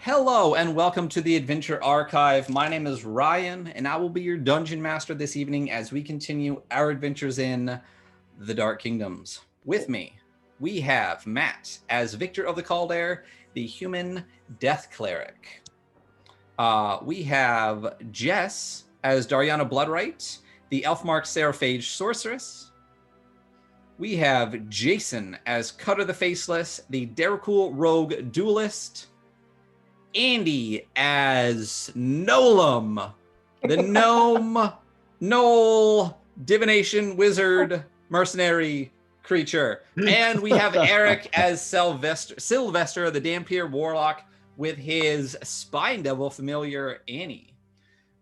Hello and welcome to the Adventure Archive. My name is Ryan and I will be your dungeon master this evening as we continue our adventures in the Dark Kingdoms. With me, we have Matt as Victor of the Caldair, the human death cleric. We have Jess as Dariana Bloodright, the Elfmark Seraphage sorceress. We have Jason as Cutter the Faceless, the Derakul Rogue duelist. Andy as Nolam, the gnome, Knoll, divination wizard, mercenary creature. And we have Eric as Sylvester, the Dampier warlock, with his spine devil familiar Annie.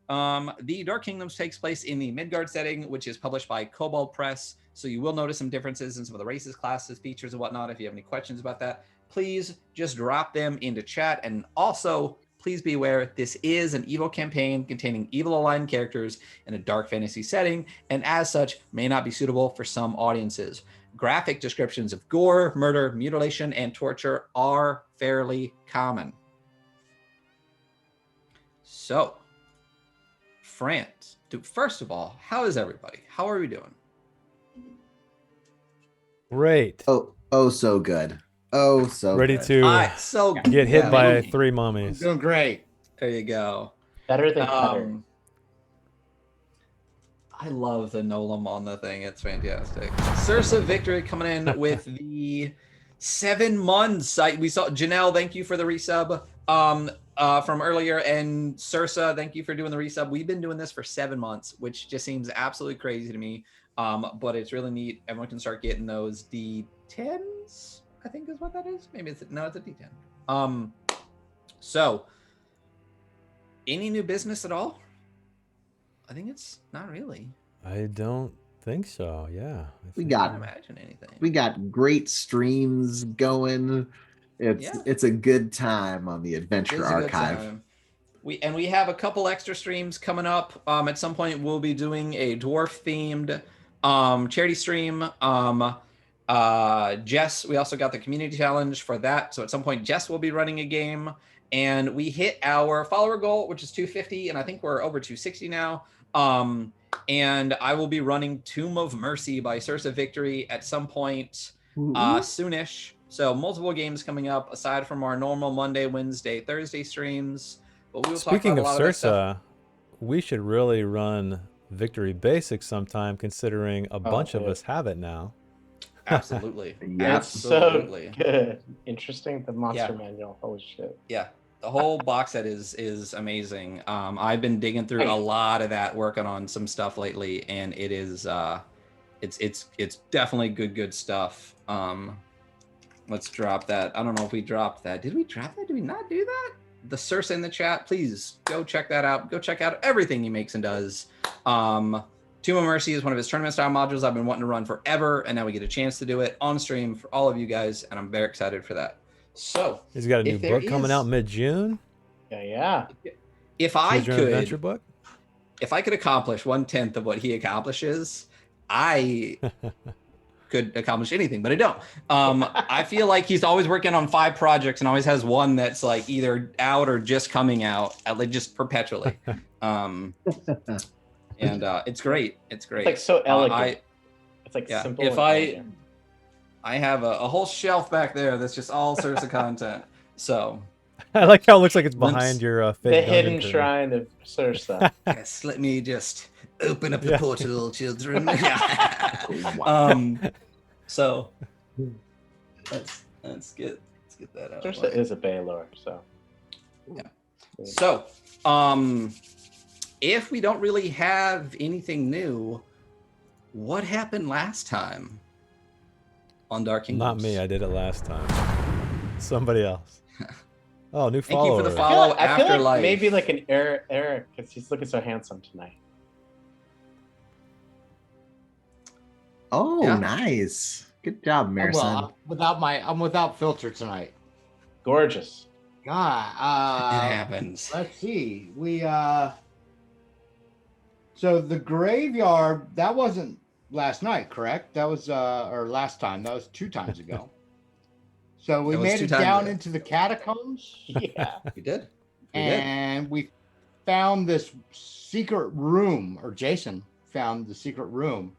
The Dark Kingdoms takes place in the Midgard setting, which is published by Kobold Press. So you will notice some differences in some of the races, classes, features, and whatnot. If you have any questions about that, please just drop them into chat. And also, please be aware, this is an evil campaign containing evil aligned characters in a dark fantasy setting, and as such, may not be suitable for some audiences. Graphic descriptions of gore, murder, mutilation, and torture are fairly common. So, France, first of all, how is everybody? How are we doing? Great. Oh, so good. Oh, so ready good. to so get hit by me. 3 mummies. Doing great. There you go. Better than Cutter. I love the Nolam on the thing. It's fantastic. Sursa Victory coming in with the 7 months. We saw Janelle. Thank you for the resub from earlier, and Sursa, thank you for doing the resub. We've been doing this for 7 months, which just seems absolutely crazy to me. But it's really neat. Everyone can start getting those D10s. I think is what that is. Maybe it's a D10. So any new business at all? I think it's not really. I don't think so. Yeah. We I got can't imagine anything. we got great streams going. It's a good time on the Adventure Archive. We have a couple extra streams coming up. At some point we'll be doing a dwarf themed charity stream. Jess, we also got the community challenge for that. So at some point Jess will be running a game, and we hit our follower goal, which is 250, and I think we're over 260 now. And I will be running Tomb of Mercy by Sursa Victory at some point soonish. So multiple games coming up aside from our normal Monday, Wednesday, Thursday streams. But we will Speaking talk about of a lot Sursa, we should really run Victory Basics sometime, considering a bunch of us have it now. Absolutely. Yeah. Absolutely. So good. Interesting. The monster manual. Holy shit. Yeah. The whole box set is amazing. I've been digging through a lot of that, working on some stuff lately, and it is it's definitely good stuff. Let's drop that. I don't know if we dropped that. Did we drop that? Did we not do that? The Sursa in the chat, please go check that out. Go check out everything he makes and does. Tomb of Mercy is one of his tournament style modules I've been wanting to run forever, and now we get a chance to do it on stream for all of you guys, and I'm very excited for that. So he's got a new book coming out mid-June. Yeah. If I could, adventure book. If I could accomplish 1/10 of what he accomplishes, I could accomplish anything, but I don't. I feel like he's always working on 5 projects and always has one that's like either out or just coming out, like just perpetually. And it's great. It's great. It's like so elegant. It's like simple. If I have a whole shelf back there that's just all sorts of content. So I like how it looks like it's behind your the hidden shrine of Sursa. Yes, let me just open up the portal, children. So let's get that out. Sursa is a Baylor, so yeah. So if we don't really have anything new, what happened last time on Dark Kingdoms? Not me. I did it last time. Somebody else. Oh, new Thank follower. you for the follow. I feel Afterlife. like maybe like an Eric, because he's looking so handsome tonight. Oh, Yeah. nice. Good job, Marison. Well, I'm without filter tonight. Gorgeous. God, It happens. let's see. So the graveyard, that wasn't last night, correct? That was or last time. That was 2 times ago. So we That was made 2 it times down that. into the catacombs, Yeah. We did. We did. and we found this secret room, or Jason found the secret room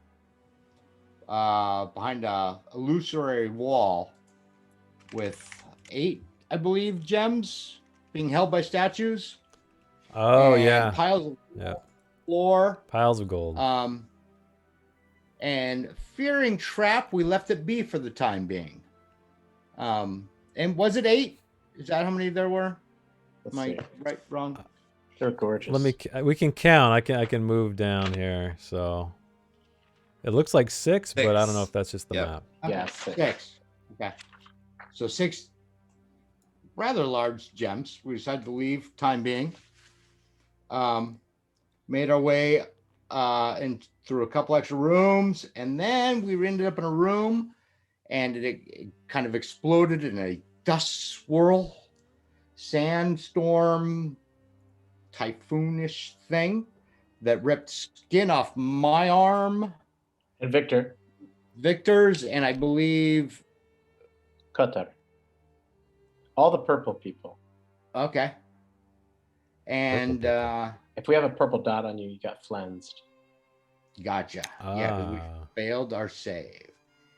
behind a illusory wall with 8, I believe, gems being held by statues. Oh and yeah. piles of Yeah. floor. Piles of gold. And fearing trap, we left it be for the time being. And was it 8? Is that how many there were? Let's Am I see. right, wrong? They're gorgeous. We can count. I can move down here. So it looks like 6, but I don't know 6. if that's just the Yep. map. Yeah, Okay, 6. 6. Okay. So 6 rather large gems. We decided to leave time being. Made our way in through a couple extra rooms, and then we ended up in a room, and it kind of exploded in a dust swirl, sandstorm, typhoonish thing that ripped skin off my arm, And Victor, Victor's, and I believe. Qatar. All the purple people. Okay. And If we have a purple dot on you, you got flensed. gotcha. Yeah, we Ah, failed our save.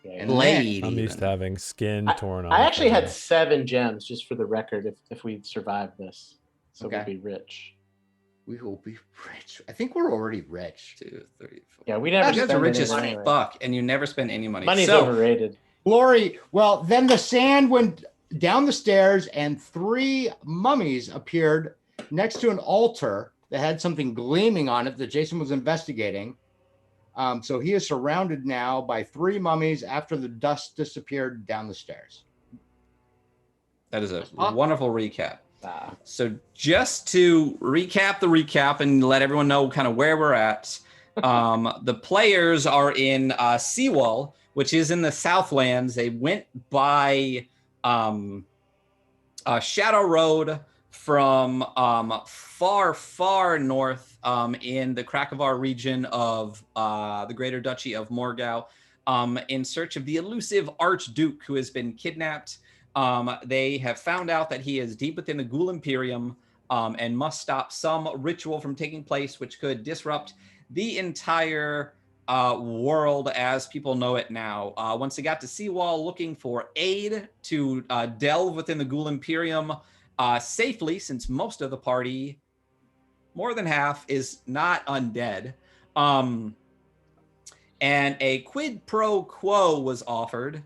Yeah, And Blade. I'm used to even. having skin torn off. I actually had 7 gems, just for the record, if we survived this. So Okay. we'd be rich. We will be rich. I think we're already rich. 2, 3, 4. Yeah, we never You guys spend are rich any as money. fuck, and you never spend any money. Money's So, overrated. Glory. Well, then the sand went down the stairs, and 3 mummies appeared next to an altar that had something gleaming on it that Jason was investigating. So he is surrounded now by 3 mummies after the dust disappeared down the stairs. that is a wonderful recap. Ah, So just to recap the recap and let everyone know kind of where we're at, the players are in Seawall, which is in the Southlands. They went by Shadow Road from far, far north in the Krakovar region of the Greater Duchy of Morgau in search of the elusive Archduke who has been kidnapped. They have found out that he is deep within the Ghoul Imperium and must stop some ritual from taking place, which could disrupt the entire world as people know it now. Once they got to Seawall looking for aid to delve within the Ghoul Imperium safely, since most of the party, more than half, is not undead. And a quid pro quo was offered.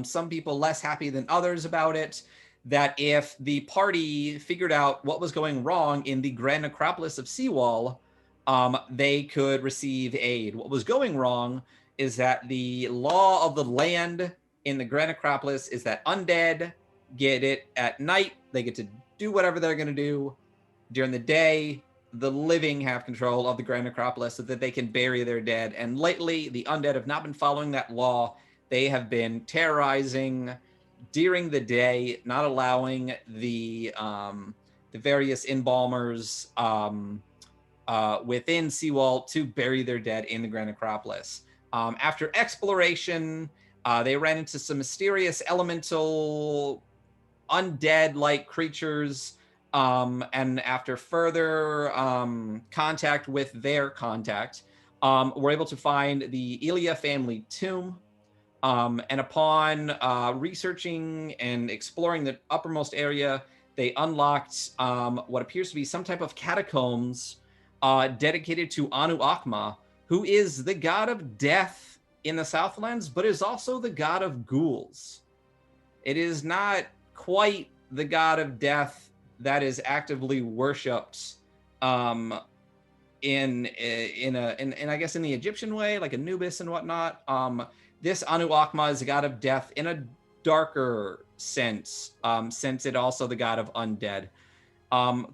Some people less happy than others about it, that if the party figured out what was going wrong in the Grand Necropolis of Seawall, they could receive aid. What was going wrong is that the law of the land in the Grand Necropolis is that undead get it at night. They get to do whatever they're going to do. During the day, the living have control of the Grand Necropolis so that they can bury their dead. And lately, the undead have not been following that law. They have been terrorizing during the day, not allowing the various embalmers within Seawall to bury their dead in the Grand Necropolis. After exploration, they ran into some mysterious elemental undead-like creatures, and after further contact with their contact, were able to find the Ilya family tomb. And upon researching and exploring the uppermost area, they unlocked what appears to be some type of catacombs dedicated to Anu Akma, who is the god of death in the Southlands, but is also the god of ghouls. It is not quite the god of death that is actively worshipped in I guess in the Egyptian way, like Anubis and whatnot. This Anu Akma is a god of death in a darker sense, since it also the god of undead.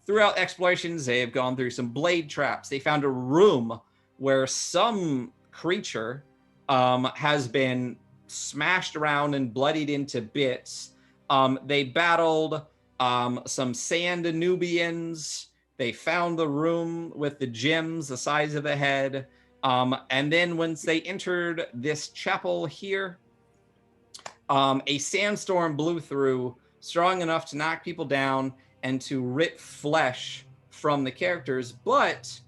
Throughout explorations, they have gone through some blade traps. They found a room where some creature has been smashed around and bloodied into bits. They battled some sand Anubians. They found the room with the gems the size of a head. And then once they entered this chapel here, A sandstorm blew through, strong enough to knock people down and to rip flesh from the characters. But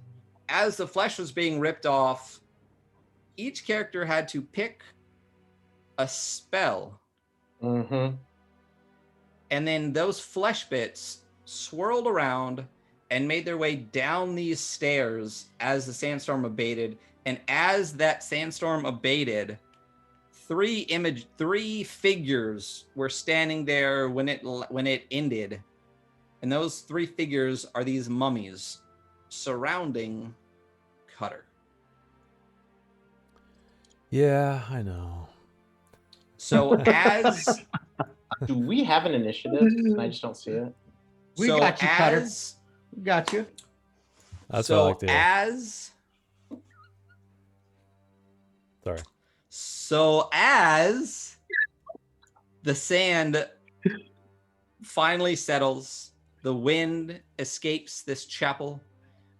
as the flesh was being ripped off, each character had to pick a spell. Mm-hmm. And then those flesh bits swirled around and made their way down these stairs as the sandstorm abated. And as that sandstorm abated, three figures were standing there when it ended. And those three figures are these mummies surrounding Cutter. Yeah, I know. So as Do we have an initiative? And I just don't see it. We got you, Cutter. We got you. That's what I like to hear. Sorry. So as the sand finally settles, the wind escapes this chapel,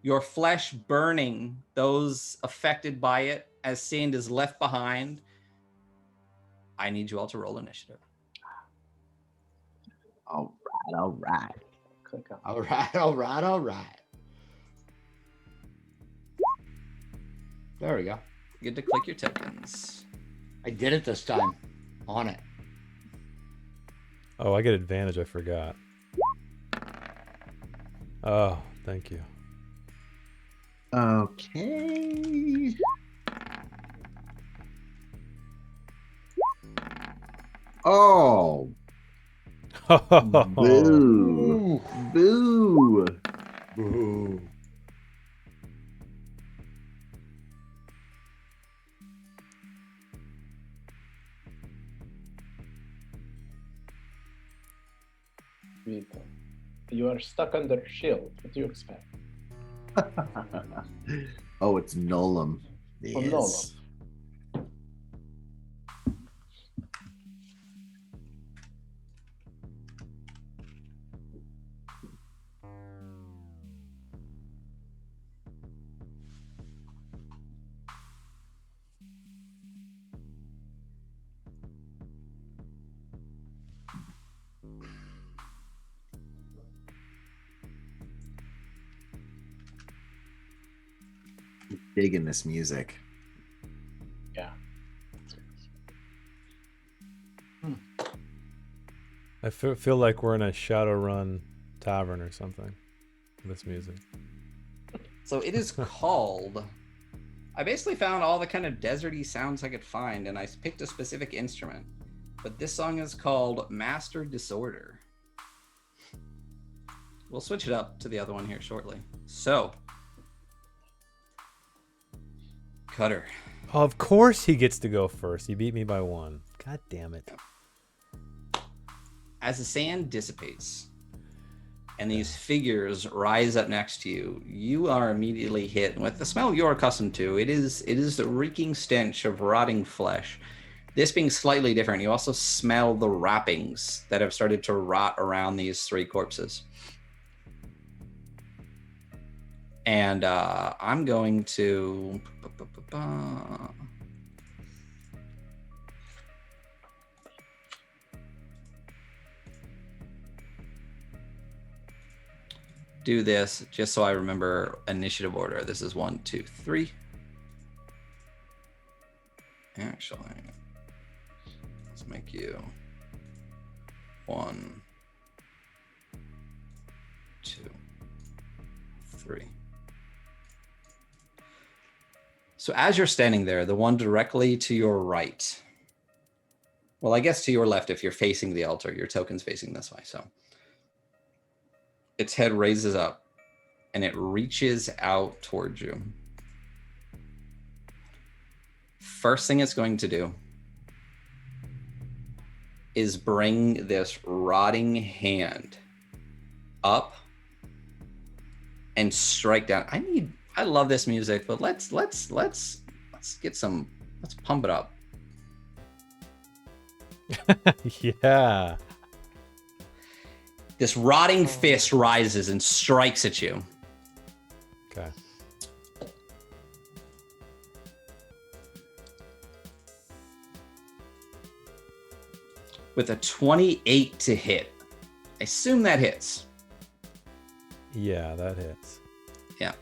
your flesh burning those affected by it as sand is left behind. I need you all to roll initiative. All right. Click on. All right. There we go. You get to click your tokens. I did it this time. On it. Oh, I get advantage. I forgot. Oh, thank you. Okay. Oh, boo. Boo. Boo. Read them. You are stuck under a shield. What do you expect? Oh, it's Nolam. Oh, Yes. Nolam. Digging this music. Yeah. I feel like we're in a Shadowrun tavern or something. This music. So it is called. I basically found all the kind of deserty sounds I could find, and I picked a specific instrument. But this song is called Master Disorder. We'll switch it up to the other one here shortly. So, Cutter. Oh, of course he gets to go first. He beat me by 1. God damn it. As the sand dissipates and these figures rise up next to you, you are immediately hit with the smell you're accustomed to. It is the reeking stench of rotting flesh. This being slightly different, you also smell the wrappings that have started to rot around these three corpses. And I'm going to do this just so I remember initiative order. This is 1, 2, 3. Actually, let's make you 1, 2, 3. So as you're standing there, the one directly to your right, well, I guess to your left, if you're facing the altar, your token's facing this way. So its head raises up and it reaches out towards you. First thing it's going to do is bring this rotting hand up and strike down. I love this music, but let's get some, let's pump it up. Yeah. This rotting fist rises and strikes at you. Okay. with a 28 to hit. I assume that hits. Yeah, that hits. Yeah.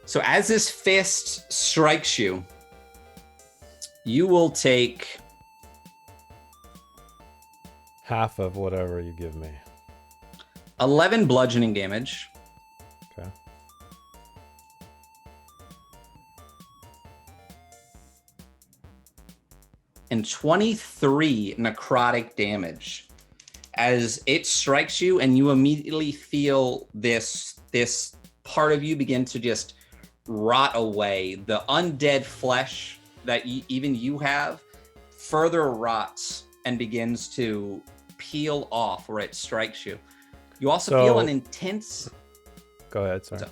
So as this fist strikes you, you will take half of whatever you give me. 11 bludgeoning damage. Okay. And 23 necrotic damage as it strikes you, and you immediately feel this part of you begin to just rot away. The undead flesh that even you have further rots and begins to peel off where it strikes you. You also feel an intense... Go ahead, sorry.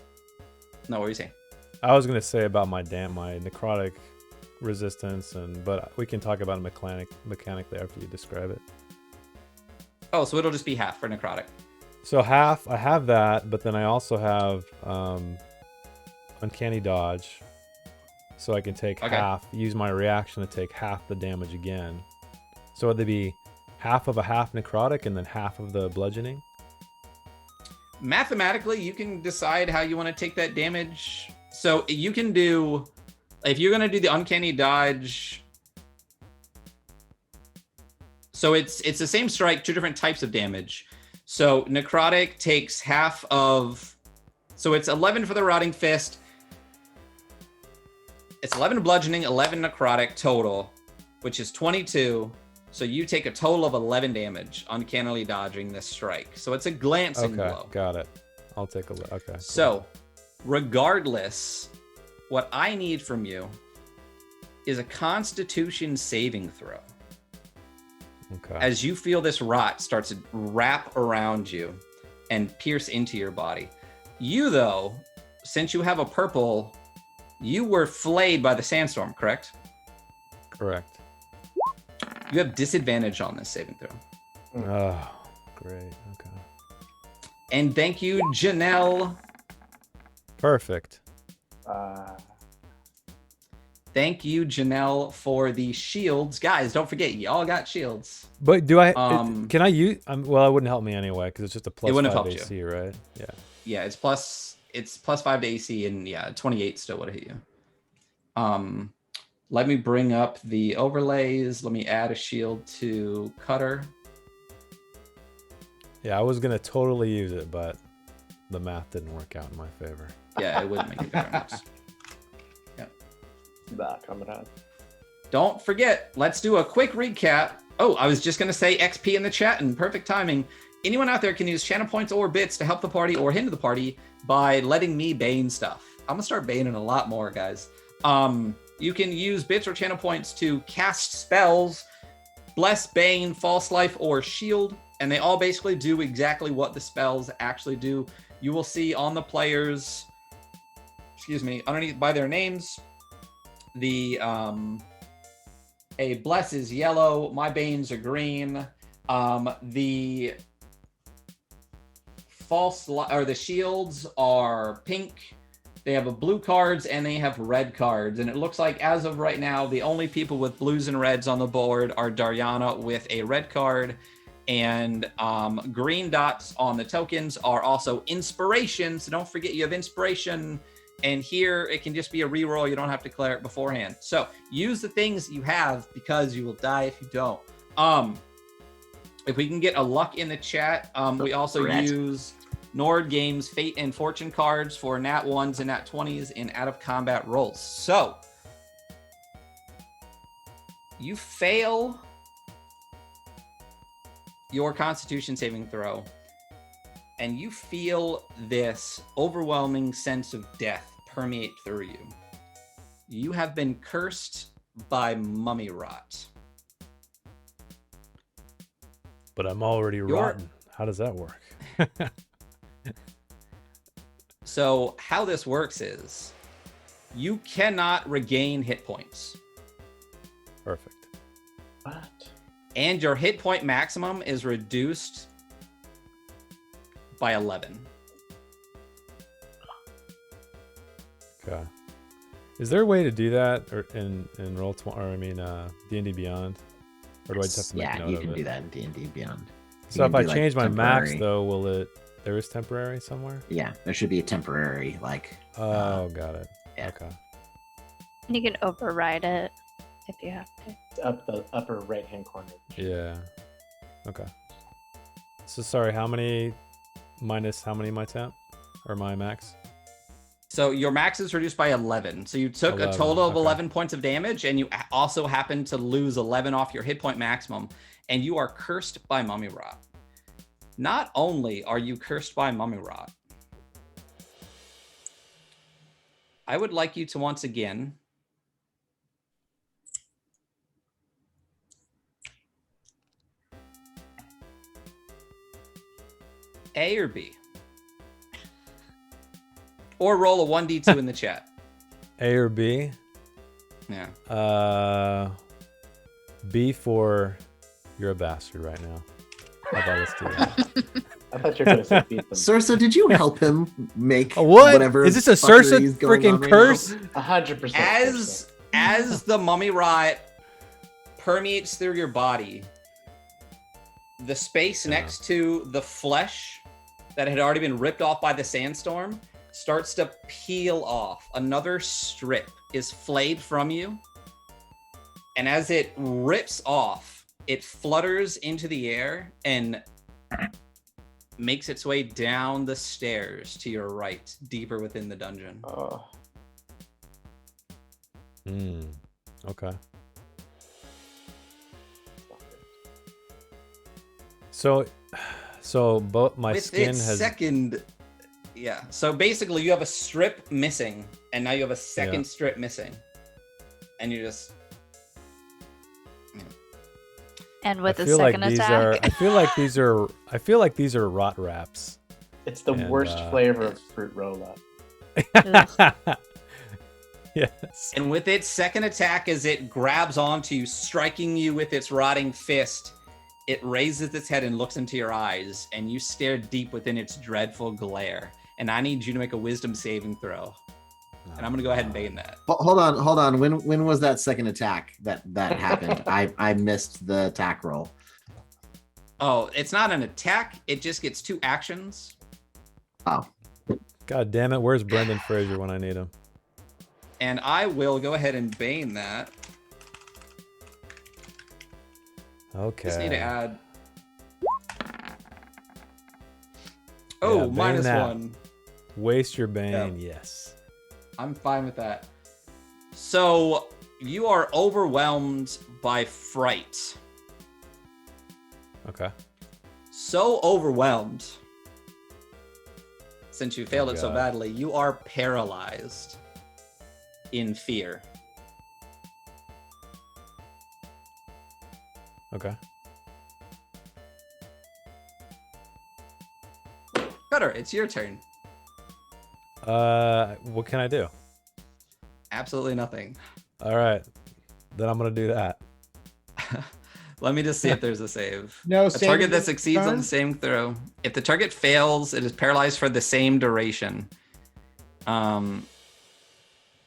No, what were you saying? I was going to say about my necrotic resistance, but we can talk about it mechanically after you describe it. Oh, so it'll just be half for necrotic. So half, I have that, but then I also have uncanny dodge, so I can take half, use my reaction to take half the damage again. So would they be half of a half necrotic and then half of the bludgeoning? Mathematically, you can decide how you want to take that damage. So you can do, if you're going to do the uncanny dodge, so it's the same strike, two different types of damage. So necrotic takes half of, so it's 11 for the rotting fist. It's 11 bludgeoning, 11 necrotic total, which is 22. So you take a total of 11 damage, uncannily dodging this strike. So it's a glancing blow. Got it. I'll take a look. Okay. So regardless, what I need from you is a Constitution saving throw. Okay. As you feel this rot starts to wrap around you and pierce into your body. You, though, since you have a purple, you were flayed by the sandstorm, correct? Correct. You have disadvantage on this saving throw. Oh, great. Okay. And thank you, Janelle. Perfect. Thank you, Janelle, for the shields. Guys, don't forget, y'all got shields. But do I, can I use, well, it wouldn't help me anyway, because it's just a plus 5 AC, you. right? Yeah. Yeah, it's plus 5 to AC, and yeah, 28 still would have hit you. Let me bring up the overlays. Let me add a shield to Cutter. Yeah, I was going to totally use it, but the math didn't work out in my favor. Yeah, it wouldn't make a difference. Yeah. Back, comrade. Don't forget, let's do a quick recap. Oh, I was just going to say XP in the chat, and perfect timing. Anyone out there can use channel points or bits to help the party or hinder the party by letting me bane stuff. I'm going to start baning a lot more, guys. You can use bits or channel points to cast spells, bless, bane, false life, or shield, and they all basically do exactly what the spells actually do. You will see on the players, underneath by their names, the a bless is yellow, my banes are green, the the shields are pink. They have a blue cards and they have red cards. And it looks like as of right now, the only people with blues and reds on the board are Dariana with a red card, and green dots on the tokens are also inspiration. So don't forget you have inspiration. And here it can just be a reroll. You don't have to declare it beforehand. So use the things you have because you will die if you don't. If we can get a luck in the chat, we also use Nord Games Fate and Fortune cards for nat 1s and nat 20s in out of combat rolls. So you fail your Constitution saving throw, and you feel this overwhelming sense of death permeate through you. You have been cursed by mummy rot. But I'm already rotten. How does that work? So how this works is you cannot regain hit points. Perfect. What? And your hit point maximum is reduced by 11. Okay. Is there a way to do that or in D&D Beyond? Or do I just have to make Yeah, note you of can it? do that in D&D Beyond. So You if can I do, like, change my max temporary. though, will it? There is temporary somewhere. Yeah, there should be a temporary like. Oh, got it. yeah. Okay. You can override it if you have to. It's up the upper right-hand corner. Yeah. Okay. So sorry, how many minus how many my temp or my max? So your max is reduced by 11. So you took 11, a total of okay. 11 points of damage, and you also happen to lose 11 off your hit point maximum, and you are cursed by mummy rot. Not only are you cursed by mummy rot, I would like you to once again A or B? Or roll a 1d2 in the chat. A or B? Yeah. B for you're a bastard right now. How about let's do that? I thought you were gonna say beat them. Sursa, did you help him make What? whatever? Is this a fuckery Sursa is going on freaking right curse? now? 100%. As the mummy rot permeates through your body, the space next to the flesh that had already been ripped off by the sandstorm starts to peel off. Another strip is flayed from you, and as it rips off, it flutters into the air and makes its way down the stairs to your right, deeper within the dungeon. Oh, Okay. So both my With skin its has second, yeah. So basically, you have a strip missing, and now you have a second strip missing, and you just. And with I a feel like second these attack. are. I feel like these are rot wraps. it's the And, worst flavor of fruit roll-up. Yes. And with its second attack, as it grabs onto you, striking you with its rotting fist, it raises its head and looks into your eyes, and you stare deep within its dreadful glare. And I need you to make a wisdom saving throw. And I'm gonna go ahead and bane that. Hold on. When was that second attack that happened? I missed the attack roll. Oh, it's not an attack. It just gets 2 actions. Oh, God damn it! Where's Brendan Fraser when I need him? And I will go ahead and bane that. Okay. Just need to add. Oh, bane minus that. 1. Waste your bane. Yeah. Yes. I'm fine with that. So you are overwhelmed by fright. Okay. So overwhelmed. Since you failed Oh, it so God. badly, you are paralyzed in fear. Okay. Cutter, it's your turn. What can I do? Absolutely nothing. All right. Then I'm gonna do that. Let me just see if there's a save. No A saving target that succeeds on turn? the same throw. If the target fails, it is paralyzed for the same duration. A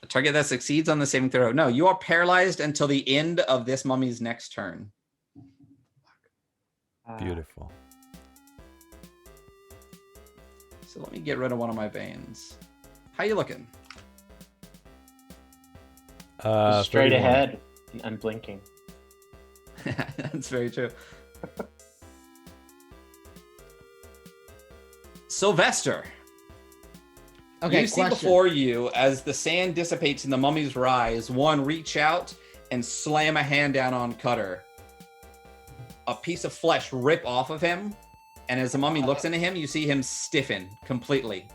target that succeeds on the saving throw. No, you are paralyzed until the end of this mummy's next turn. Beautiful. So let me get rid of one of my veins. How you looking? Straight 31. ahead, and unblinking. That's very true. Sylvester. Okay, You see question. before you, as the sand dissipates and the mummies rise, one reach out and slam a hand down on Cutter. A piece of flesh rip off of him, and as the mummy looks into him, you see him stiffen completely.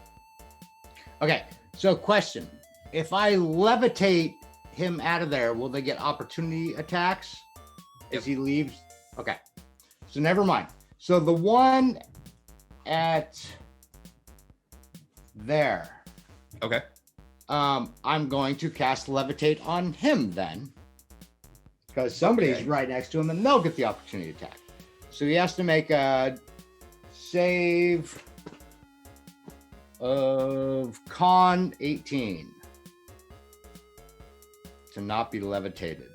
Okay, so question. If I levitate him out of there, will they get opportunity attacks as he leaves? Okay, so never mind. So the one at there, Okay. I'm going to cast levitate on him then, because somebody's Okay. right next to him and they'll get the opportunity attack. So he has to make a save of con 18 to not be levitated.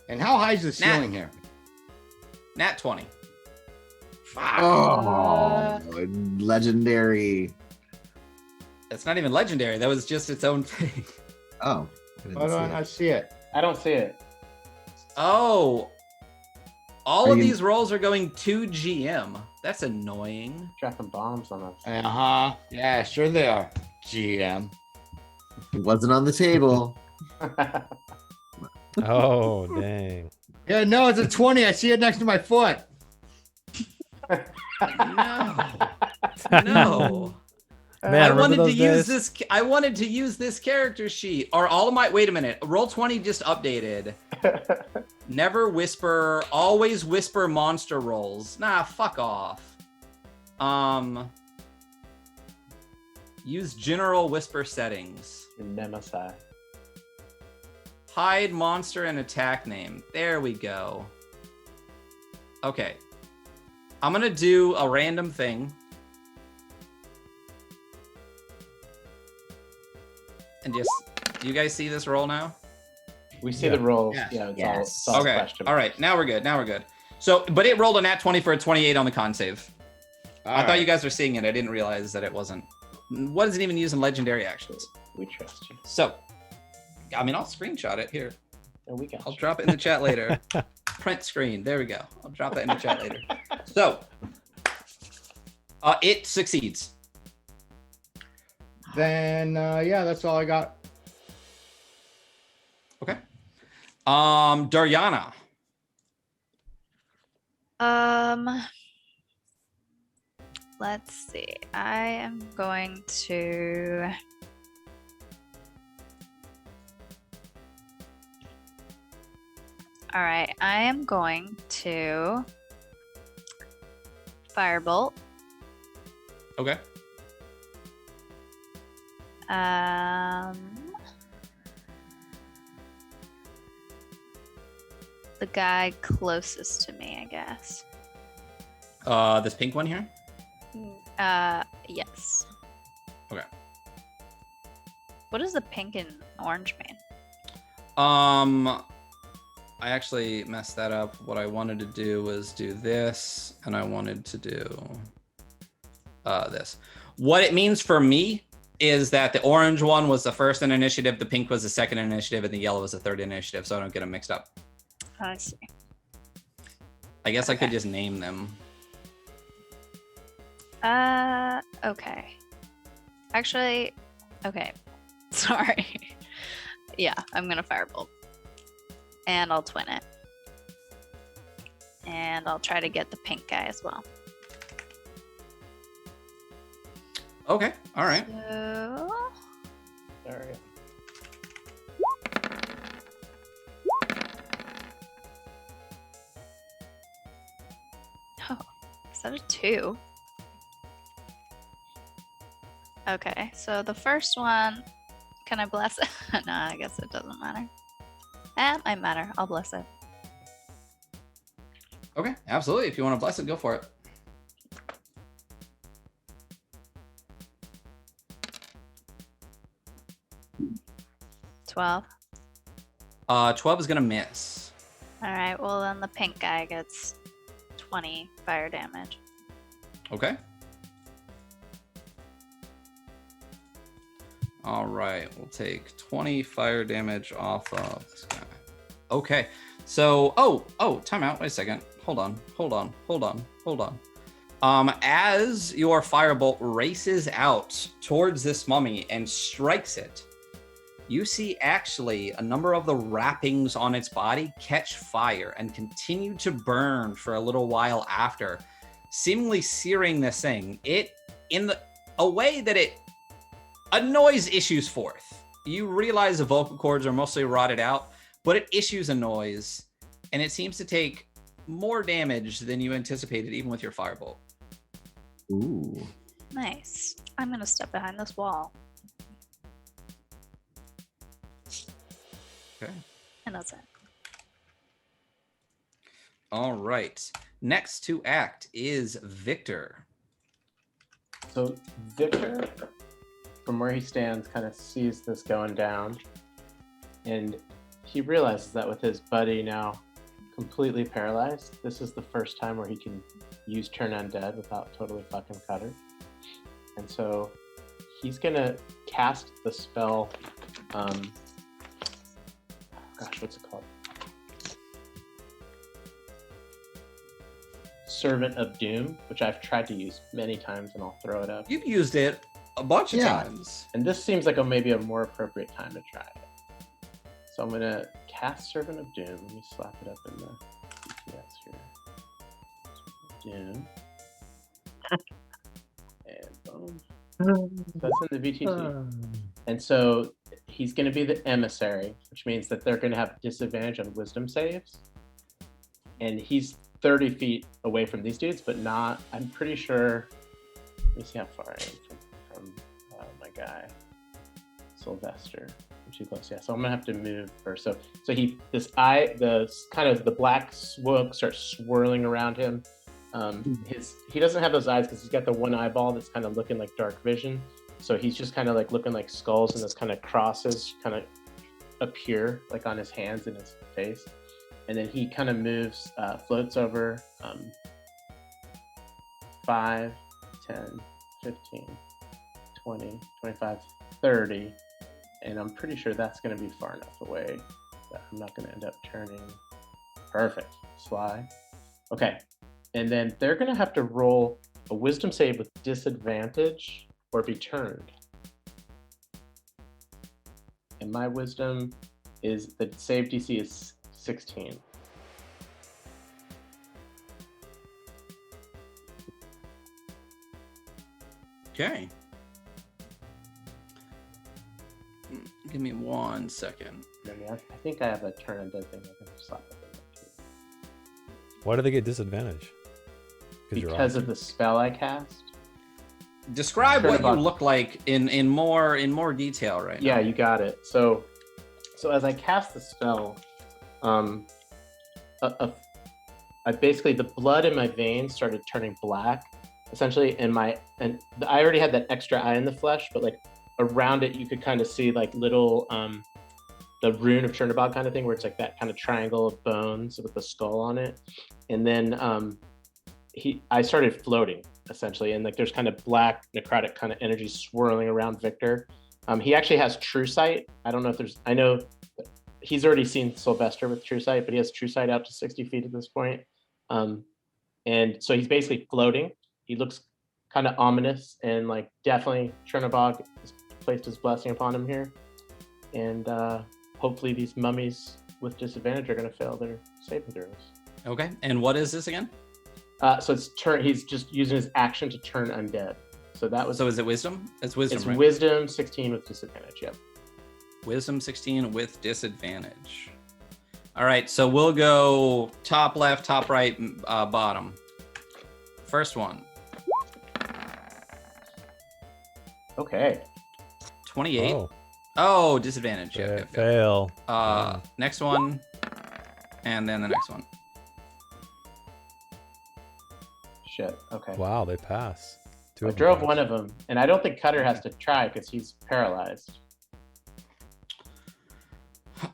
And how high is the ceiling here? Nat 20. Oh, legendary. That's not even legendary. That was just its own thing. Oh, I didn't Why see don't it. I see it? I don't see it. Oh. All Are of you- these rolls are going to GM. That's annoying. Dropping bombs on us. Uh-huh. Yeah, sure they are. GM. It wasn't on the table. Oh, dang. Yeah, no, it's a 20. I see it next to my foot. No. No. Man, I remember wanted to those use days? this. I wanted to use this character sheet. Are all of my? Wait a minute. Roll 20 just updated. Never whisper. Always whisper monster rolls. Nah, fuck off. Use general whisper settings. Your nemesis. Hide monster and attack name. There we go. Okay. I'm gonna do a random thing. And just, do you guys see this roll now? We see Yeah. the rolls. Yes. Yeah, it's Yes. all, it's all Okay. questionable. All right. Now we're good. Now we're good. So, but it rolled a nat 20 for a 28 on the con save. I thought you guys were seeing it. I didn't realize that it wasn't. What is it even using legendary actions? We trust you. So, I mean, I'll screenshot it here. And we got I'll you. drop it in the chat later. Print screen. There we go. I'll drop that in the chat later. So, it succeeds. Then, yeah, that's all I got. Okay. Dariana. Let's see. I am going to. All right, I am going to firebolt. Okay. The guy closest to me, I guess. This pink one here. Yes. Okay. What does the pink and orange mean? I actually messed that up. What I wanted to do was do this, and I wanted to do this. What it means for me is that the orange one was the first in initiative, the pink was the second in initiative, and the yellow was the third in initiative, so I don't get them mixed up. I see. I guess I could Okay. just name them. Okay. Actually, okay. Sorry. Yeah, I'm gonna firebolt. And I'll twin it. And I'll try to get the pink guy as well. Okay, all right. So, Sorry. oh, is that a 2? Okay, so the first one, can I bless it? No, I guess it doesn't matter. It might matter. I'll bless it. Okay, absolutely. If you want to bless it, go for it. $12. 12 is gonna miss. All right, well then the pink guy gets 20 fire damage. Okay. All right, we'll take 20 fire damage off of this guy. Okay, so, time out. Wait a second. Hold on. As your firebolt races out towards this mummy and strikes it, you see actually a number of the wrappings on its body catch fire and continue to burn for a little while after, seemingly searing this thing. It, in a way that a noise issues forth. You realize the vocal cords are mostly rotted out, but it issues a noise, and it seems to take more damage than you anticipated, even with your firebolt. Ooh. Nice. I'm gonna step behind this wall. Okay. And that's it. All right. Next to act is Victor. So Victor, from where he stands, kind of sees this going down, and he realizes that with his buddy now completely paralyzed. This is the first time where he can use Turn Undead without totally fucking Cutter. And so he's gonna cast the spell, gosh, what's it called? Servant of Doom, which I've tried to use many times, and I'll throw it up. You've used it a bunch of times. And this seems like maybe a more appropriate time to try it. So I'm gonna cast Servant of Doom. Let me slap it up in the BTS here. Doom. And boom. That's in the VTT. And so he's gonna be the emissary, which means that they're gonna have disadvantage on wisdom saves. And he's 30 feet away from these dudes, but not, I'm pretty sure, let me see how far I am from my guy, Sylvester. I'm too close, yeah. So I'm gonna have to move first. So he, the black smoke starts swirling around him. He doesn't have those eyes because he's got the one eyeball that's kind of looking like dark vision. So he's just kind of like looking like skulls, and those kind of crosses kind of appear like on his hands and his face. And then he kind of moves, floats over 5, 10, 15, 20, 25, 30. And I'm pretty sure that's going to be far enough away that I'm not going to end up turning. Perfect. Sly. Okay. And then they're going to have to roll a wisdom save with disadvantage or be turned. And my wisdom is, the save DC is 16. Okay. Give me 1 second. I think I have a turn undead thing. I can slap it in there too. Why do they get disadvantage? Because of the spell I cast. Describe what you look like in more detail right now. Yeah, you got it. So as I cast the spell, I basically, the blood in my veins started turning black, essentially, and I already had that extra eye in the flesh, but like around it you could kind of see like little the rune of Chernobog kind of thing, where it's like that kind of triangle of bones with the skull on it. And then I started floating essentially, and like there's kind of black necrotic kind of energy swirling around Victor. He actually has True Sight. I don't know if I know he's already seen Sylvester with True Sight, but he has True Sight out to 60 feet at this point. And so he's basically floating. He looks kind of ominous, and like definitely Chernobog has placed his blessing upon him here. And hopefully these mummies with disadvantage are going to fail their saving throws. Okay, and what is this again? So it's he's just using his action to turn undead. So is it wisdom? It's wisdom, It's right? wisdom 16 with disadvantage, yep. Wisdom 16 with disadvantage. All right, so we'll go top left, top right, bottom. First one. Okay. 28. Oh, disadvantage. Yeah, okay, fail. Next one, and then the next one. Shit. Okay. Wow, they pass. I drove one of them, and I don't think Cutter has to try because he's paralyzed.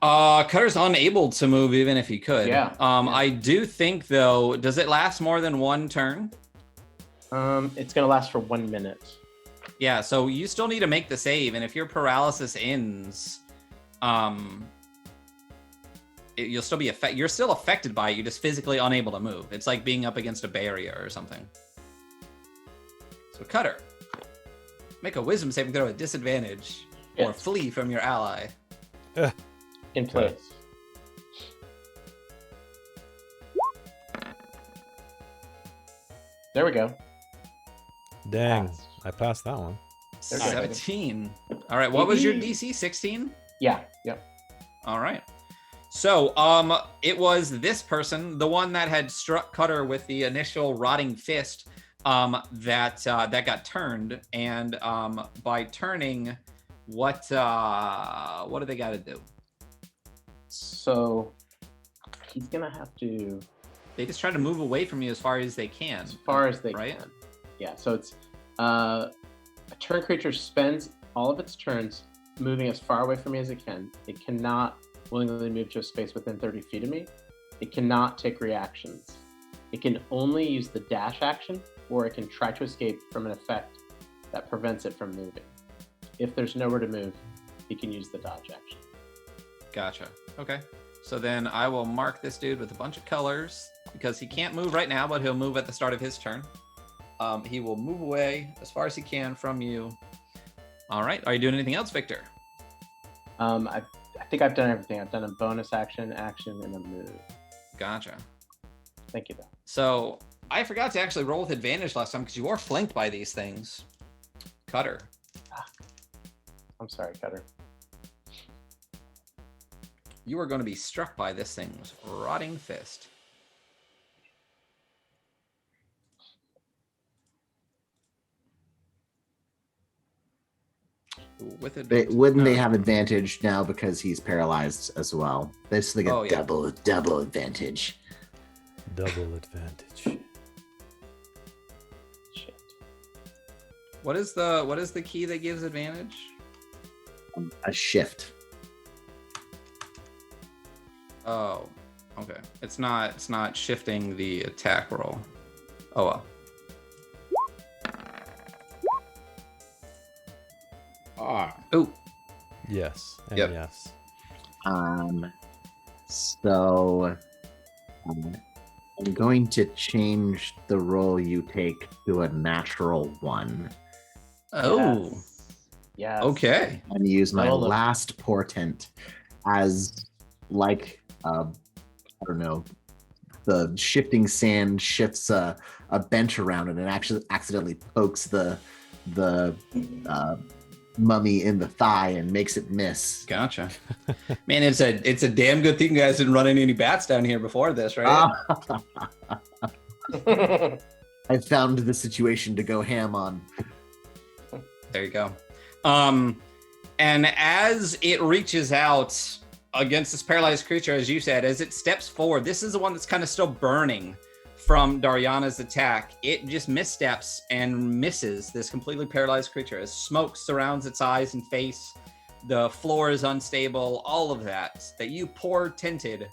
Cutter's unable to move even if he could. Yeah. I do think though, does it last more than one turn? It's gonna last for 1 minute. Yeah, so you still need to make the save, and if your paralysis ends, you'll still be you're still affected by it. You're just physically unable to move. It's like being up against a barrier or something. So Cutter, make a wisdom saving throw at disadvantage, or flee from your ally. In place. There we go. Dang, I passed that one. 17. All right, what was your DC? 16? Yeah, yep. All right. So, it was this person, the one that had struck Cutter with the initial rotting fist, that got turned, and by turning, what do they got to do? So he's gonna have to. They just try to move away from you as far as they can. As far as they right? can. Yeah. So it's a turn creature spends all of its turns moving as far away from me as it can. It cannot willingly move to a space within 30 feet of me. It cannot take reactions. It can only use the dash action, or it can try to escape from an effect that prevents it from moving. If there's nowhere to move, he can use the dodge action. Gotcha. Okay. So then I will mark this dude with a bunch of colors because he can't move right now, but he'll move at the start of his turn. He will move away as far as he can from you. All right. Are you doing anything else, Victor? I think I've done everything. I've done a bonus action, and a move. Gotcha. Thank you, though. So I forgot to actually roll with advantage last time because you are flanked by these things. Cutter. I'm sorry, Cutter. You are going to be struck by this thing's rotting fist. With advantage. Wouldn't they have advantage now because he's paralyzed as well? They get double advantage. Double advantage. Shit. What is the key that gives advantage? A shift. Oh, okay. It's not shifting the attack roll. Oh well. Oh. Yes. And Yep. yes. So I'm going to change the roll you take to a natural 1. Oh. Yes. Okay. And use my Roll it. last portent as I don't know, the shifting sand shifts a bench around it and actually accidentally pokes the mummy in the thigh and makes it miss. Gotcha. Man, it's a damn good thing you guys didn't run into any bats down here before this, right? I found the situation to go ham on. There you go. And as it reaches out against this paralyzed creature, as you said, as it steps forward, this is the one that's kind of still burning from Dariana's attack. It just missteps and misses this completely paralyzed creature as smoke surrounds its eyes and face. The floor is unstable, all of that you portented.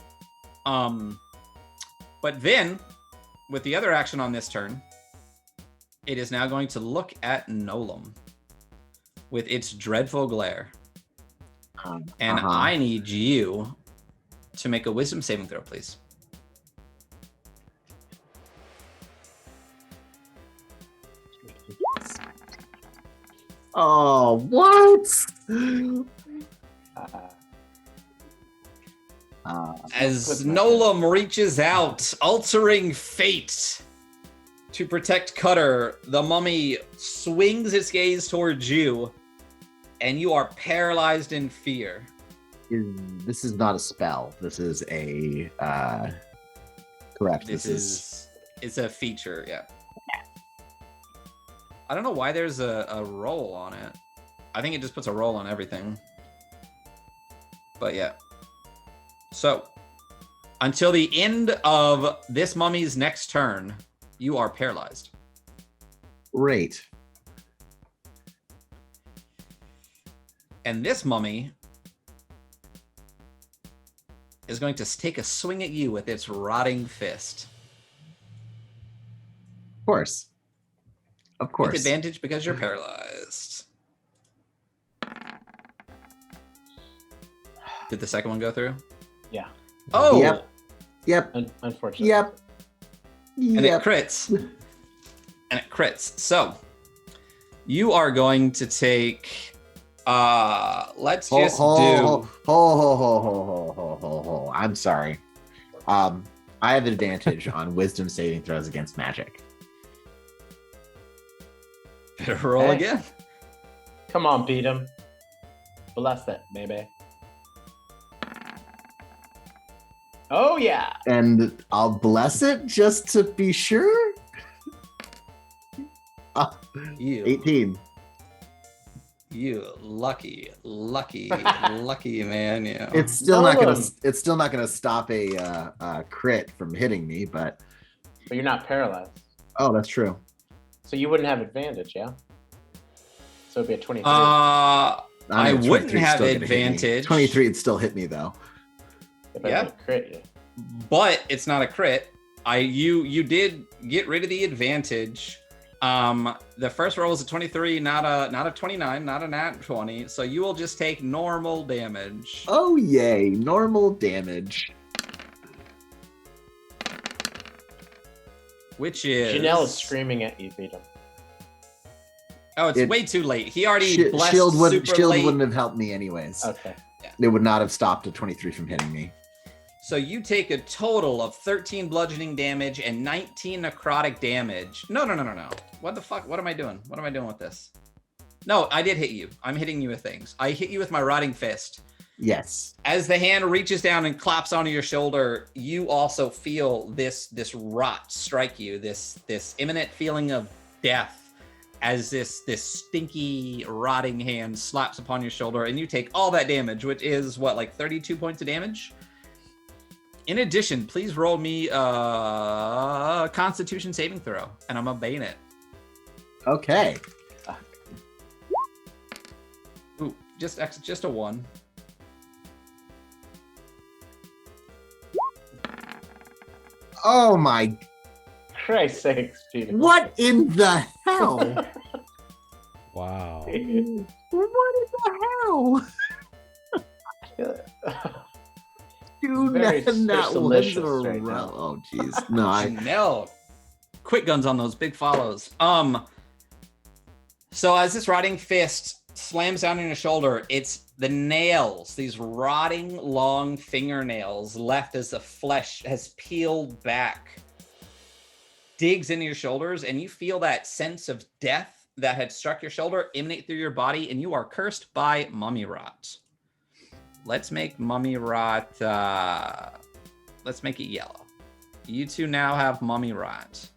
But then, with the other action on this turn, it is now going to look at Nolam with its dreadful glare. And I need you to make a wisdom saving throw, please. Oh, what? As Nolam reaches out, altering fate to protect Cutter, the mummy swings its gaze towards you, and you are paralyzed in fear. This is not a spell. This is a correct. It's a feature, yeah. I don't know why there's a roll on it. I think it just puts a roll on everything. But yeah. So, until the end of this mummy's next turn, you are paralyzed. Great. And this mummy is going to take a swing at you with its rotting fist. Of course. Of course. With advantage because you're paralyzed. Did the second one go through? Yeah. Oh! Yep. Unfortunately. Yep. And it crits. And it crits. So, you are going to take... let's just do... I'm sorry. I have advantage on wisdom saving throws against magic. Better roll Hey. again. Come on, beat him. Bless it, baby. Oh, yeah. And I'll bless it just to be sure. You 18. You lucky man. Yeah. It's still not gonna. Nolan. It's still not gonna stop a crit from hitting me, but But you're not paralyzed. oh, that's true. So you wouldn't have advantage, yeah? So it'd be a 23. I mean, wouldn't 23 's have still gonna hit me. advantage. 23 would still hit me though. If I yeah. didn't crit you. but it's not a crit. You did get rid of the advantage. The first roll was a 23, not a 29, not a nat 20. So you will just take normal damage. Oh yay, normal damage. Which is Janelle is screaming at you, Beatum. Oh, it's way too late. He already blessed shield super late. wouldn't have helped me anyways. Okay. It would not have stopped a 23 from hitting me. So you take a total of 13 bludgeoning damage and 19 necrotic damage. No. What the fuck? What am I doing? What am I doing with this? No, I did hit you. I'm hitting you with things. I hit you with my rotting fist. Yes. As the hand reaches down and claps onto your shoulder, you also feel this rot strike you, this imminent feeling of death as this stinky rotting hand slaps upon your shoulder, and you take all that damage, which is what, like 32 points of damage? In addition, please roll me a Constitution saving throw, and I'm obeying it. Okay. Ooh, just a 1. Oh my! Christ's sakes, Beatum. What in the hell? Wow. What in the hell? Dude, Very that delicious was right now. oh jeez. No, Janelle, quick guns on those big follows. So as this rotting fist slams down on your shoulder, it's the nails, these rotting long fingernails left as the flesh has peeled back, digs into your shoulders, and you feel that sense of death that had struck your shoulder emanate through your body, and you are cursed by mummy rot. Let's make mummy rot, let's make it yellow. You two now have mummy rot.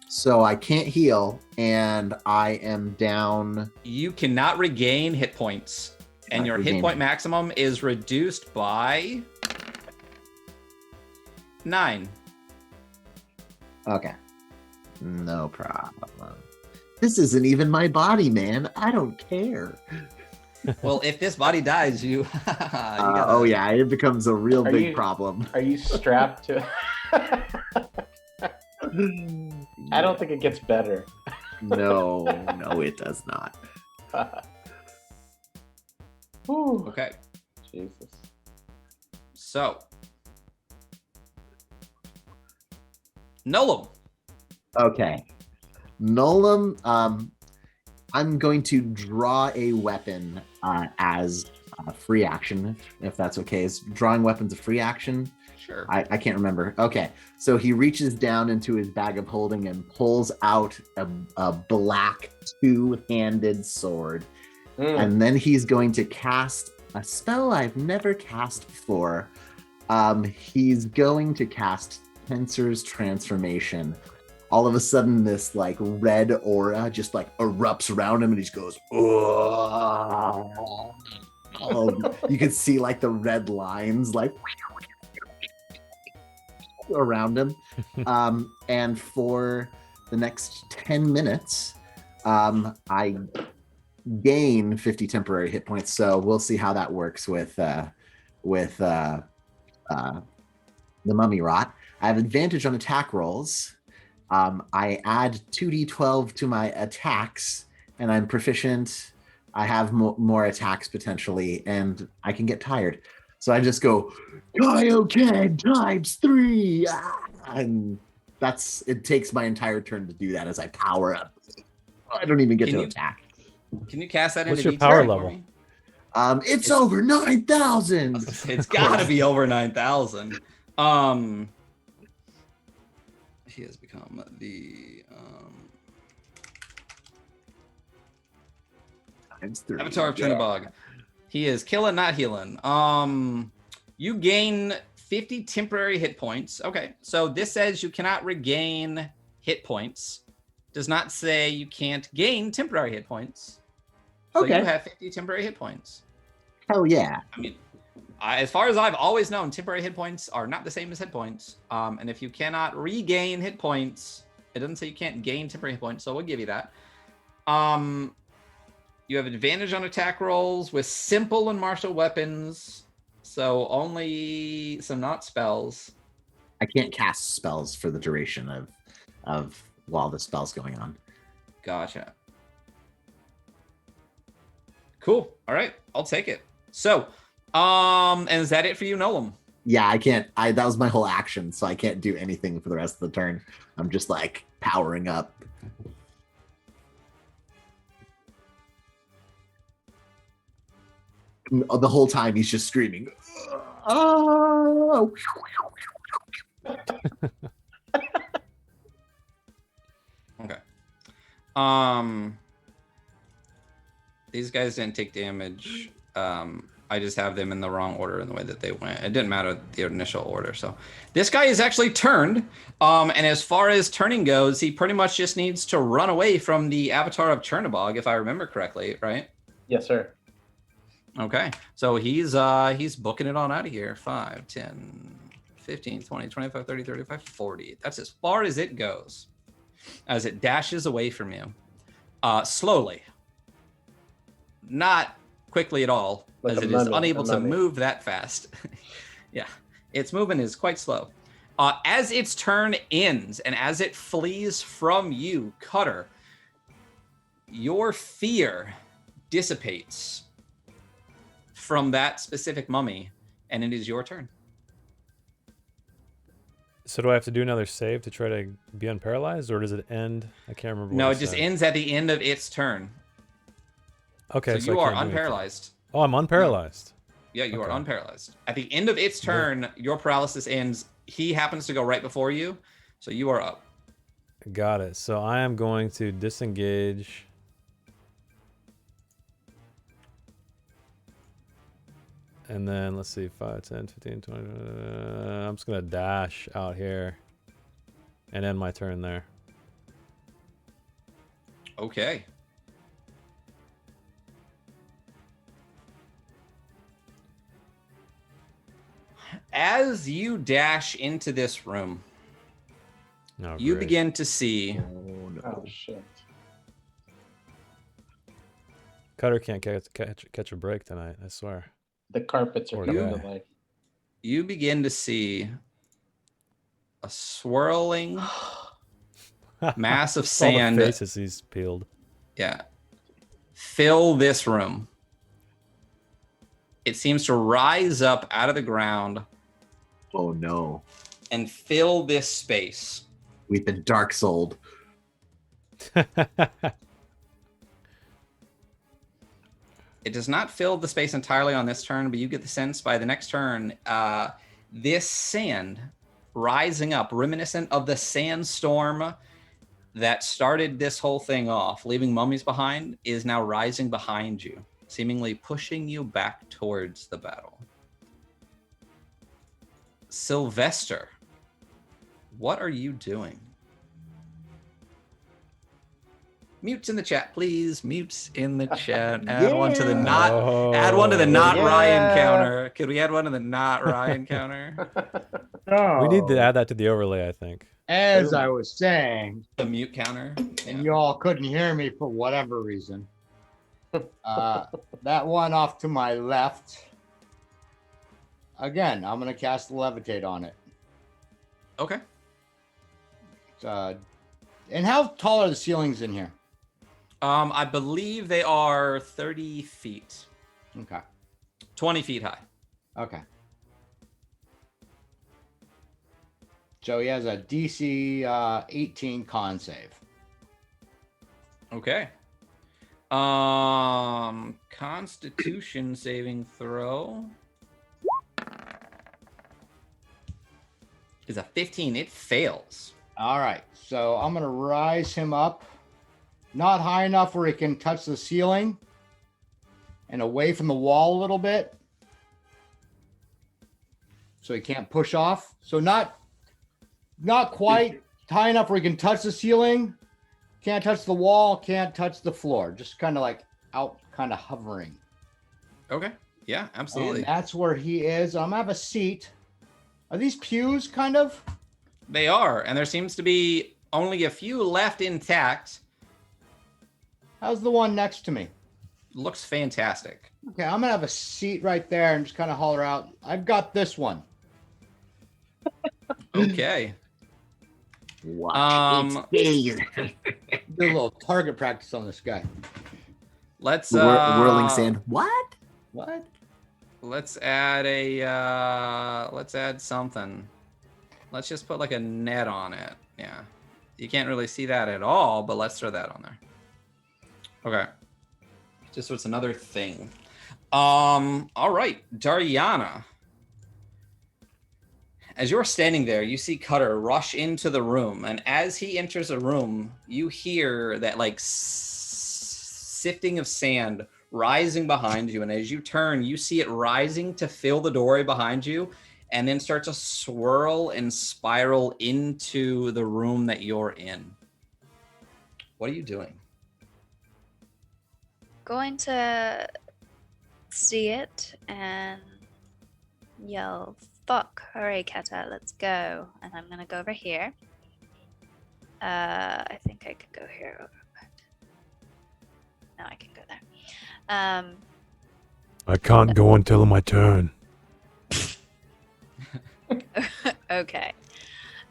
So I can't heal, and I am down. You cannot regain hit points, and Not your hit regain. point maximum is reduced by 9. Okay. No problem. This isn't even my body, man. I don't care. Well, if this body dies, you. Oh yeah, it becomes a real Are big you- problem. Are you strapped to? I don't think it gets better. No, it does not. Whew. Okay, Jesus. so Nolan. Okay. Nolan, I'm going to draw a weapon as a free action, if that's okay. Is drawing weapons a free action? Sure. I can't remember. Okay. So he reaches down into his bag of holding and pulls out a black two-handed sword. And then he's going to cast a spell I've never cast before. He's going to cast Tensor's Transformation. All of a sudden, this like red aura just like erupts around him, and he just goes, "Oh!" You can see like the red lines like around him. And for the next 10 minutes, I gain 50 temporary hit points. So we'll see how that works with the mummy rot. I have advantage on attack rolls. I add 2d12 to my attacks, and I'm proficient. I have more attacks potentially, and I can get tired. So I just go, Kaioken times 3! And it takes my entire turn to do that as I power up. I don't even get to attack. Can you cast that What's into your power D10 for level? me? It's over 9,000. It's got to be over 9,000. He has become the Times 3. Avatar of Trinabog. He is killing, not healing. You gain 50 temporary hit points. Okay, so this says you cannot regain hit points. Does not say you can't gain temporary hit points. So Okay. you have 50 temporary hit points. Hell yeah. I mean, as far as I've always known, temporary hit points are not the same as hit points. And if you cannot regain hit points, it doesn't say you can't gain temporary hit points, so we'll give you that. You have advantage on attack rolls with simple and martial weapons. So only some not spells. I can't cast spells for the duration of while the spell's going on. Gotcha. Cool. All right, I'll take it. So, and is that it for you, Nolan? Yeah, I can't. That was my whole action, so I can't do anything for the rest of the turn. I'm just like powering up. The whole time he's just screaming. Oh! Okay. These guys didn't take damage. I just have them in the wrong order in the way that they went. It didn't matter the initial order. So this guy is actually turned. And as far as turning goes, he pretty much just needs to run away from the Avatar of Chernobog, if I remember correctly, right? Yes, sir. Okay. So he's booking it on out of here. 5, 10, 15, 20, 25, 30, 35, 40. That's as far as it goes. As it dashes away from you. Slowly. Not quickly at all, Like as a it is mummy, unable a to mummy. move that fast. Yeah, its movement is quite slow. As its turn ends and as it flees from you, Cutter, your fear dissipates from that specific mummy, and it is your turn. So do I have to do another save to try to be unparalyzed, or does it end? I can't remember. No, what it just said. ends at the end of its turn. Okay, So I you are can't do anything. unparalyzed. Oh, I'm unparalyzed. Yeah, you are Okay. unparalyzed. At the end of its turn, your paralysis ends. He happens to go right before you, so you are up. Got it. So I am going to disengage. And then let's see, 5, 10, 15, 20. I'm just going to dash out here and end my turn there. Okay. As you dash into this room, Oh, you great. begin to see Oh no. Oh shit. Cutter can't catch a break tonight, I swear. The carpets are Or coming die. to life. you begin to see a swirling mass of All the sand, faces he's peeled. yeah, fill this room. It seems to rise up out of the ground Oh no. and fill this space. We've been dark souled. It does not fill the space entirely on this turn, but you get the sense by the next turn, this sand rising up, reminiscent of the sandstorm that started this whole thing off, leaving mummies behind, is now rising behind you, seemingly pushing you back towards the battle. Sylvester, what are you doing? Mutes in the chat, please. Mutes in the chat. Add one to the not. Add one to the not Ryan Yeah. counter. Could we add one to the not Ryan counter? We need to add that to the overlay, I think. As I was saying, The mute counter. and Yeah. y'all couldn't hear me for whatever reason. That one off to my left. Again, I'm gonna cast Levitate on it. Okay. And how tall are the ceilings in here? I believe they are 30 feet, Okay. 20 feet high. Okay. So he has a DC 18 con save. Okay. Constitution saving throw is a 15. It fails. All right. So I'm gonna rise him up, not high enough where he can touch the ceiling, and away from the wall a little bit, so he can't push off. So not quite high enough where he can touch the ceiling, can't touch the wall, can't touch the floor. Just kind of like out, kind of hovering. Okay. Yeah, absolutely. And that's where he is. I'm gonna have a seat. Are these pews kind of? They are, and there seems to be only a few left intact. How's the one next to me? looks fantastic. Okay, I'm gonna have a seat right there and just kind of holler out. I've got this one. Okay. Watch it be. Do a little target practice on this guy. Let's Whirling sand. What? What? Let's add something. Let's just put like a net on it. Yeah. You can't really see that at all, but let's throw that on there. Okay. Just so it's another thing. All right, Dariana. As you're standing there, you see Cutter rush into the room, and as he enters the room, you hear that like sifting of sand rising behind you, and as you turn, you see it rising to fill the doorway behind you, and then start to swirl and spiral into the room that you're in. What are you doing? Going to see it and yell, "Fuck, hooray, Kata, let's go." And I'm gonna go over here. I think I could go here. No, I can go there. I can't go until my turn. Okay.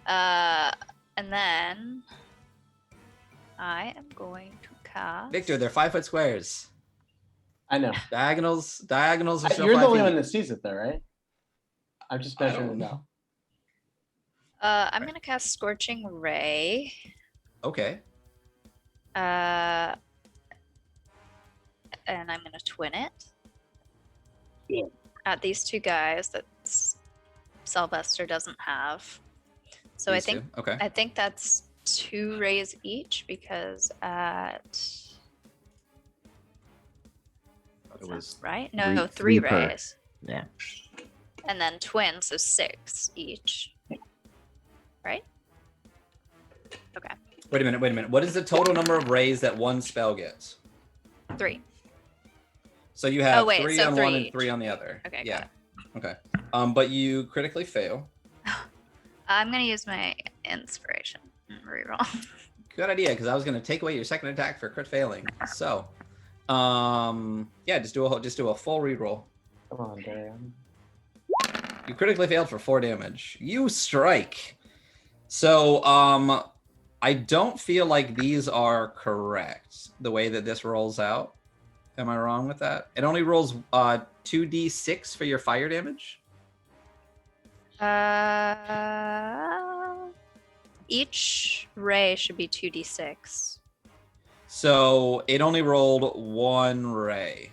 And then I am going to cast. Victor, they're 5-foot squares. I know. Diagonals are still You're 5 the only feet. one that sees it, though, right? I'm just I measuring don't it know. now. I'm gonna cast Scorching Ray. Okay. And I'm gonna twin it. Yeah. At these two guys that Sylvester doesn't have. So These two. Okay. I think that's 2 rays each because at It was right? No, three 3 per. rays. Yeah. And then twins, so 6 each. Right? Okay. Wait a minute. What is the total number of rays that one spell gets? 3. So you have Oh, wait, 3 so on 3 one and each. 3 on the other. Okay, got Yeah. Okay. But you critically fail. I'm gonna use my inspiration and reroll. Good idea, because I was going to take away your second attack for crit failing. So, yeah, just do a full reroll. Come on, Darian. You critically failed for 4 damage. You strike. So, I don't feel like these are correct, the way that this rolls out. Am I wrong with that? It only rolls 2d6 for your fire damage? Each ray should be 2d6. So, it only rolled 1 ray.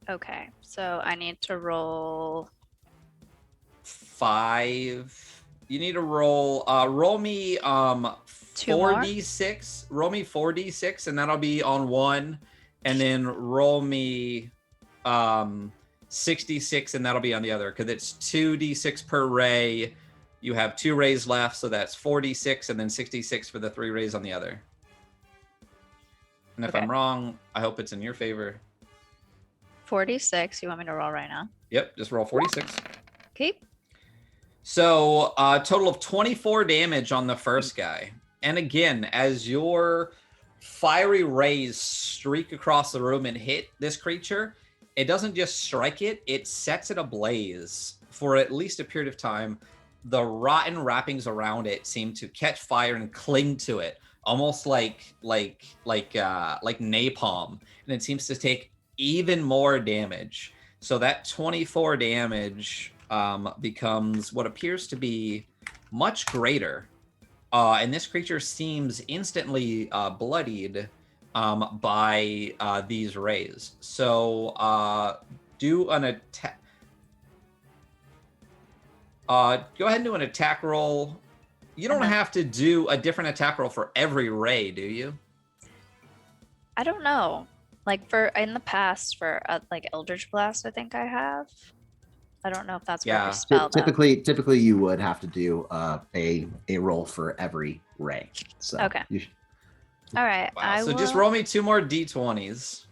Okay, so I need to roll 5. You need to roll me 2 more? 4d6. Roll me 4d6, and that'll be on 1. And then roll me 66, and that'll be on the other, because it's 2d6 per ray. You have 2 rays left, so that's 4d6, and then 66 for the 3 rays on the other. And if Okay. I'm wrong, I hope it's in your favor. 46. You want me to roll right now? Yep, just roll 46. Okay. So, total of 24 damage on the first guy. And again, as your fiery rays streak across the room and hit this creature, it doesn't just strike it, it sets it ablaze. For at least a period of time, the rotten wrappings around it seem to catch fire and cling to it, almost like napalm. And it seems to take even more damage. So that 24 damage becomes what appears to be much greater. And this creature seems instantly bloodied by these rays. So do an attack. Go ahead and do an attack roll. You don't have to do a different attack roll for every ray, do you? I don't know. Like for in the past for like Eldritch Blast, I think I have. I don't know if that's Yeah. what spell though. Typically, you would have to do a roll for every ray. So Okay. you should- All right. Wow. I So just will- roll me 2 more d20s.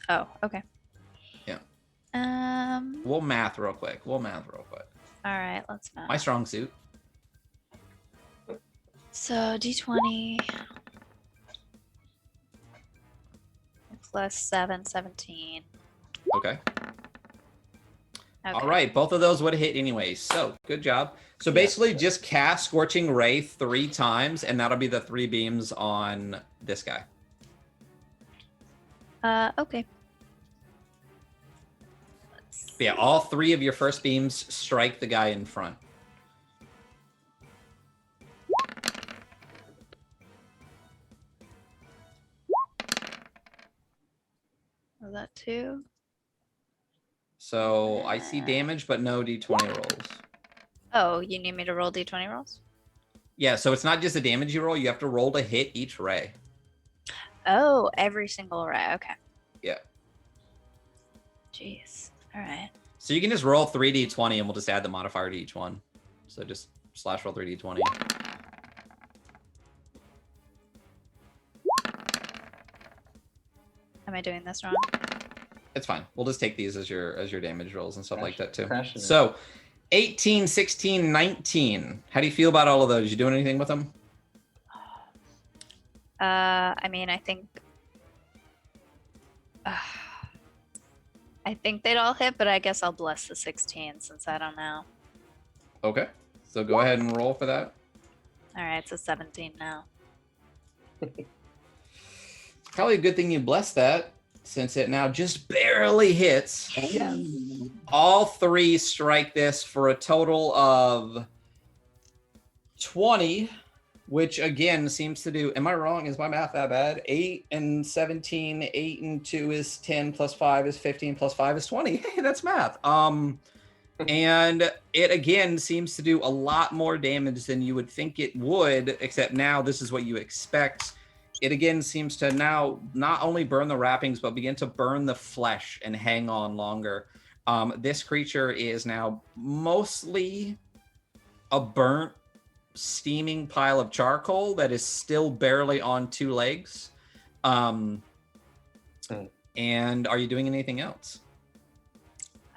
Oh, okay. Yeah. Um. We'll math real quick. All right. Let's know. My strong suit. So D20. plus 7, 17. Okay. Okay. All right, both of those would have hit anyway. So good job. So basically, just cast Scorching Ray 3 times, and that'll be the 3 beams on this guy. Okay. Yeah, all 3 of your first beams strike the guy in front. Was that 2? So I see damage, but no d20 rolls. Oh, you need me to roll d20 rolls? Yeah, so it's not just a damage you roll. You have to roll to hit each ray. Oh, every single ray. Okay. Yeah. Jeez. All right. So you can just roll 3d20 and we'll just add the modifier to each one. So just slash roll 3d20. Am I doing this wrong? It's fine. We'll just take these as your damage rolls and stuff like that too. Crashing it. So 18, 16, 19. How do you feel about all of those? You doing anything with them? I mean, I think they'd all hit, but I guess I'll bless the 16 since I don't know. Okay. So go ahead and roll for that. All right, so 17 now. Probably a good thing you blessed that, since it now just barely hits. Yeah. All 3 strike this for a total of 20, which again seems to do, am I wrong? Is my math that bad? 8 and 17, 8 and 2 is 10, plus 5 is 15, plus 5 is 20. Hey, that's math. And it again seems to do a lot more damage than you would think it would, except now this is what you expect. It again seems to now not only burn the wrappings, but begin to burn the flesh and hang on longer. This creature is now mostly a burnt, steaming pile of charcoal that is still barely on 2 legs. And are you doing anything else?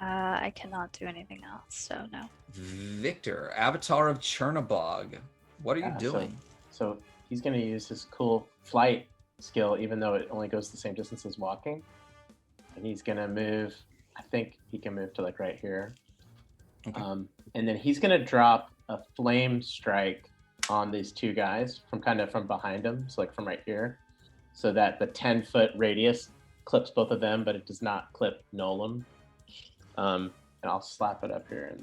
I cannot do anything else, so no. Victor, Avatar of Chernobog, what are you doing? So he's going to use his cool flight skill, even though it only goes the same distance as walking. And he's going to move, I think he can move to like right here. Okay. And then he's going to drop a flame strike on these 2 guys from behind him. So like from right here, so that the 10-foot radius clips both of them, but it does not clip Nolan. And I'll slap it up here.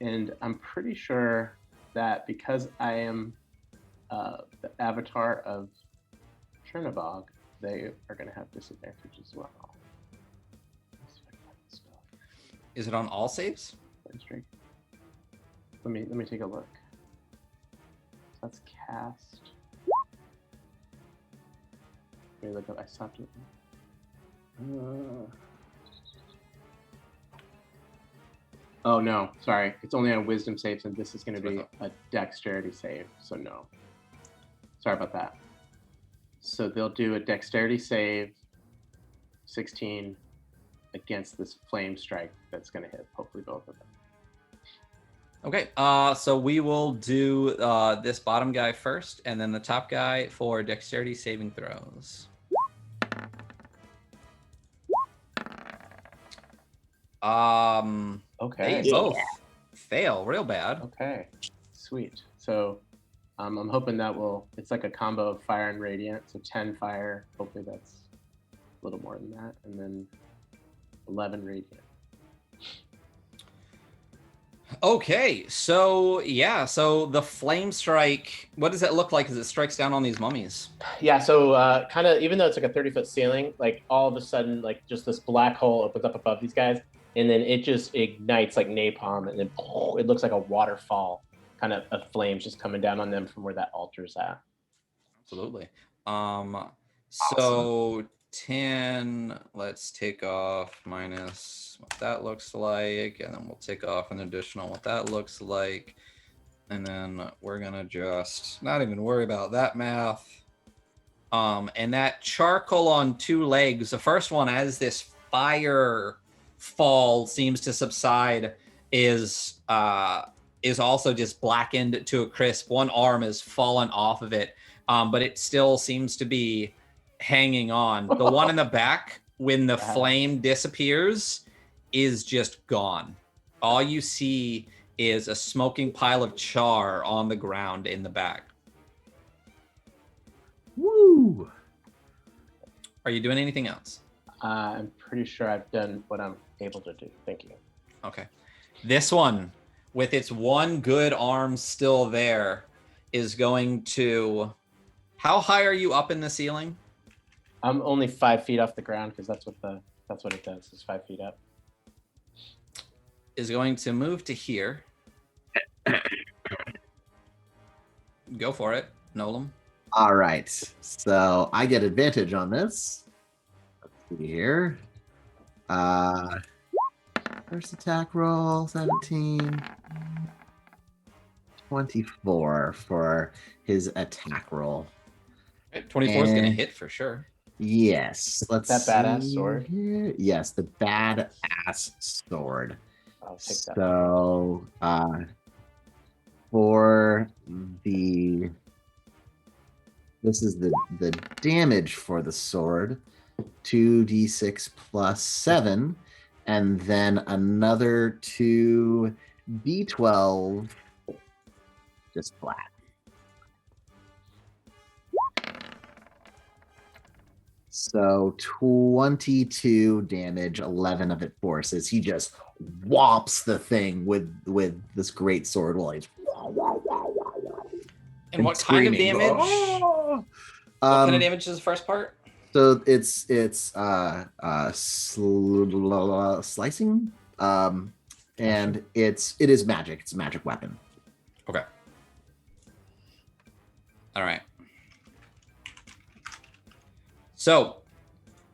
And I'm pretty sure that because I am the avatar of Chernobog, they are going to have disadvantage as well. Is it on all saves? Let me take a look. That's cast. Let me look up. I stopped it. Oh no, sorry. It's only on wisdom saves, and this is going to be a dexterity save. So no. Sorry about that. So they'll do a dexterity save, 16, against this flame strike that's going to hit hopefully both of them. Okay, so we will do this bottom guy first, and then the top guy for dexterity saving throws. Okay. They both fail real bad. Okay, sweet. So I'm hoping that it's like a combo of fire and radiant. So 10 fire, hopefully that's a little more than that. And then 11 radiant. Okay, so yeah, so the flame strike, what does it look like as it strikes down on these mummies? Yeah, so kind of, even though it's like a 30-foot ceiling, like all of a sudden, like just this black hole opens up above these guys, and then it just ignites like napalm, and then it looks like a waterfall kind of flames just coming down on them from where that altar's at. Absolutely. So 10, let's take off minus what that looks like, and then we'll take off an additional what that looks like, and then we're gonna just not even worry about that math. And that charcoal on 2 legs, the first one, as this fire fall seems to subside, is also just blackened to a crisp. One arm has fallen off of it. but it still seems to be hanging on. The one in the back, when the flame disappears, is just gone. All you see is a smoking pile of char on the ground in the back. Woo! Are you doing anything else? I'm pretty sure I've done what I'm able to do. Thank you. Okay. This one, with its one good arm still there, is going to... How high are you up in the ceiling? I'm only 5 feet off the ground because that's what it does. Is 5 feet up. Is going to move to here. Go for it, Nolan. All right. So I get advantage on this. Let's see here. First attack roll, 17. 24 for his attack roll. 24 is going to hit for sure. Yes. Let's That badass see sword? here. Yes, the badass sword. I'll take that. So for the this is the damage for the sword, 2d6 plus 7, and then another 2d12 just flat. So 22 damage, 11 of it forces. He just whops the thing with this great sword while he's And what kind of screaming. damage? Oh! What kind of damage is the first part? So it's slicing, and it is magic. It's a magic weapon. Okay. All right. So,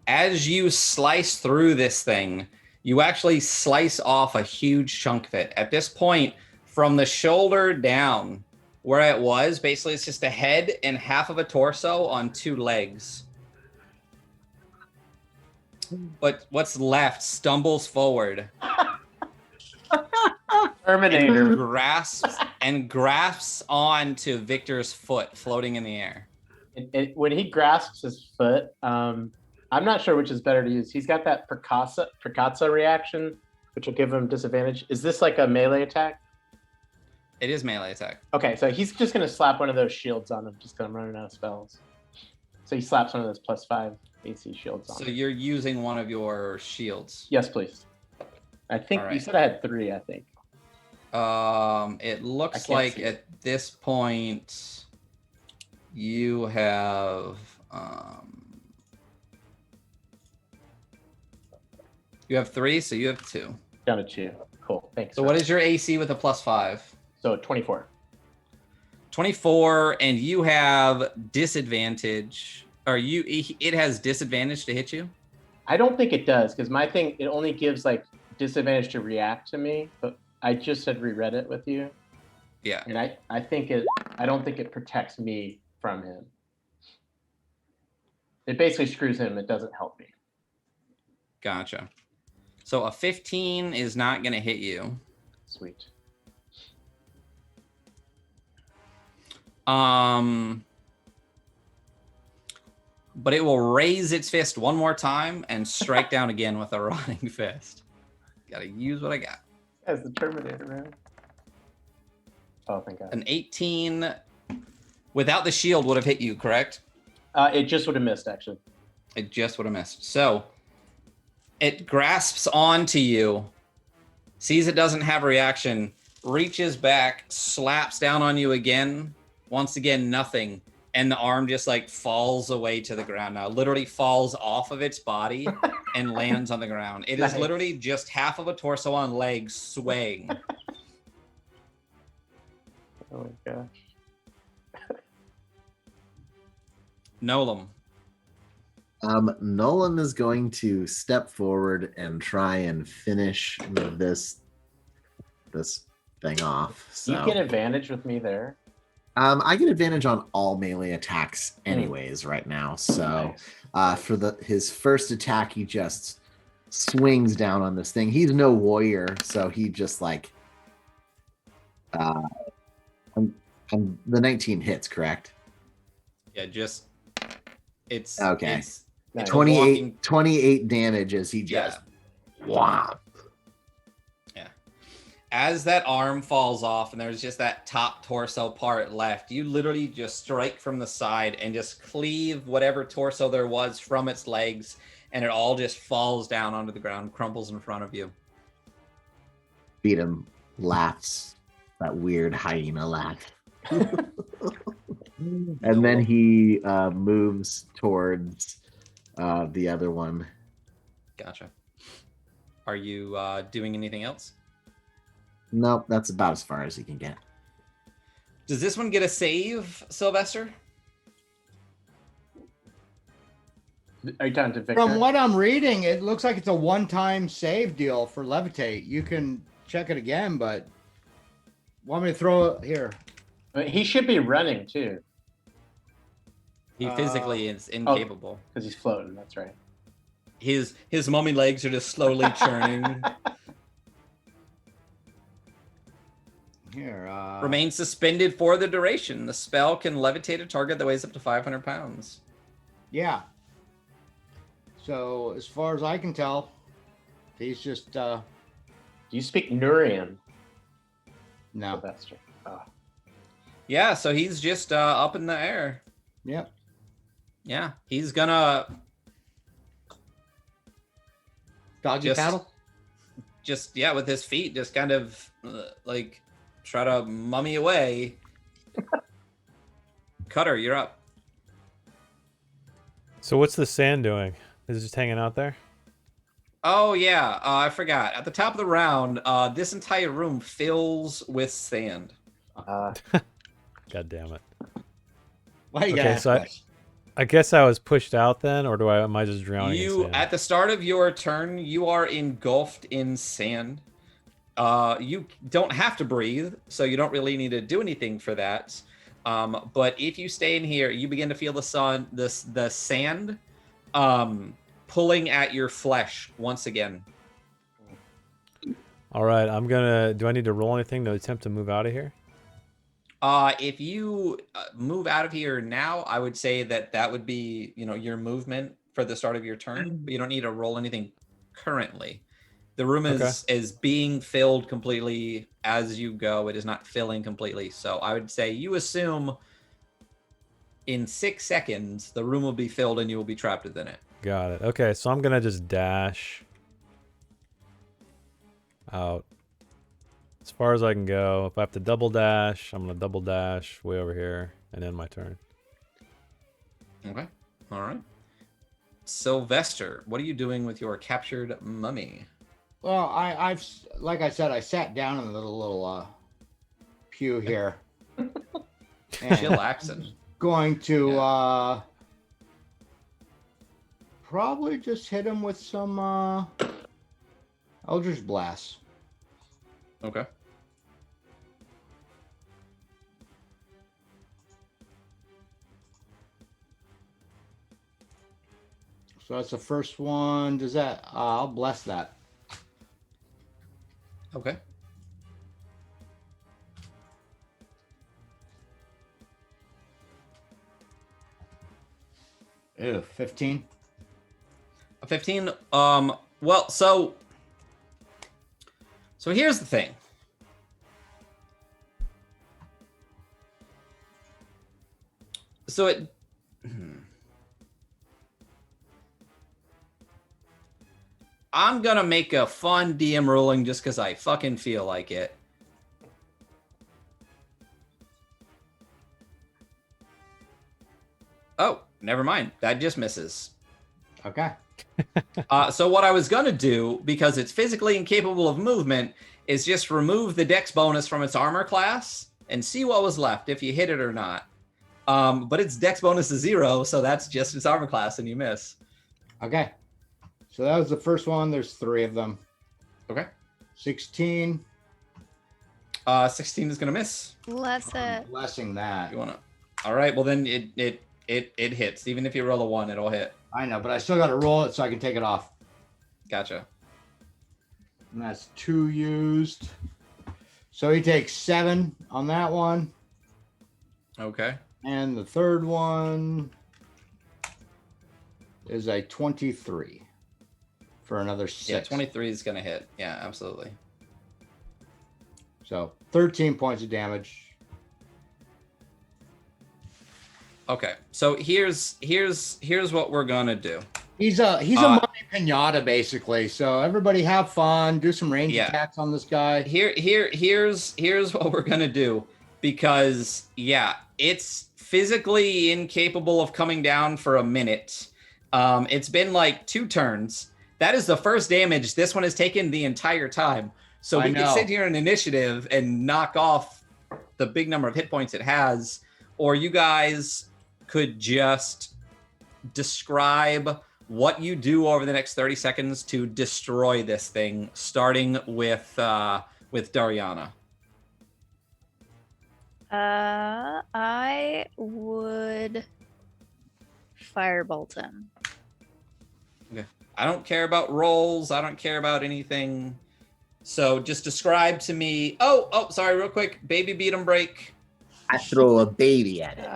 as you slice through this thing, you actually slice off a huge chunk of it. At this point, from the shoulder down, where it was, basically it's just a head and half of a torso on 2 legs. But what's left stumbles forward. Terminator. And grasps onto Victor's foot floating in the air. When he grasps his foot, I'm not sure which is better to use. He's got that Percazza reaction, which will give him disadvantage. Is this like a melee attack? It is melee attack. Okay, so he's just going to slap one of those shields on him, just because I'm running out of spells. So he slaps one of those +5 AC shields on So him. you're using one of your shields. Yes, please. I think All right. you said I had 3, I think. It looks can't like see. at this point you have you have 3, so you have 2. Down to 2. Cool, thanks. So what is your AC with a +5? So 24. 24, and you have disadvantage. It has disadvantage to hit you? I don't think it does, because my thing, it only gives like disadvantage to react to me, but I just had reread it with you. Yeah. And I don't think it protects me from him. It basically screws him, it doesn't help me. Gotcha. So a 15 is not going to hit you. Sweet. But it will raise its fist one more time and strike down again with a rotting fist. Gotta use what I got. As the Terminator, man. Oh, thank God. An 18 without the shield would have hit you, correct? It just would have missed, actually. It just would have missed. So it grasps onto you, sees it doesn't have a reaction, reaches back, slaps down on you again. Once again, nothing. And the arm just like falls away to the ground now. Literally falls off of its body and lands on the ground. It is Nice. literally just half of a torso on legs swaying. Oh my gosh. Nolan. Nolan is going to step forward and try and finish this thing off. So You get advantage with me there. I get advantage on all melee attacks anyways right now. So Nice. for his first attack, he just swings down on this thing. He's no warrior, so he just like the 19 hits, correct? Yeah, just it's Okay. It's, Nice. it's a 28, walking- 28 damage as he just whomp. As that arm falls off and there's just that top torso part left, you literally just strike from the side and just cleave whatever torso there was from its legs, and it all just falls down onto the ground, crumbles in front of you. Beat him, laughs, that weird hyena laugh. And then he moves towards the other one. Gotcha. Are you doing anything else? Nope, that's about as far as he can get. Does this one get a save, Sylvester? Are you talking to Victor? From what I'm reading, it looks like it's a one-time save deal for levitate. You can check it again, but want me to throw it here? He should be running too, He physically is incapable. because he's floating. That's right. His mummy legs are just slowly churning. Here. Remain suspended for the duration. The spell can levitate a target that weighs up to 500 pounds. Yeah. So as far as I can tell, he's just Do you speak Nurian, no. Sylvester? Oh. Yeah, so he's just up in the air. Yep. Yeah, he's gonna Doggy Just- paddle. just with his feet just kind of like try to mummy away. Cutter, you're up. So what's the sand doing? Is it just hanging out there? Oh yeah, I forgot. At the top of the round, this entire room fills with sand. God damn it. Why you Okay, gotta so push? I guess I was pushed out then, or am I just drowning in You sand? at the start of your turn, you are engulfed in sand. You don't have to breathe, so you don't really need to do anything for that. But if you stay in here, you begin to feel the sand pulling at your flesh once again. All right, do I need to roll anything to attempt to move out of here? If you move out of here now, I would say that would be, your movement for the start of your turn, but you don't need to roll anything currently. The room is being filled completely as you go. It is not filling completely. So I would say you assume in 6 seconds, the room will be filled and you will be trapped within it. Got it. Okay, so I'm gonna just dash out as far as I can go. If I have to double dash, I'm gonna double dash way over here and end my turn. Okay. All right. Sylvester, what are you doing with your captured mummy? Well, I've like I said, I sat down in the little pew here. And Chillaxing. going to probably just hit him with some Eldritch Blast. Okay. So that's the first one. Does that? I'll bless that. Okay. Ew, 15. A 15. Well, so here's the thing. So it. I'm gonna make a fun DM ruling just because I fucking feel like it. Oh, never mind. That just misses. Okay. So what I was gonna do, because it's physically incapable of movement, is just remove the dex bonus from its armor class and see what was left if you hit it or not. But its dex bonus is 0, so that's just its armor class, and you miss. Okay. So that was the first one. There's 3 of them. Okay. 16. 16 is gonna miss. Bless I'm it. blessing that. You wanna? All right. Well, then it hits. Even if you roll a 1, it'll hit. I know, but I still got to roll it so I can take it off. Gotcha. And that's 2 used. So he takes 7 on that one. Okay. And the third one is a 23 for another 6. Yeah, 23 is going to hit. Yeah, absolutely. So 13 points of damage. Okay, so here's what we're gonna do. He's a mummy pinata basically. So everybody have fun, do some range Yeah. attacks on this guy. Here's what we're gonna do, because it's physically incapable of coming down for a minute. It's been like 2 turns. That is the first damage this one has taken the entire time. So we can sit here in initiative and knock off the big number of hit points it has, or you guys could just describe what you do over the next 30 seconds to destroy this thing, starting with Dariana. I would firebolt him. Okay. I don't care about rolls. I don't care about anything. So just describe to me. Oh, sorry, real quick. Baby beat 'em break. I throw a baby at it.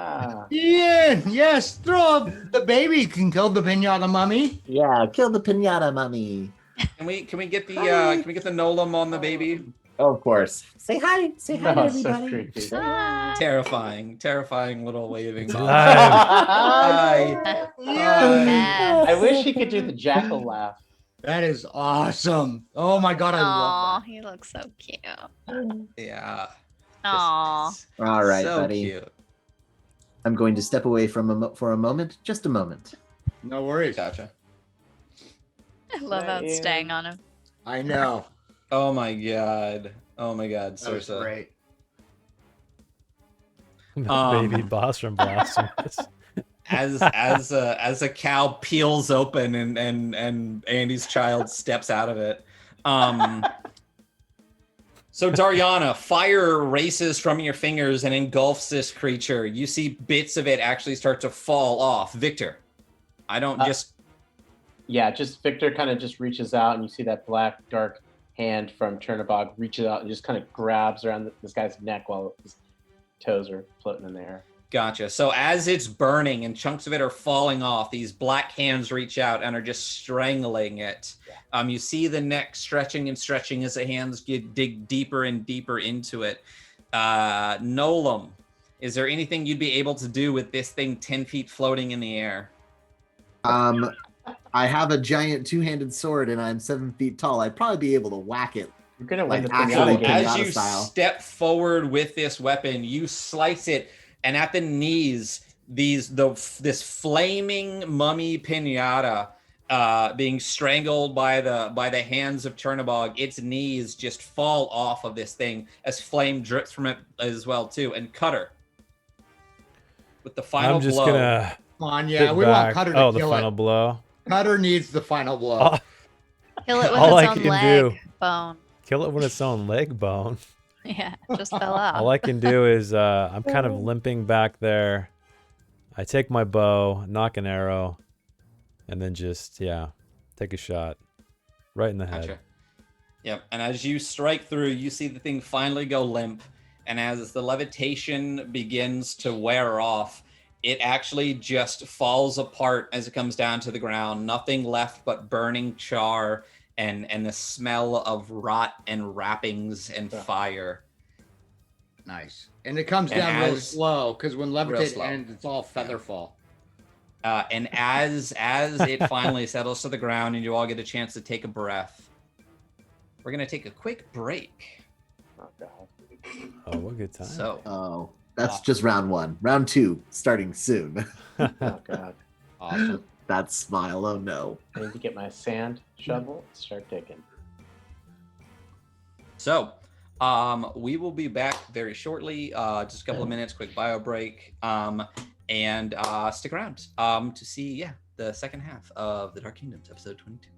Ian, yes, the baby can kill the pinata mummy. Yeah, kill the pinata mummy. Can we get the Nolam on the baby? Oh, of course. Say hi. Say hi to Oh, so everybody. creepy. Say hi. Terrifying little waving. It's ball. alive. Hi. Yes. I wish he could do the jackal laugh. That is awesome. Oh my god, I Aw, love he looks so cute. Yeah. Aw. All right, so buddy. Cute. I'm going to step away for a moment. Just a moment. that. No worries. Gotcha. I love Yeah. outstaying on him. I know. Oh my god, That was Sursa. great. Baby boss from Blasphemous. As a cow peels open and Andy's child steps out of it. So Dariana, fire races from your fingers and engulfs this creature. You see bits of it actually start to fall off. Victor, I don't just Victor kind of just reaches out, and you see that black dark hand from Chernobog reaches out and just kind of grabs around this guy's neck while his toes are floating in the air. Gotcha. So as it's burning and chunks of it are falling off, these black hands reach out and are just strangling it. You see the neck stretching and stretching as the hands dig deeper and deeper into it. Nolam, is there anything you'd be able to do with this thing 10 feet floating in the air? I have a giant 2-handed sword and I'm 7 feet tall. I'd probably be able to whack it. You're gonna win Like, the actually, pinata game. As you style. step forward with this weapon, you slice it, and at the knees, this flaming mummy pinata being strangled by the hands of Chernobog, its knees just fall off of this thing as flame drips from it as well too. And Cutter, with the final I'm just blow, gonna Come on, sit yeah, we want back. Cutter to Oh, the kill final it. blow. Cutter needs the final blow. Oh. Kill it with All its I own can leg do- bone. Kill it with its own leg bone. Yeah, it just fell off. All I can do is I'm kind of limping back there. I take my bow, knock an arrow, and then just take a shot right in the head. Gotcha. Yep. And as you strike through, you see the thing finally go limp. And as the levitation begins to wear off, it actually just falls apart as it comes down to the ground. Nothing left but burning char and the smell of rot and wrappings and fire. Nice. And it comes And down really as- slow because when levitate slow. ends, it's all feather fall. And as it finally settles to the ground and you all get a chance to take a breath, we're going to take a quick break. Oh, God. Oh, what a good time. So, Oh, that's just round 1. Round 2 starting soon. Oh, God. Awesome. That smile. Oh no. I need to get my sand shovel and start digging. we will be back very shortly. Just a couple of minutes, quick bio break. And stick around to see, the second half of The Dark Kingdoms, episode 22.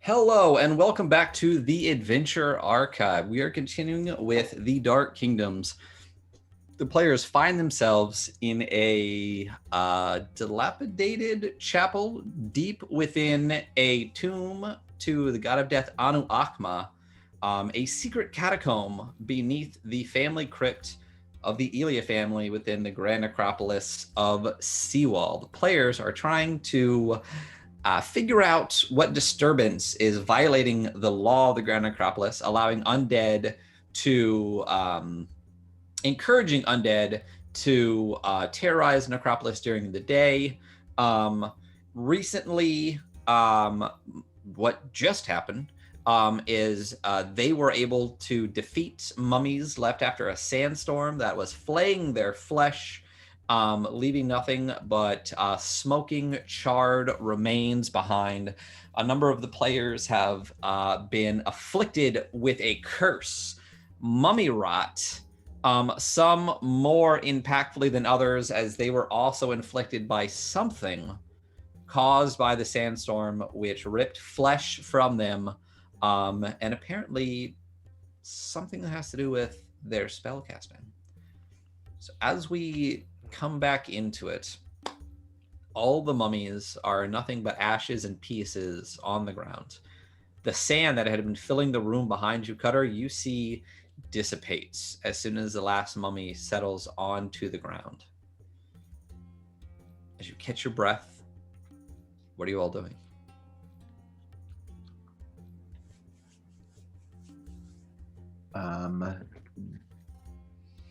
Hello and welcome back to the Adventure Archive. We are continuing with the Dark Kingdoms. The players find themselves in a dilapidated chapel deep within a tomb to the god of death Anu Akma, a secret catacomb beneath the family crypt of the Elia family within the Grand Necropolis of Seawall. The players are trying to figure out what disturbance is violating the law of the Grand Necropolis, allowing undead to, encouraging undead to terrorize Necropolis during the day. Recently, what just happened is they were able to defeat mummies left after a sandstorm that was flaying their flesh, leaving nothing but smoking, charred remains behind. A number of the players have been afflicted with a curse, mummy rot, some more impactfully than others, as they were also inflicted by something caused by the sandstorm, which ripped flesh from them, and apparently something that has to do with their spellcasting. So as we come back into it, all the mummies are nothing but ashes and pieces on the ground. The sand that had been filling the room behind you, Cutter, you see dissipates as soon as the last mummy settles onto the ground. As you catch your breath, what are you all doing?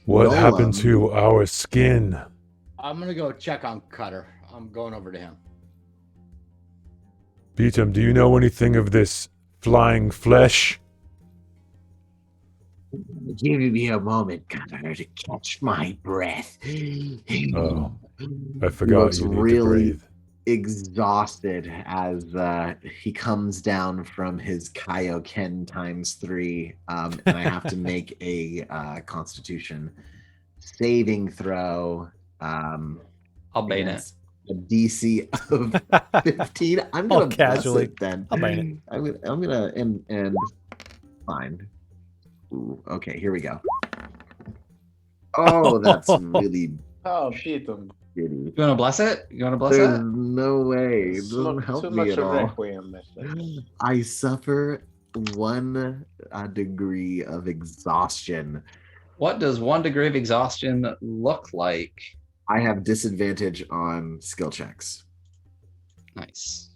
What Nolan. happened to our skin? I'm gonna go check on Cutter. I'm going over to him. Beatum, do you know anything of this flying flesh? Give me a moment, Cutter, to catch my breath. Oh, I He forgot looks you need to really breathe. exhausted as he comes down from his Kaioken ×3, and I have to make a Constitution saving throw. I'll bait it. against a DC of 15. I'm gonna All bless casually. it then. I'll bait it. I'm gonna and fine. Ooh, okay, here we go. Oh, that's really Oh, beat them. shitty. You want to bless it? You want to bless There's it? no way. It doesn't Smoke help too me much at of all. Requiem. I think. I suffer 1 degree of exhaustion. What does 1 degree of exhaustion look like? I have disadvantage on skill checks. Nice.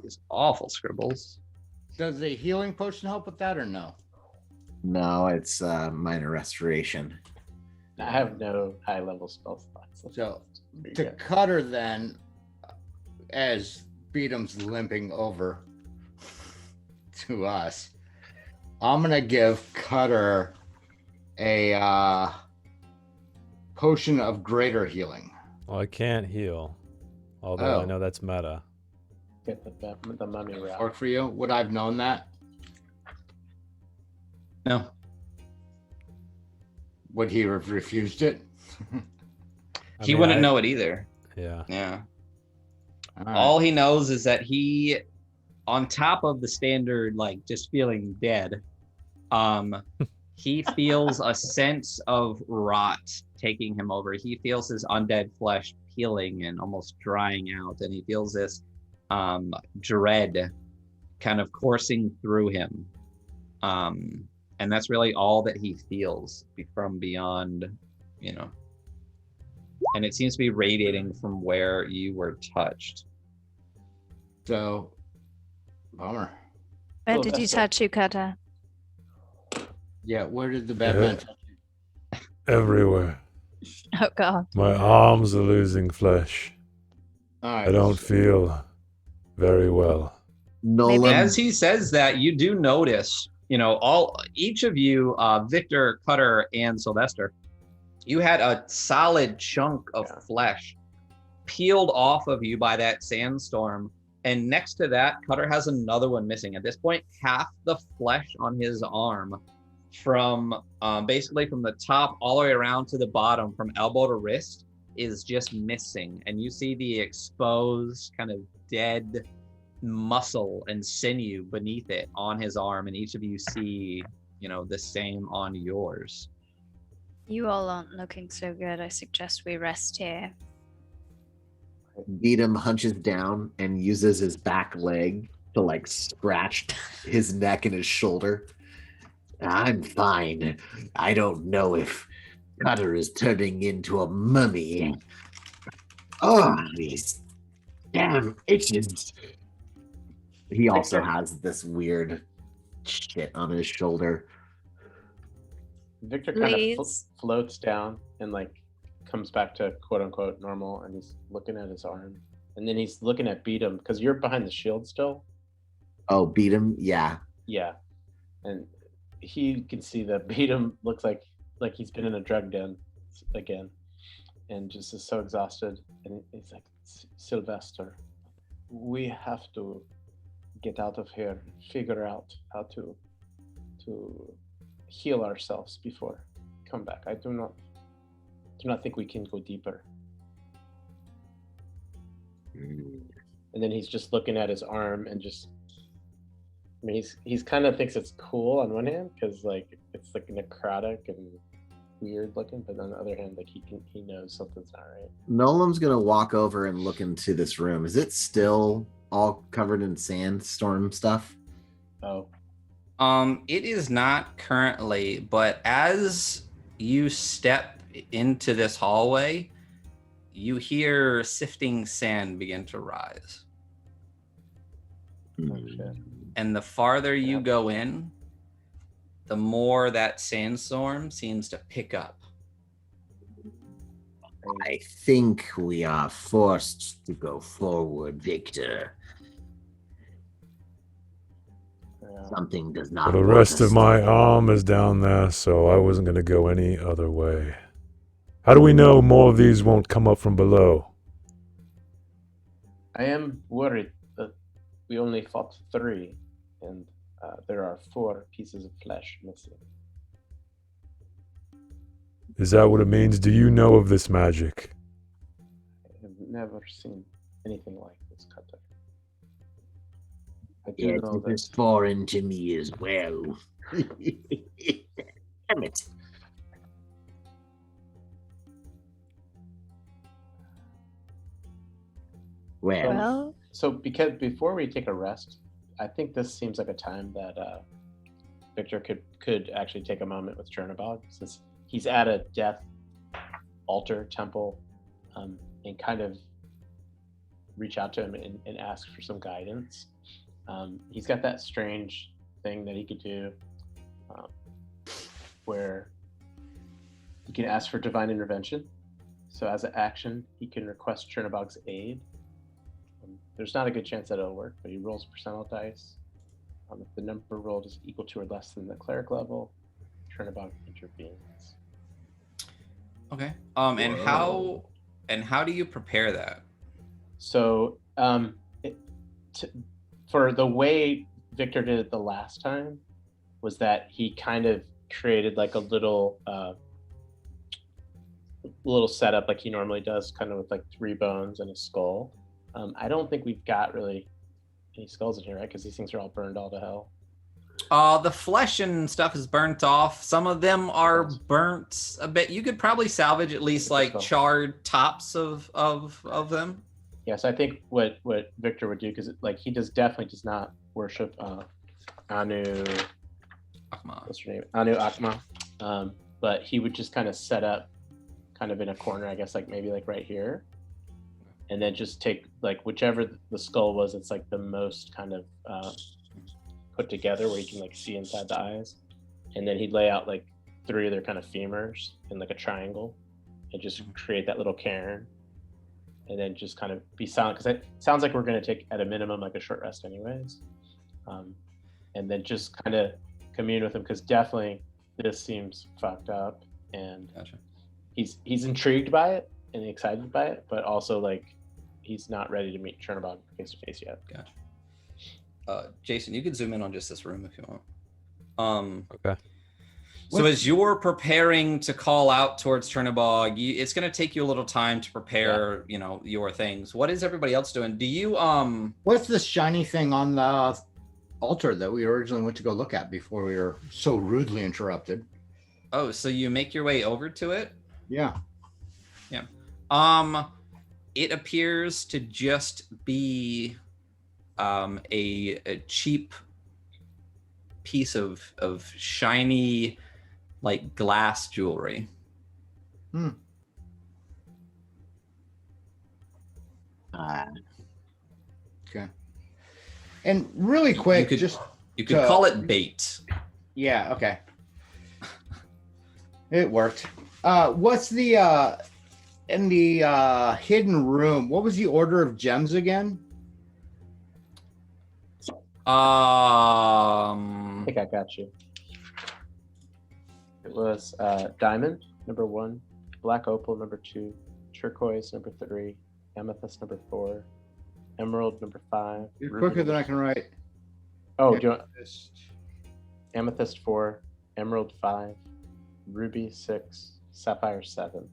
These awful scribbles. Does a healing potion help with that or no? No, it's minor restoration. I have no high level spell slots. So Pretty to good. Cutter then, as Beatum's limping over to us, I'm gonna give Cutter a potion of greater healing. Well, I can't heal. Although I Oh. know that's meta. Get the mummy route. Work for you? Would I've known that? No. Would he have refused it? I He mean, wouldn't know it either. Yeah. Yeah. All right. All he knows is that he, on top of the standard, like just feeling dead, he feels a sense of rot taking him over. He feels his undead flesh peeling and almost drying out, and he feels this dread kind of coursing through him. And that's really all that he feels from beyond, you know. And it seems to be radiating from where you were touched. So, bummer. Where Well, did you that's touch, you, Cutter? Yeah, where did the Batman? Everywhere. Oh God. My arms are losing flesh. All right. I don't feel very well. Nolan, As he says that, you do notice, you know, each of you, Victor, Cutter, and Sylvester, you had a solid chunk of flesh peeled off of you by that sandstorm. And next to that, Cutter has another one missing. At this point, half the flesh on his arm from basically from the top all the way around to the bottom, from elbow to wrist, is just missing, and you see the exposed kind of dead muscle and sinew beneath it on his arm, and each of you see, the same on yours. You all aren't looking so good. I suggest we rest here. Beat him, hunches down, and uses his back leg to like scratch his neck and his shoulder. I'm fine. I don't know if Cutter is turning into a mummy. Oh, these damn itches. He also has this weird shit on his shoulder. Victor kind of Please. floats down and like comes back to quote unquote normal, and he's looking at his arm, and then he's looking at Beat him because you're behind the shield still. Oh, beat him? Yeah. Yeah, and he can see that Beat him looks like he's been in a drug den again, and just is so exhausted. And he's like, Sylvester, we have to get out of here, figure out how to heal ourselves before come back. I do not think we can go deeper. And then he's just looking at his arm and just, I mean, he's kind of thinks it's cool on one hand because like it's like necrotic and weird looking, but on the other hand, like he knows something's not right. Nolan's gonna walk over and look into this room. Is it still all covered in sandstorm stuff? Oh, It is not currently, but as you step into this hallway, you hear sifting sand begin to rise. oh shit. And the farther you go in, the more that sandstorm seems to pick up. I think we are forced to go forward, Victor. Yeah. Something does not. But the want rest us of to my go. arm is down there, so I wasn't going to go any other way. How do we know more of these won't come up from below? I am worried that we only fought 3, and there are 4 pieces of flesh missing. Is that what it means? Do you know of this magic? I have never seen anything like this, Cutter. I do Yes, know it is that foreign to me as well. Damn it. Well, Well, So because before we take a rest, I think this seems like a time that Victor could actually take a moment with Chernobog, since he's at a death altar temple, and kind of reach out to him and ask for some guidance. He's got that strange thing that he could do where he can ask for divine intervention. So as an action, he can request Chernobog's aid. There's not a good chance that it'll work, but he rolls percentile dice. If the number rolled is equal to or less than the cleric level, Chernobog intervenes. Okay. And how do you prepare that? So for the way Victor did it the last time was that he kind of created like a little setup like he normally does, kind of with like 3 bones and a skull. I don't think we've got really any skulls in here, right? Because these things are all burned all to hell. The flesh and stuff is burnt off. Some of them are burnt a bit. You could probably salvage at least like charred tops of them. Yes, I think what Victor would do, because like he definitely does not worship Anu. Akma. What's her name? Anu Akma. But he would just kind of set up, kind of in a corner, I guess, like maybe like right here, and then just take like whichever the skull was. It's like the most kind of put together, where you can like see inside the eyes, and then he'd lay out like 3 of their kind of femurs in like a triangle, and just create that little cairn. And then just kind of be silent, because it sounds like we're going to take at a minimum like a short rest anyways, and then just kind of commune with him, because definitely this seems fucked up, and Gotcha. he's intrigued by it and excited by it, but also like he's not ready to meet Chernobog face to face yet. Gotcha. Jason, you can zoom in on just this room if you want. Okay. So as you're preparing to call out towards Turnabog, it's going to take you a little time to prepare, your things. What is everybody else doing? Do you What's this shiny thing on the altar that we originally went to go look at before we were so rudely interrupted? Oh, so you make your way over to it? Yeah. Yeah. It appears to just be a cheap piece of shiny, like, glass jewelry. Okay. And really quick, you could call it bait. Yeah. Okay. It worked. What's the in the hidden room? What was the order of gems again? I think I got you. It was diamond number 1, black opal number 2, turquoise number 3, amethyst number 4, emerald number 5. You're quicker than I can write. Oh, do you want amethyst 4, emerald 5, ruby 6, sapphire 7.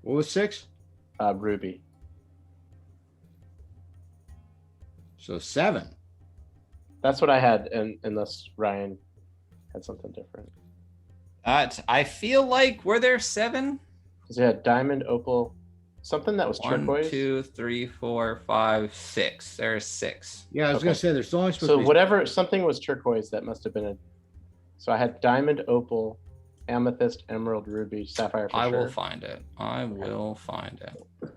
What was 6? Ruby. So 7. That's what I had, unless Ryan had something different. I feel like, were there 7? Because you had diamond, opal, something that was 1, turquoise. 2, 3, 4, 5, 6. There's 6. Yeah, I was Okay. gonna say there's only supposed So to be whatever, something was turquoise, that must have been a. So I had diamond, opal, amethyst, emerald, ruby, sapphire. For I sure. will find it. I will find it.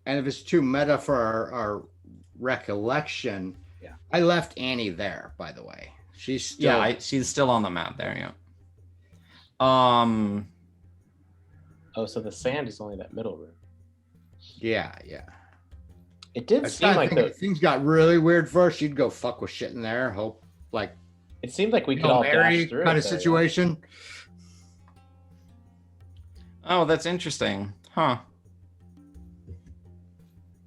And if it's too meta for our recollection, Yeah. I left Annie there, by the way. She's still She's still on the map there. Yeah. Oh, so the sand is only that middle room. yeah. It did I seem like if things got really weird first, you'd go fuck with shit in there. Hope like it seemed like we could Hail all Mary dash through kind it of there, yeah. situation. Oh, that's interesting. Huh.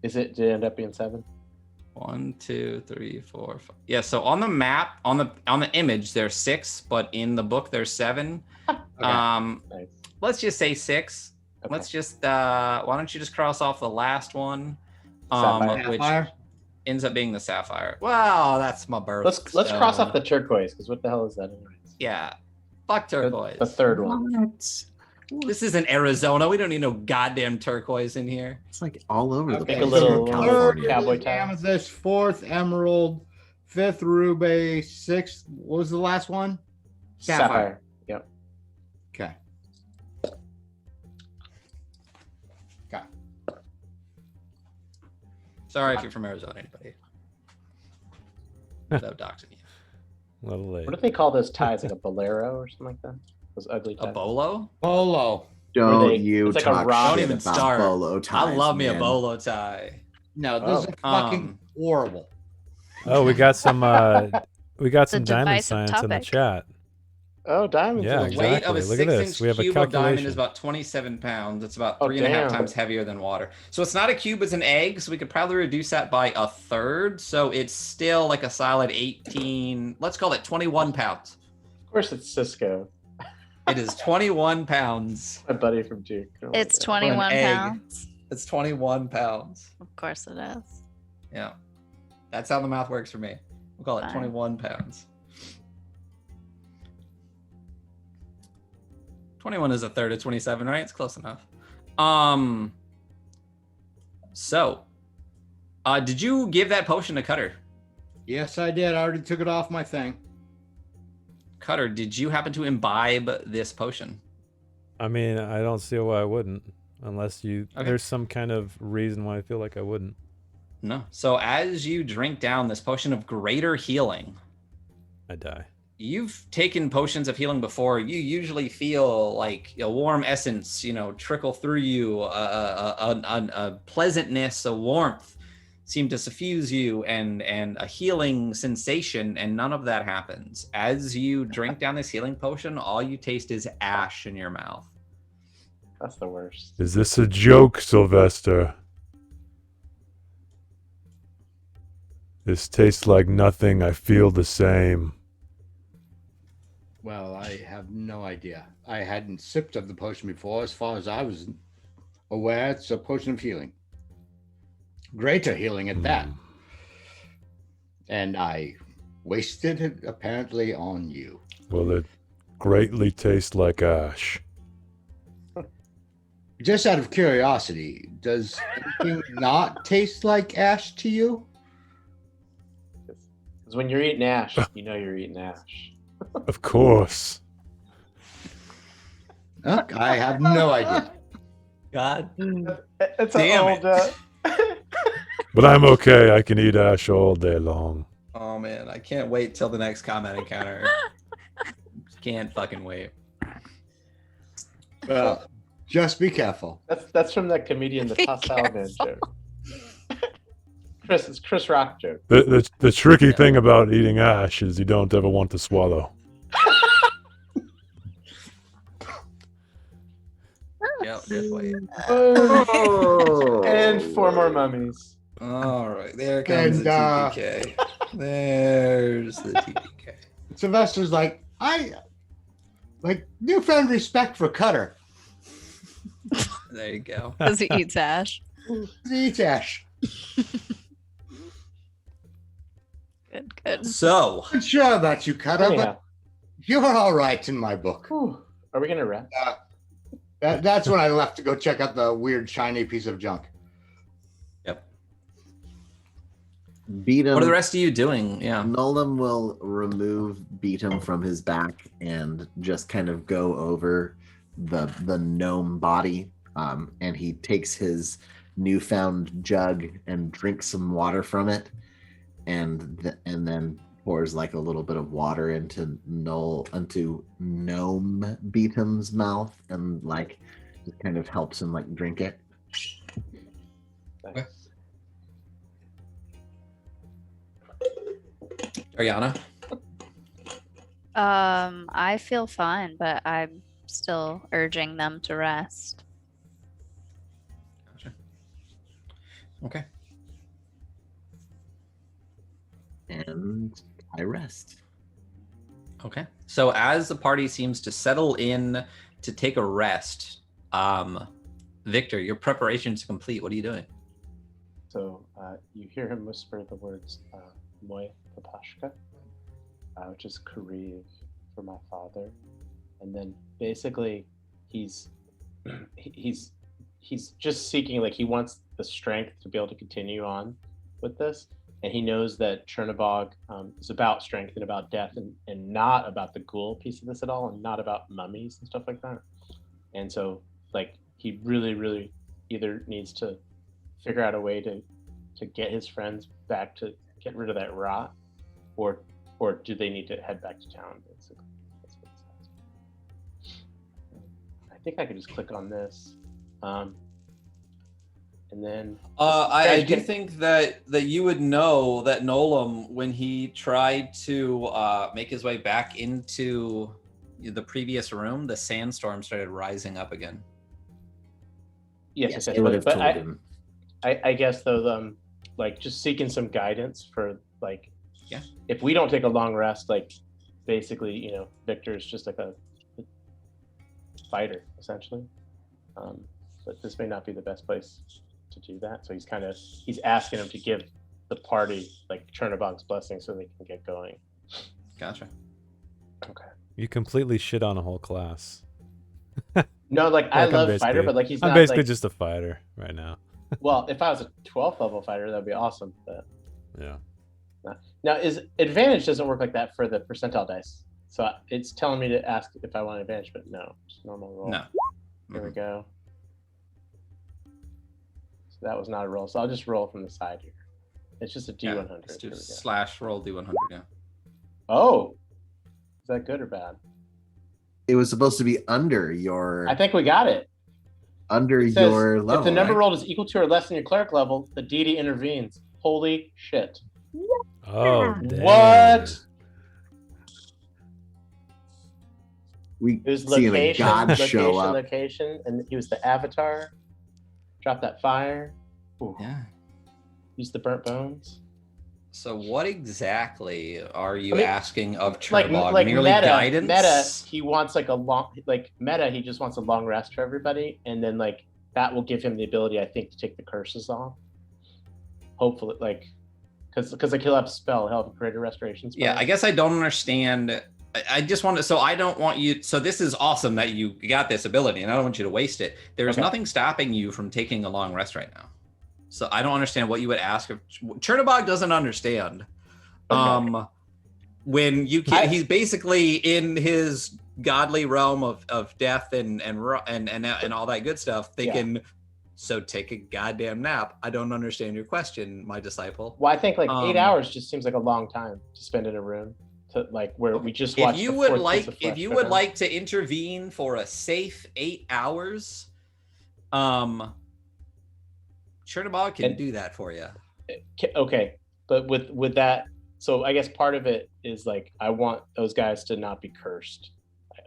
Did it end up being 7? 1, 2, 3, 4, 5. Yeah. So on the map, on the image, there's 6, but in the book there's 7. Okay. Nice. Let's just say 6. Okay. Let's just why don't you just cross off the last one, Sapphire. which Sapphire? ends up being the sapphire. Well, that's my birth. Let's cross off the turquoise, because what the hell is that anyways? Yeah. Fuck turquoise. The third one. What? This isn't Arizona. We don't need no goddamn turquoise in here. It's like all over the Okay, place. a little, in uh, California. cowboy tie. Amethyst, 4th emerald, 5th ruby, 6th. What was the last one? Sapphire. Yep. Okay. Sorry if you're from Arizona, anybody. Without doxing you. A little late. What do they call those ties? Like a bolero or something like that? Those ugly ties. A bolo? Polo. Don't Where they- you it's like a talk rod. shit Don't even about start. bolo ties, I love me a man. bolo tie. No, this Oh. is fucking horrible. Oh, we got some It's a diamond divisive science in the topic. chat. Oh, diamonds. Yeah, The in the weight exactly. of a Look at this. 6-inch We have a cube of diamond calculation. is about 27 pounds. It's about Oh, 3.5 damn. times heavier than water. So it's not a cube, it's an egg. So we could probably reduce that by a third. So it's still like a solid 18, let's call it 21 pounds. Of course, it's Cisco, It is 21 pounds. my buddy from Duke. Oh my It's God. 21 egg. pounds. It's 21 pounds. Of course it is. Yeah. That's how the math works for me. We'll call it Fine. 21 pounds. 21 is a third of 27, right? It's close enough. So, did you give that potion to Cutter? Yes, I did. I already took it off my thing. Cutter, did you happen to imbibe this potion? I mean, I don't see why I wouldn't, unless you. Okay. There's some kind of reason why I feel like I wouldn't. No. So as you drink down this potion of greater healing, I die. you've taken potions of healing before. You usually feel like a warm essence, trickle through you, a pleasantness, a warmth seem to suffuse you, and a healing sensation, and none of that happens. As you drink down this healing potion, all you taste is ash in your mouth. That's the worst. Is this a joke, Sylvester? This tastes like nothing. I feel the same. Well, I have no idea. I hadn't sipped of the potion before. As far as I was aware, it's a potion of healing. Greater healing at that. And I wasted it apparently on you. Well, it greatly tastes like ash. Just out of curiosity, does anything not taste like ash to you? Because when you're eating ash, you know you're eating ash. Of course. I have no idea. God. It's Damn an old. But I'm okay. I can eat ash all day long. Oh man, I can't wait till the next combat encounter. Can't fucking wait. Well, just be careful. That's from that comedian, the Be Toss Salad joke. It's Chris Rock joke. The tricky thing about eating ash is you don't ever want to swallow. Yep, just wait. And 4 more mummies. All right, there comes And, the TPK. There's the TPK. Sylvester's like, I like newfound respect for Cutter. There you go. Because he eats ash. He eats ash. Good. So, I'm sure about you, Cutter, Anyhow, but you're all right in my book. whew, are we gonna rest? That's when I left to go check out the weird shiny piece of junk. yep. Beat him. What are the rest of you doing? Yeah. Nolan will beat him from his back and just kind of go over the gnome body. And he takes his newfound jug and drinks some water from it, and then pours like a little bit of water into Gnome Beatum's mouth, and like just kind of helps him like drink it. Nice. Ariana. I feel fine, but I'm still urging them to rest. Gotcha. Okay. And I rest. Okay. So as the party seems to settle in to take a rest, Victor, your preparation is complete. What are you doing? So you hear him whisper the words "Moy Papashka," which is Kariv for my father, and then basically he's just seeking, like, he wants the strength to be able to continue on with this, and he knows that Chernobog is about strength and about death, and not about the ghoul piece of this at all, and not about mummies and stuff like that. And so, like, he really, really either needs to figure out a way to get his friends back to get rid of that rot, or do they need to head back to town, basically. That's what it says. I think I could just click on this. And then I do think that you would know that Nolam, when he tried to make his way back into the previous room, the sandstorm started rising up again. yes, It would have but told him. I guess though, like, just seeking some guidance for, like, Yeah. if we don't take a long rest, like, basically, you know, Victor's just like a fighter essentially. But this may not be the best place to do that. So he's asking him to give the party, like, Chernobog's blessing so they can get going. Gotcha. Okay. You completely shit on a whole class. No, like, I I'm love basically- fighter, but like he's I'm not basically like, just a fighter right now. well, if I was a 12th level fighter, that'd be awesome. But Yeah. now is advantage doesn't work like that for the percentile dice. So it's telling me to ask if I want advantage, but no, just normal roll. No. Here we Mhm. go. So that was not a roll. So I'll just roll from the side here. It's just a Yeah, D100. let's Here do we go. slash roll D100. Yeah. Oh, is that good or bad? It was supposed to be under your I think we got it. It says, your level. if the number right? rolled is equal to or less than your cleric level, the deity intervenes. Holy shit. Oh, damn. What? We It was see a location, god show up. location, and he was the avatar. Drop that fire. Ooh. Yeah. Use the burnt bones. So what exactly are you I mean, asking of Like Chernobog? Merely meta, guidance? he wants like a long he just wants a long rest for everybody, and then like that will give him the ability, I think, to take the curses off. Hopefully, like because like he'll have a greater restoration spell. Yeah, I guess I don't understand. I just want to, so I don't want you, so this is awesome that you got this ability and I don't want you to waste it. There's Okay. nothing stopping you from taking a long rest right now. So I don't understand what you would ask of Chernobog doesn't understand. Okay. When you can, he's basically in his godly realm of death and all that good stuff, thinking, so take a goddamn nap. I don't understand your question, my disciple. Well, I think like 8 hours just seems like a long time to spend in a room to like where we just watch. If you would like to intervene for a safe 8 hours, Chernobog can do that for you. Okay, but with that, so I guess part of it is like I want those guys to not be cursed.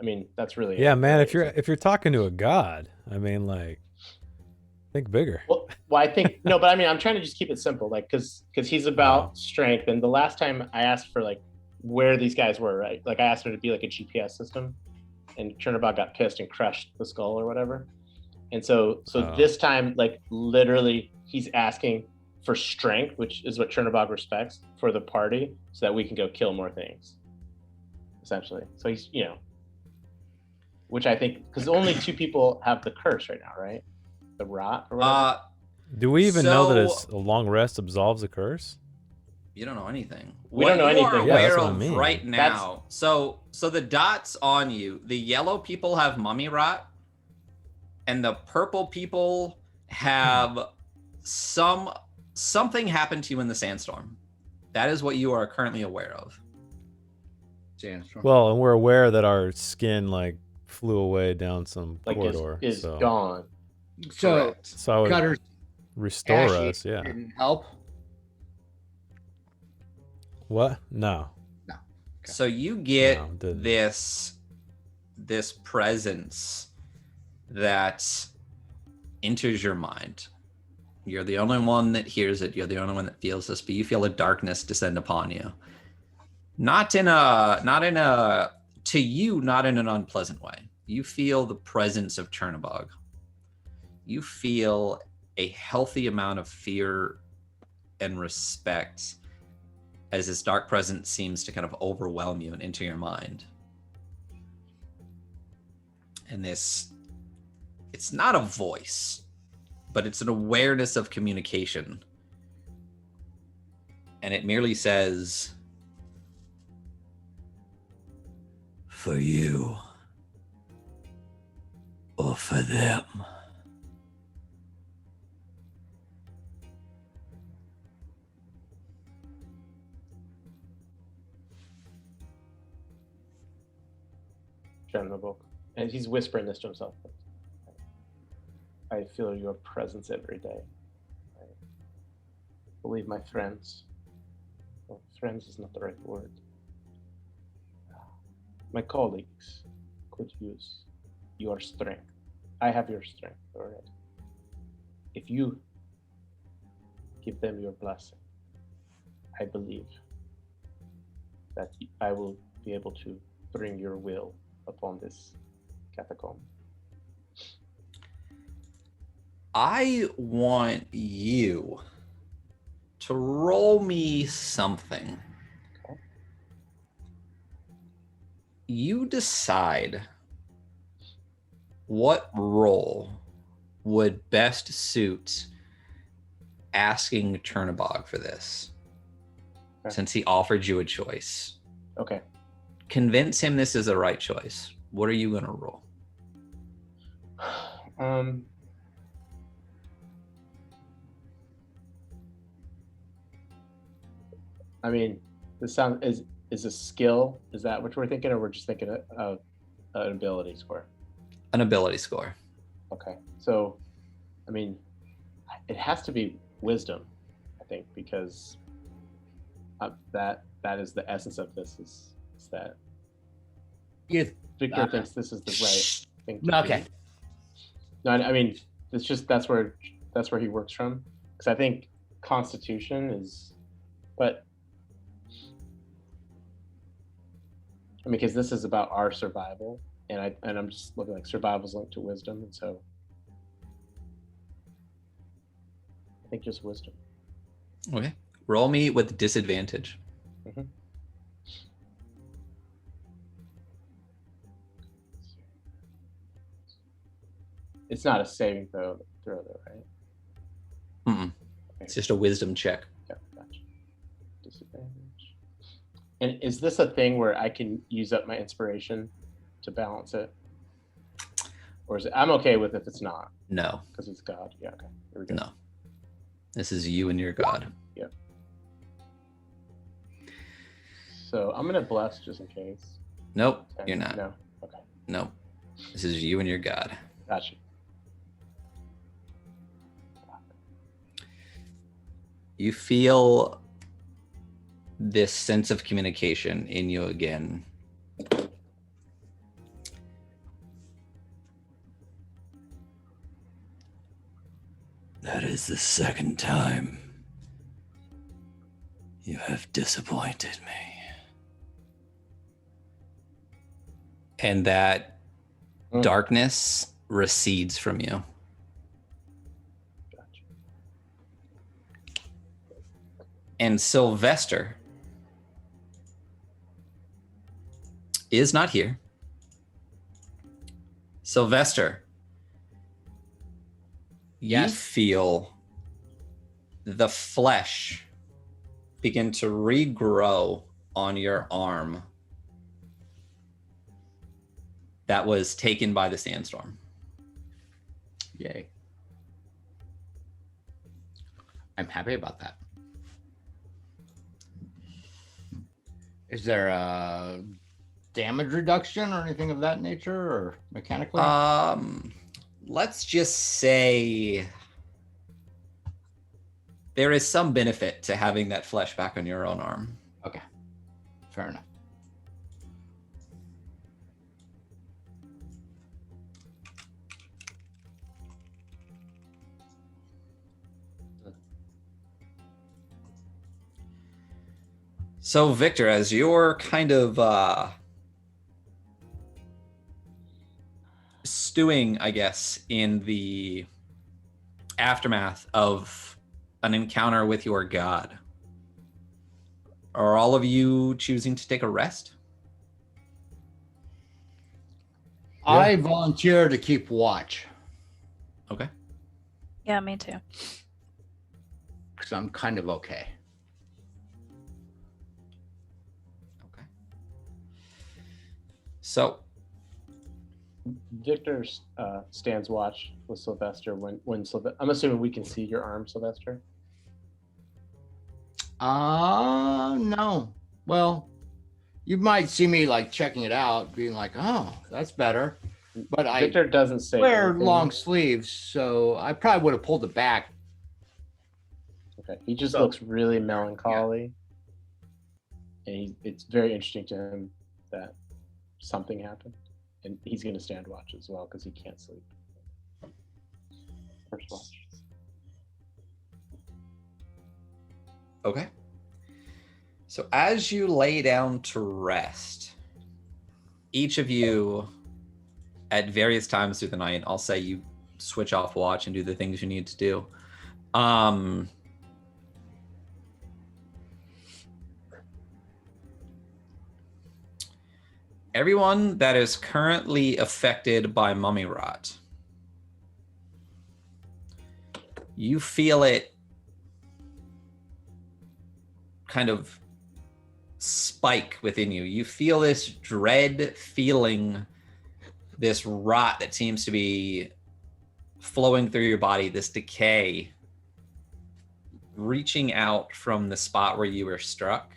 I mean, that's really man. If you're talking to a god, I mean, like, think bigger. Well, I think no, but I mean, I'm trying to just keep it simple, like because he's about strength. And the last time I asked for like where these guys were, right? Like I asked him to be like a GPS system, and Chernobog got pissed and crushed the skull or whatever. And so this time, like literally, he's asking for strength, which is what Chernobog respects for the party, so that we can go kill more things. Essentially, so he's which I think because only 2 people have the curse right now, right? The rot or whatever. Do we even know that a long rest absolves a curse? You don't know anything. We don't know anything. What you are aware of right now. That's... So the dots on you, the yellow people have mummy rot, and the purple people have something happened to you in the sandstorm. That is what you are currently aware of. Sandstorm. Well, and we're aware that our skin like flew away down some corridor. Is gone. So Cutter's restore us, didn't help. What? No. Okay. So you get this presence that enters your mind. You're the only one that hears it. You're the only one that feels this, but you feel a darkness descend upon you. Not in an unpleasant way. You feel the presence of Chernobog. You feel a healthy amount of fear and respect as this dark presence seems to kind of overwhelm you and enter your mind. And it's not a voice, but it's an awareness of communication. And it merely says, for you or for them. Chernobog, and he's whispering this to himself. I feel your presence every day. I believe my friends. Well, friends is not the right word. My colleagues could use your strength. I have your strength already. If you give them your blessing, I believe that I will be able to bring your will upon this catacomb. I want you to roll me something. Okay. You decide what role would best suit asking Chernobog for this, since he offered you a choice. Okay. Convince him this is the right choice. What are you going to roll? I mean, this sound is a skill. Is that what we're thinking, or we're just thinking of an ability score? An ability score. Okay. So, I mean, it has to be wisdom, I think, because that is the essence of this. Is that Victor thinks this is the right thing to do. No, I mean, it's just that's where he works from, because I think Constitution is, but I mean, because this is about our survival, and I'm just looking like survival's linked to wisdom, and so I think just wisdom. Okay. Roll me with disadvantage. It's not a saving throw though, right? Mm-mm. It's just a wisdom check. Yeah, gotcha. Disadvantage. And is this a thing where I can use up my inspiration to balance it? Or is it, I'm okay with if it's not, No, because it's God. Yeah, okay. Here we go. no. This is you and your god. Yep. So I'm gonna bless just in case. Nope, Okay. you're not. No. Okay. Nope. This is you and your god. Gotcha. You feel this sense of communication in you again. That is the second time you have disappointed me. And that darkness recedes from you. Gotcha. And Sylvester is not here. Sylvester, you Yes. feel the flesh begin to regrow on your arm that was taken by the sandstorm. Yay. I'm happy about that. Is there a damage reduction or anything of that nature, or mechanically? Let's just say there is some benefit to having that flesh back on your own arm. Okay. Fair enough. So, Victor, as you're kind of stewing, I guess, in the aftermath of an encounter with your god, are all of you choosing to take a rest? I volunteer to keep watch Okay. Yeah, me too. because I'm kind of okay. Okay. So, Victor stands watch with Sylvester when Sylvester. I'm assuming we can see your arm, Sylvester. No. Well, you might see me like checking it out, being like, "Oh, that's better." But I Victor doesn't say wear anything. long sleeves, so I probably would have pulled it back. Okay, he just So- looks really melancholy, and it's very interesting to him that something happened, and he's going to stand watch as well because he can't sleep. First watch. okay. So, as you lay down to rest, each of you at various times through the night, I'll say you switch off watch and do the things you need to do. Everyone that is currently affected by mummy rot, you feel it kind of spike within you. You feel this dread feeling, this rot that seems to be flowing through your body, this decay reaching out from the spot where you were struck.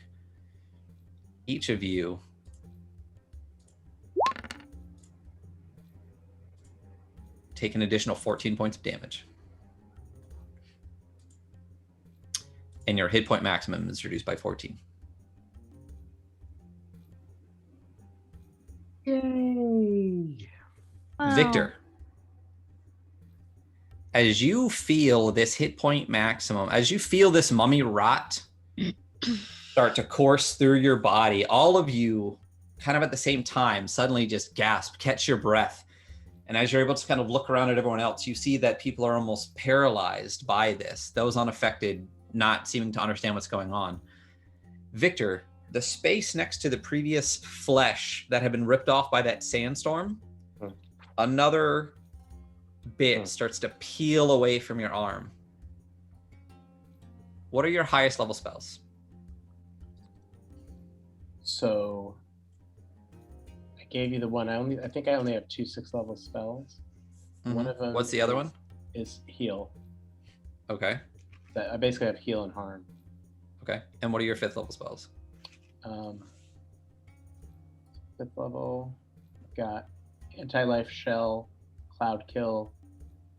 Each of you take an additional 14 points of damage. And your hit point maximum is reduced by 14. Yay! Wow. Victor, as you feel this hit point maximum, as you feel this mummy rot start to course through your body, all of you kind of at the same time, suddenly just gasp, catch your breath. And as you're able to kind of look around at everyone else, you see that people are almost paralyzed by this. Those unaffected, not seeming to understand what's going on. Victor, the space next to the previous flesh that had been ripped off by that sandstorm, another bit starts to peel away from your arm. What are your highest level spells? So I gave you the one. I think I only have 2 6th level spells. One of them. What's the other one? Is heal. Okay. That I basically have heal and harm. Okay. And what are your 5th level spells? 5th level, got anti-life shell, cloud kill,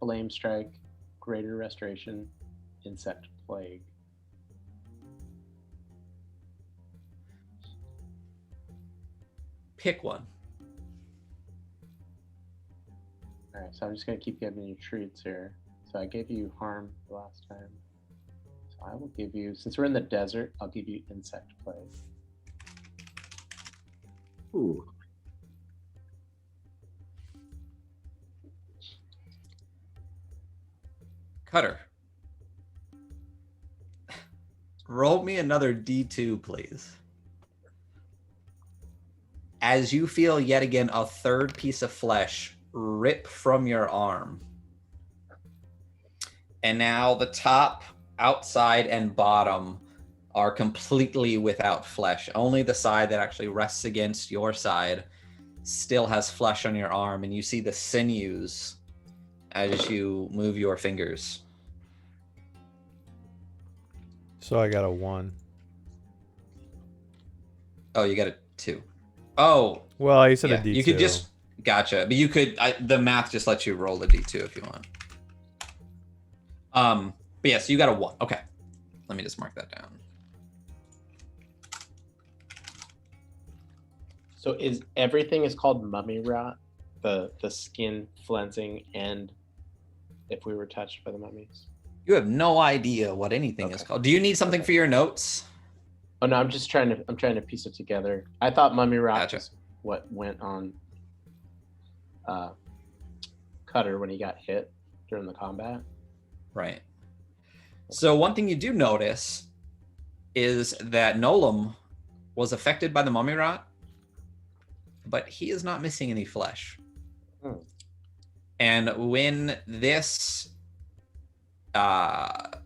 flame strike, greater restoration, insect plague. Pick one. All right, so I'm just gonna keep giving you treats here. So I gave you harm the last time. So I will give you, since we're in the desert, I'll give you insect plague. Ooh. Cutter. Roll me another D2, please. As you feel yet again a third piece of flesh rip from your arm. And now the top, outside, and bottom are completely without flesh. Only the side that actually rests against your side still has flesh on your arm, and you see the sinews as you move your fingers. So I got a 1. Oh, you got a 2. Oh, Well, you said yeah. a D2. You could just gotcha, but you could. The math just lets you roll the D2 if you want. But yeah, so you got a 1. Okay, let me just mark that down. So is everything is called mummy rot? The skin flensing and if we were touched by the mummies? You have no idea what anything is called. Do you need something for your notes? Oh no, I'm trying to piece it together. I thought mummy rot Gotcha. was what went on Cutter when he got hit during the combat. Right. So one thing you do notice is that Nolam was affected by the mummy rot, but he is not missing any flesh. And when this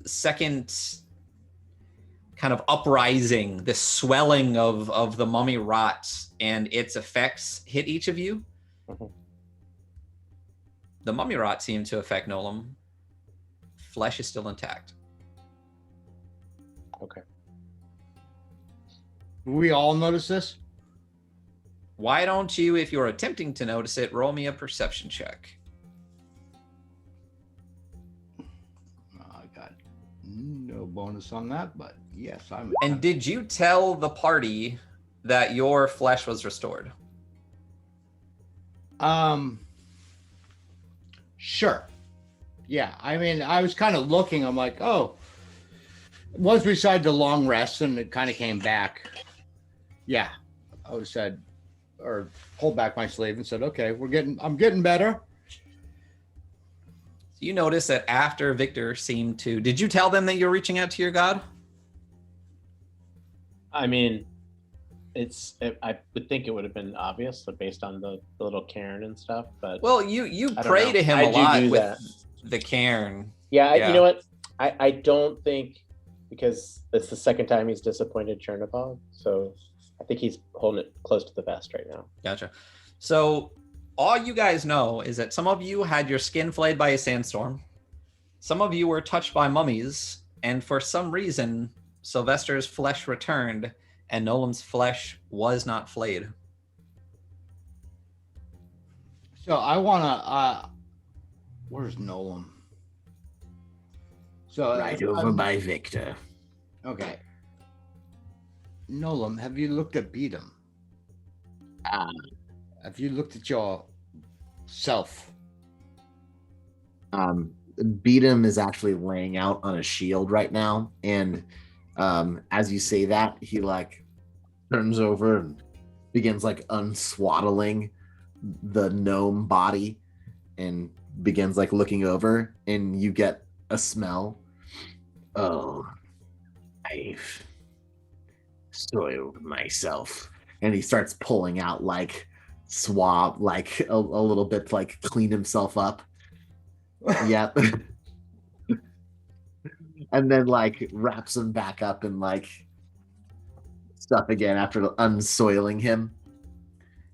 second kind of uprising, this swelling of the mummy rot and its effects hit each of you, the mummy rot seemed to affect Nolam. Flesh is still intact. Okay. We all notice this? Why don't you, if you're attempting to notice it, roll me a perception check? I got no bonus on that, but yes, I'm. And did you tell the party that your flesh was restored? Sure. Yeah, I mean, I was kind of looking. I'm like, oh, once we decided to long rest and it kind of came back. Yeah, I was said, or pulled back my sleeve and said, okay, I'm getting better. So you notice that after Victor seemed to, did you tell them that you're reaching out to your god? I mean, I would think it would have been obvious, but based on the little cairn and stuff. But Well, you I don't pray know. to him I a do lot do with that. the cairn. Yeah, Yeah. you know what? I don't think, because it's the second time he's disappointed Chernobog, so I think he's holding it close to the vest right now. Gotcha. So all you guys know is that some of you had your skin flayed by a sandstorm. Some of you were touched by mummies, and for some reason, Sylvester's flesh returned, and Nolan's flesh was not flayed. So I want to, where's Nolan? So Right over by Victor. Okay. Nolan, have you looked at Beatum? Have you looked at yourself? Beatum is actually laying out on a shield right now, and as you say that, he like turns over and begins like unswaddling the gnome body and begins like looking over, and you get a smell. Oh, I've soiled myself. And he starts pulling out like swab, like a little bit to, like clean himself up. Yep. And then like wraps him back up and like stuff again after unsoiling him.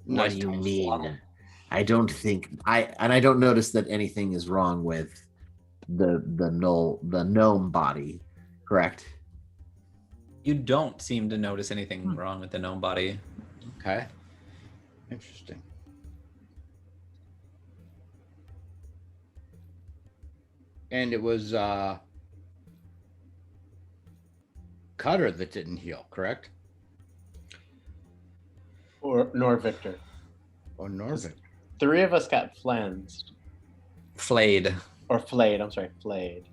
What Nice do you tight mean? swaddle. I don't think I don't notice that anything is wrong with the gnome body, correct? You don't seem to notice anything wrong with the gnome body. Okay. Interesting. And it was Cutter that didn't heal, correct? Nor Victor. Or Norvik. 3 of us got flensed. Flayed. Or flayed, I'm sorry, flayed.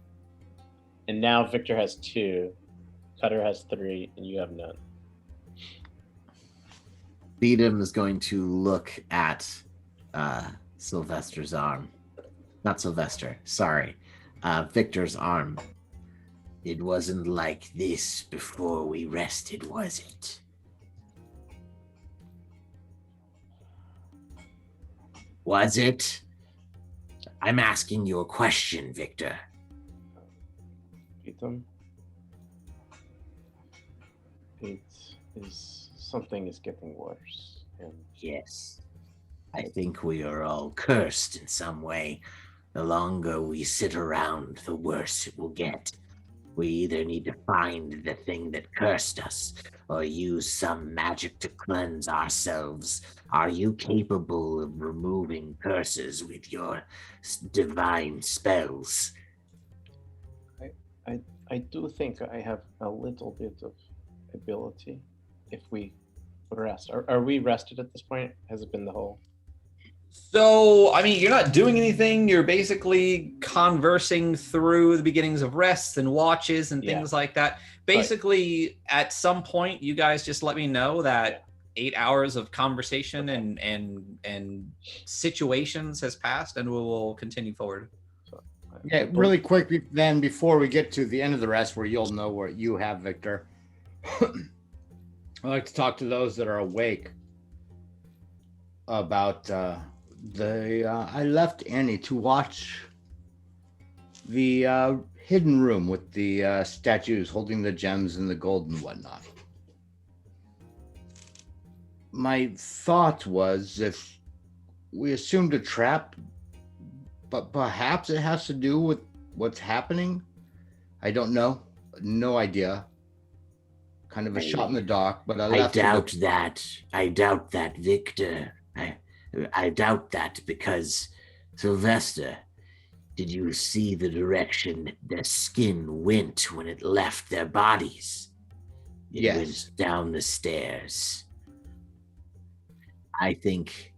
And now Victor has 2, Cutter has 3, and you have none. Beadham is going to look at Sylvester's arm. Not Sylvester, sorry. Victor's arm. It wasn't like this before we rested, was it? Was it? I'm asking you a question, Victor. Beat them. Something is getting worse. And Yes. I think we are all cursed in some way. The longer we sit around, the worse it will get. We either need to find the thing that cursed us, or use some magic to cleanse ourselves. Are you capable of removing curses with your divine spells? I do think I have a little bit of ability if we rest. Are we rested at this point? Has it been the whole? So, I mean, you're not doing anything. You're basically conversing through the beginnings of rests and watches and things like that. Basically, at some point, you guys just let me know that 8 hours of conversation and situations has passed, and we will continue forward. Yeah, really quick then before we get to the end of the rest where you'll know what you have, Victor. I like to talk to those that are awake about I left Annie to watch the hidden room with the statues holding the gems and the gold and whatnot. My thought was if we assumed a trap, but perhaps it has to do with what's happening. I don't know. No idea. Kind of a shot in the dark, but I doubt that. I doubt that, Victor. I doubt that because, Sylvester, did you see the direction their skin went when it left their bodies? It went down the stairs. I think...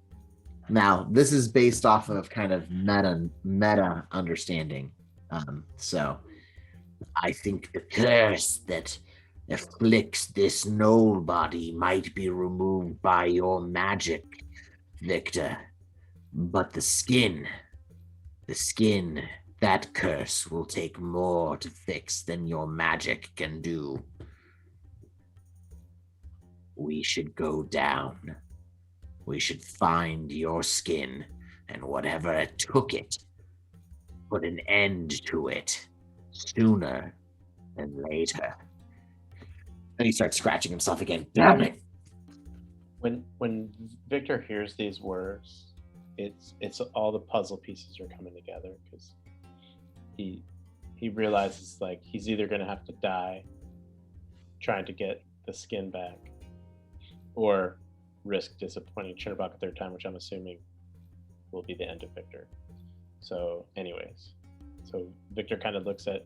Now, this is based off of kind of meta understanding. So, I think the curse that afflicts this gnoll body might be removed by your magic, Victor. But the skin, that curse will take more to fix than your magic can do. We should go down. We should find your skin, and whatever took it, put an end to it sooner than later. And he starts scratching himself again. Damn it! When Victor hears these words, it's all the puzzle pieces are coming together because he realizes like he's either gonna have to die trying to get the skin back, or risk disappointing Chernobog a 3rd time, which I'm assuming will be the end of Victor. So anyways, so Victor kind of looks at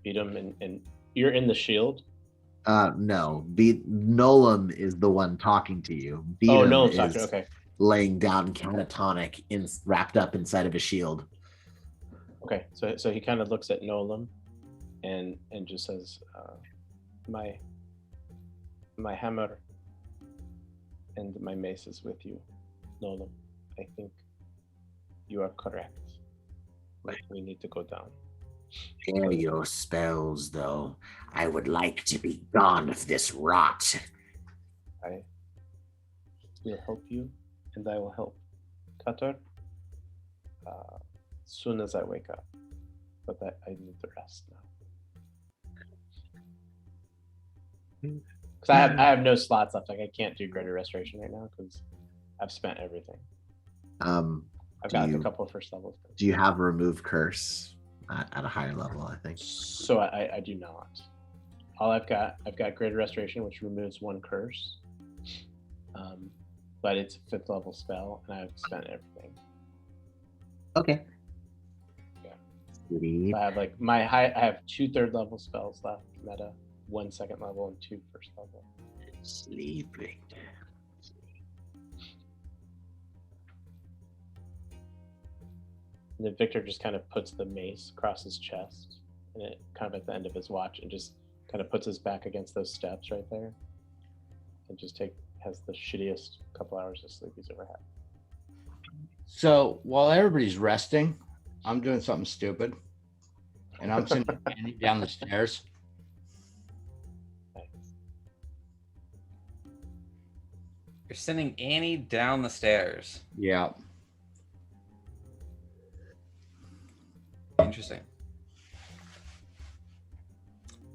Beadham and you're in the shield. No. Nolan is the one talking to you. Beadham Nolan's is talking, okay. laying down catatonic, wrapped up inside of a shield. Okay, so he kind of looks at Nolan and just says, my hammer And my mace is with you, Nolan. I think you are correct. But we need to go down. Share your spells, though. I would like to be gone of this rot. I will help you, and I will help Qatar as soon as I wake up. But I need to rest now. Because I have no slots left. Like I can't do greater restoration right now because I've spent everything. I've got a couple of first levels. Do you have remove curse at a higher level? I think. So I do not. All I've got greater restoration, which removes one curse. But it's a 5th level spell, and I've spent everything. Okay. Yeah. Sweet. So I have I have 2 3rd level spells left, meta, 1 2nd level, and 2 1st level. Sleeping. And then Victor just kind of puts the mace across his chest, and it kind of at the end of his watch, and just kind of puts his back against those steps right there, and just has the shittiest couple hours of sleep he's ever had. So while everybody's resting, I'm doing something stupid, and I'm sending Annie down the stairs. You're sending Annie down the stairs. Yeah. Interesting.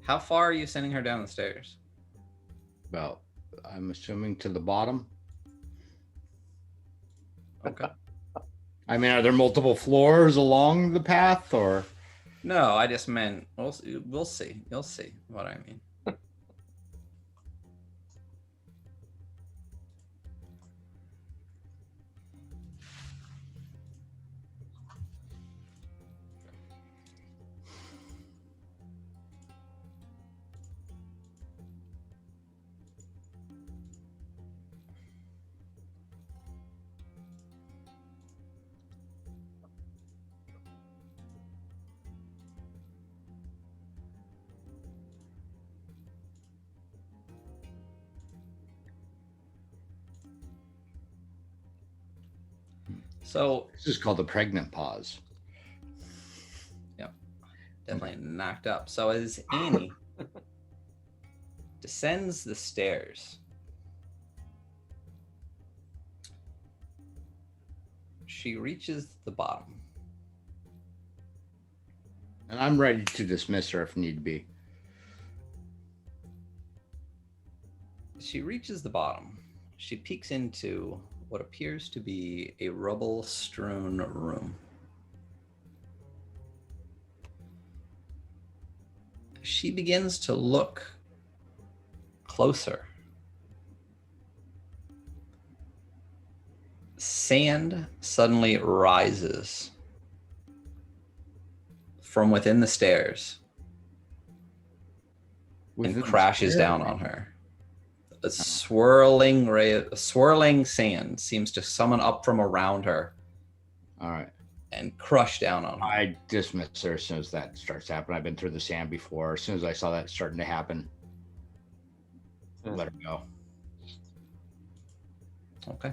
How far are you sending her down the stairs? Well, I'm assuming to the bottom. Okay. I mean, are there multiple floors along the path, or? No, I just meant we'll see. You'll see what I mean. So This is called the pregnant pause. Yep. Definitely knocked up. So as Annie descends the stairs, she reaches the bottom. And I'm ready to dismiss her if need be. She reaches the bottom. She peeks into what appears to be a rubble-strewn room. She begins to look closer. Sand suddenly rises from within the stairs and crashes down on her. A swirling sand seems to summon up from around her. All right. And crush down on her. I dismiss her as soon as that starts happening. I've been through the sand before. As soon as I saw that starting to happen, let her go. Okay.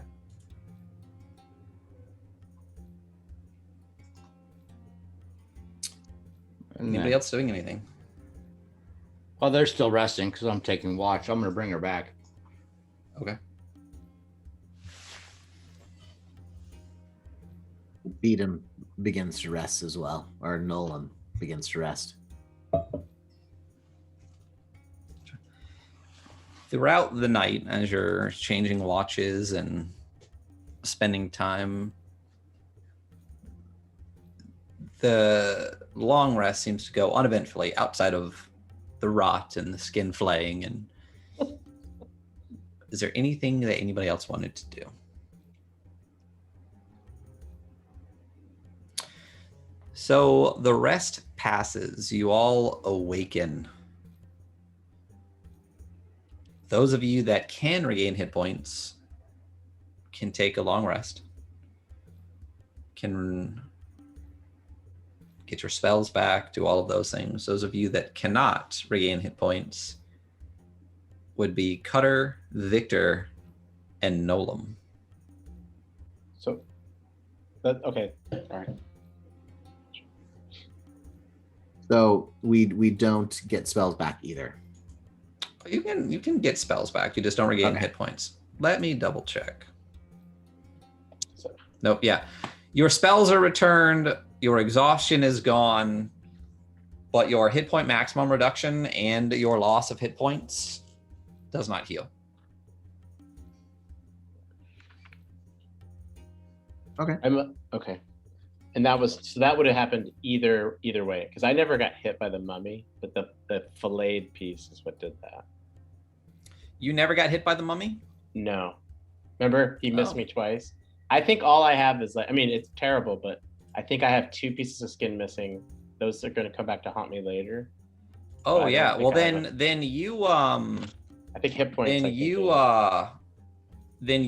Anybody else doing anything? Well, they're still resting because I'm taking watch. I'm going to bring her back. Okay. Beatum begins to rest as well, or Nolan begins to rest. Throughout the night, as you're changing watches and spending time, the long rest seems to go uneventfully outside of the rot and the skin flaying. And is there anything that anybody else wanted to do? So the rest passes. You all awaken. Those of you that can regain hit points can take a long rest. Can get your spells back, do all of those things. Those of you that cannot regain hit points would be Cutter, Victor, and Nolan. So, but okay, all right. So we don't get spells back either. You can get spells back. You just don't regain Okay. hit points. Let me double check. So, Nope. Yeah, your spells are returned. Your exhaustion is gone, but your hit point maximum reduction and your loss of hit points does not heal. I'm okay, and that would have happened either way because I never got hit by the mummy, but the filleted piece is what did that. You never got hit by the mummy? No, remember he missed Oh. me twice. I think all I have is like, I mean, it's terrible, but I think I have 2 pieces of skin missing. Those are going to come back to haunt me later. Oh I don't yeah. think Well I have then you I think hit points. then I think you is- then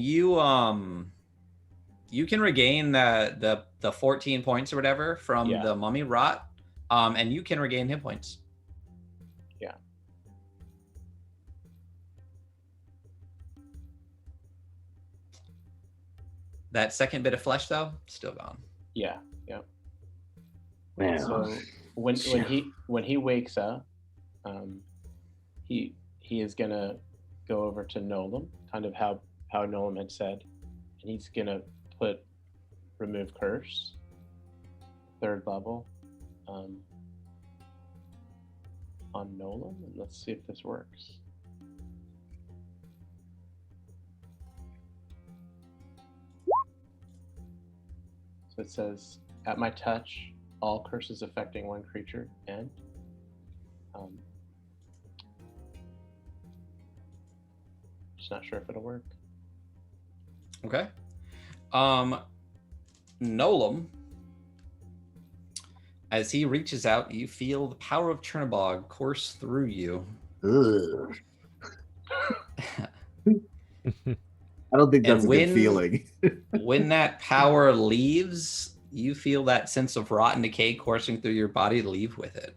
you can regain the 14 points or whatever from Yeah. the mummy rot, and you can regain hit points. Yeah. That second bit of flesh though, still gone. Yeah. Well, So when he wakes up, he is gonna go over to Nolan, kind of how Nolan had said, and he's gonna put remove curse, 3rd level, on Nolan, and let's see if this works. So it says, at my touch, all curses affecting one creature end. Just not sure if it'll work. Okay. Nolan, as he reaches out, you feel the power of Chernobog course through you. ugh. I don't think that's And a good when- feeling. When that power leaves, you feel that sense of rot and decay coursing through your body leave with it.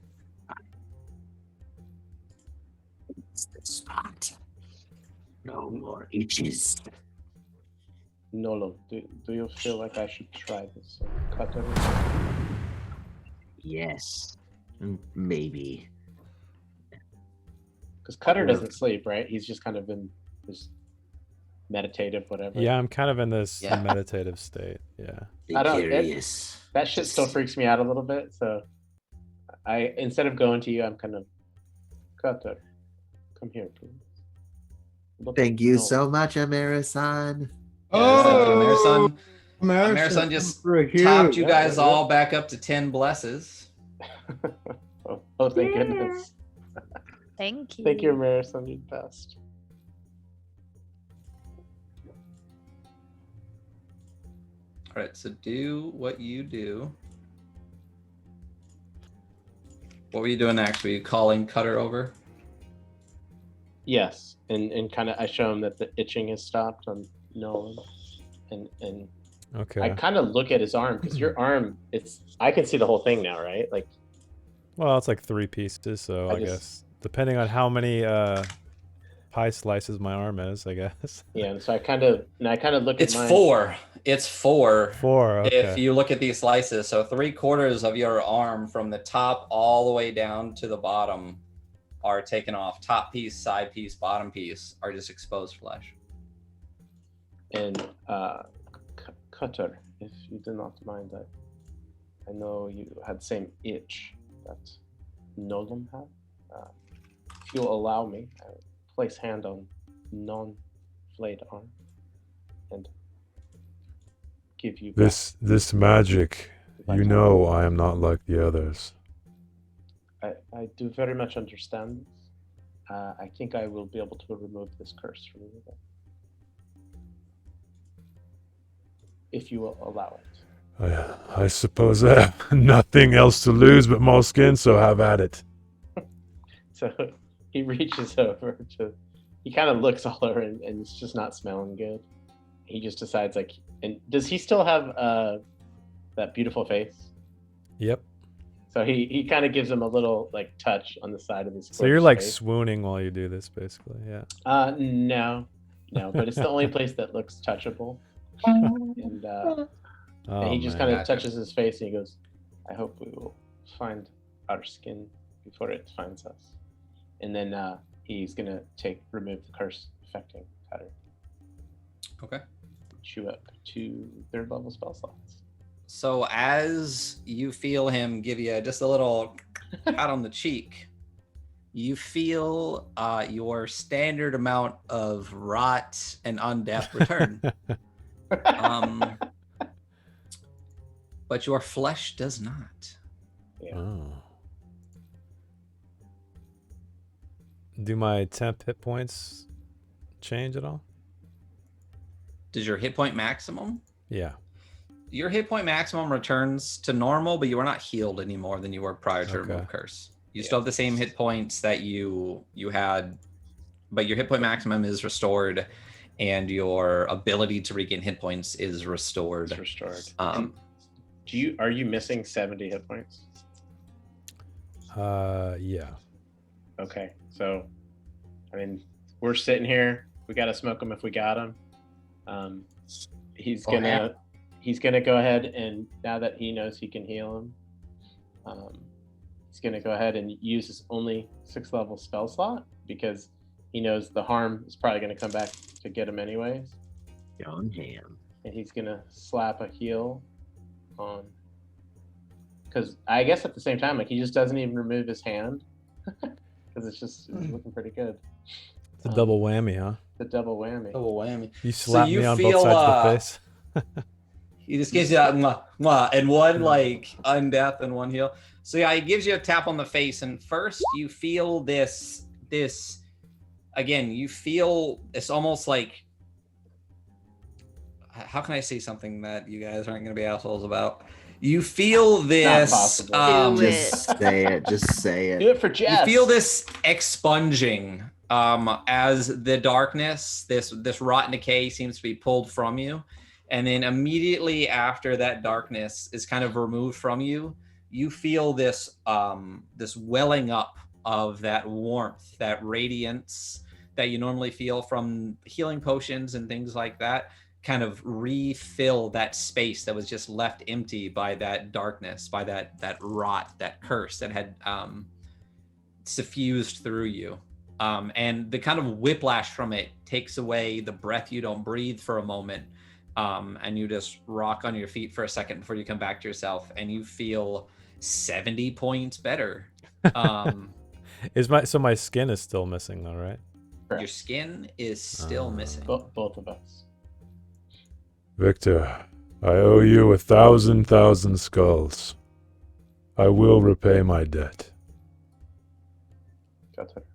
It's the spot. No more itches. Nolan, do you feel like I should try this? Cut everything? Yes. Maybe. Because Cutter doesn't sleep, right? He's just kind of in this meditative, whatever. Yeah, I'm kind of in this Yeah. meditative state. Yeah. Be I don't- curious. That shit still freaks me out a little bit. So, instead of going to you, I'm kind of Cutter. Come here, please. Look Thank at you Nolan. so much, Amira-san. Yes, thank you, Amerison. Amerison Amerison just for a huge- Topped you yeah, guys yeah. all back up to 10 blesses. Oh, thank goodness. Thank you. Thank you, Marison. You're the best. All right, so do what you do. What were you doing next? Were you calling Cutter over? Yes, and kind of I show him that the itching has stopped on Nolan, and Okay. I kind of look at his arm because your arm, I can see the whole thing now, right? Like, Well, it's like 3 pieces, so I I just- guess depending on how many pie slices my arm is, I guess. yeah. And so I kind of look It's at mine. 4. It's 4. 4. Okay. If you look at these slices, so 3/4 of your arm from the top all the way down to the bottom are taken off. Top piece, side piece, bottom piece are just exposed flesh. And Cutter, if you do not mind, I know you had the same itch that Nolan had. If you'll allow me, I will place hand on non-flayed arm and give you back. This magic, you know, I am not like the others. I do very much understand this. I think I will be able to remove this curse from you, though. If you will allow it. I suppose I have nothing else to lose but more skin, so have at it. So he reaches over he kind of looks all over and it's just not smelling good. He just decides like, and does he still have that beautiful face? Yep. So he kind of gives him a little like touch on the side of his. So you're gorgeous like face. swooning while you do this, basically. Yeah. No, No, but it's the only place that looks touchable. And Oh, he just man. kind of Gotcha. touches his face and he goes, I hope we will find our skin before it finds us. And then he's going to remove the curse affecting Cutter. Okay. Chew up 2 3rd level spell slots. So as you feel him give you just a little pat on the cheek, you feel your standard amount of rot and undeath return. But your flesh does not. Yeah. Oh. Do my temp hit points change at all? Does your hit point maximum? Yeah. Your hit point maximum returns to normal, but you are not healed any more than you were prior to Okay. remove curse. You still have the same hit points that you had, but your hit point maximum is restored, and your ability to regain hit points is restored. It's restored. Um, Are you missing 70 hit points? Yeah. Okay, so I mean, we're sitting here. We gotta smoke him if we got him. He's gonna go ahead, and now that he knows he can heal him, he's gonna go ahead and use his only 6th level spell slot because he knows the harm is probably gonna come back to get him anyways. Young ham. And he's gonna slap a heal on. Because I guess at the same time, like he just doesn't even remove his hand because it's looking pretty good. It's a double whammy, huh? The double whammy. double whammy. You slap you me on feel, both sides of the face. He just gives you that mwah, mwah, and one like undeath and one heal. So yeah, he gives you a tap on the face, and first you feel this again. You feel it's almost like, how can I say something that you guys aren't going to be assholes about? You feel this. possible. Do Just say it. Just say Do it. it for You Jess. feel this expunging as the darkness, this rot and decay seems to be pulled from you. And then immediately after that darkness is kind of removed from you, you feel this this welling up of that warmth, that radiance that you normally feel from healing potions and things like that, kind of refill that space that was just left empty by that darkness, by that rot, that curse that had suffused through you. And the kind of whiplash from it takes away the breath you don't breathe for a moment. And you just rock on your feet for a second before you come back to yourself, and you feel 70 points better. So my skin is still missing though, right? Your skin is still missing. Both of us. Victor, I owe you 1,000 skulls. I will repay my debt. Got it.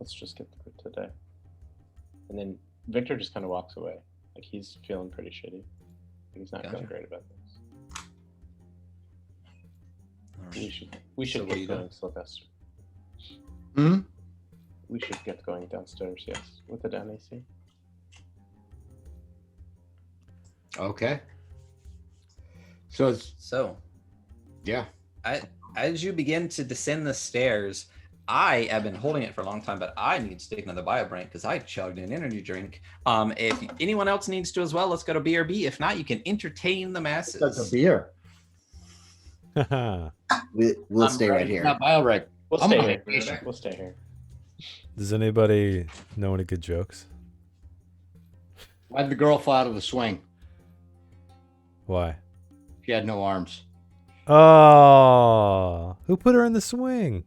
Let's just get through it today. And then Victor just kind of walks away. Like he's feeling pretty shitty. He's not Gotcha. feeling great about this. All We right. should So what are get you going, doing? Sylvester. Hmm? We should get going downstairs, yes. With the down AC. Okay. So it's, So yeah. as you begin to descend the stairs, I have been holding it for a long time, but I need to take another BioBrain because I chugged an energy drink. If anyone else needs to as well, let's go to BRB. If not, you can entertain the That's a masses. beer. We'll stay right here. Not BioReg. We'll I'm stay on here. vacation. We'll stay here. Does anybody know any good jokes? Why'd the girl fall out of the swing? Why? She had no arms. Oh, who put her in the swing?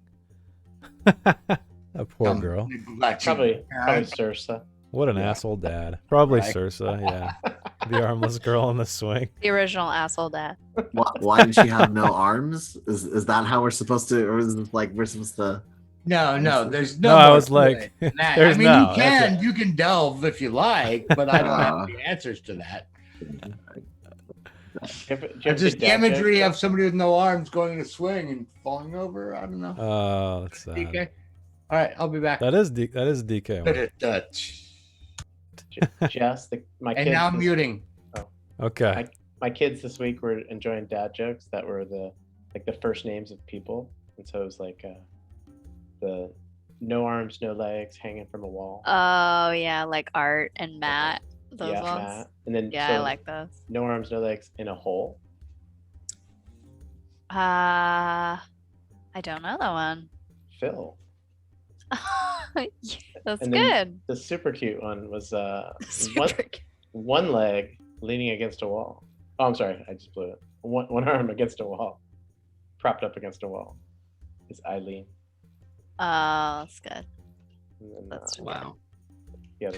That poor Dumb girl. neglect. Probably Sursa. What an Yeah. asshole dad. Probably Right. Sursa, yeah. The armless girl in the swing. The original asshole dad. Why did she have no arms? Is that how we're supposed to, or is it like we're supposed to? No, there's No, no. I more was to like, it than that. there's I mean, no, you can delve if you like, but I don't have the answers to that. Just the imagery of somebody with no arms going to swing and falling over. I don't know. Oh, that's sad. DK. All right, I'll be back. That is DK. one. Jess, my kids. And now I'm muting. Okay. My kids this week were enjoying dad jokes that were the first names of people, and so it was like the no arms, no legs, hanging from a wall. Oh yeah, like Art and Matt. Those yeah, ones. Matt. And then Yeah, I like those. no arms, no legs in a hole. I don't know that one. Phil. Yeah, that's And then good. The super cute one was Super good. one leg leaning against a wall. Oh, I'm sorry, I just blew it. One arm against a wall, propped up against a wall. Is Eileen. Oh, that's good. And then, That's Wow. yeah.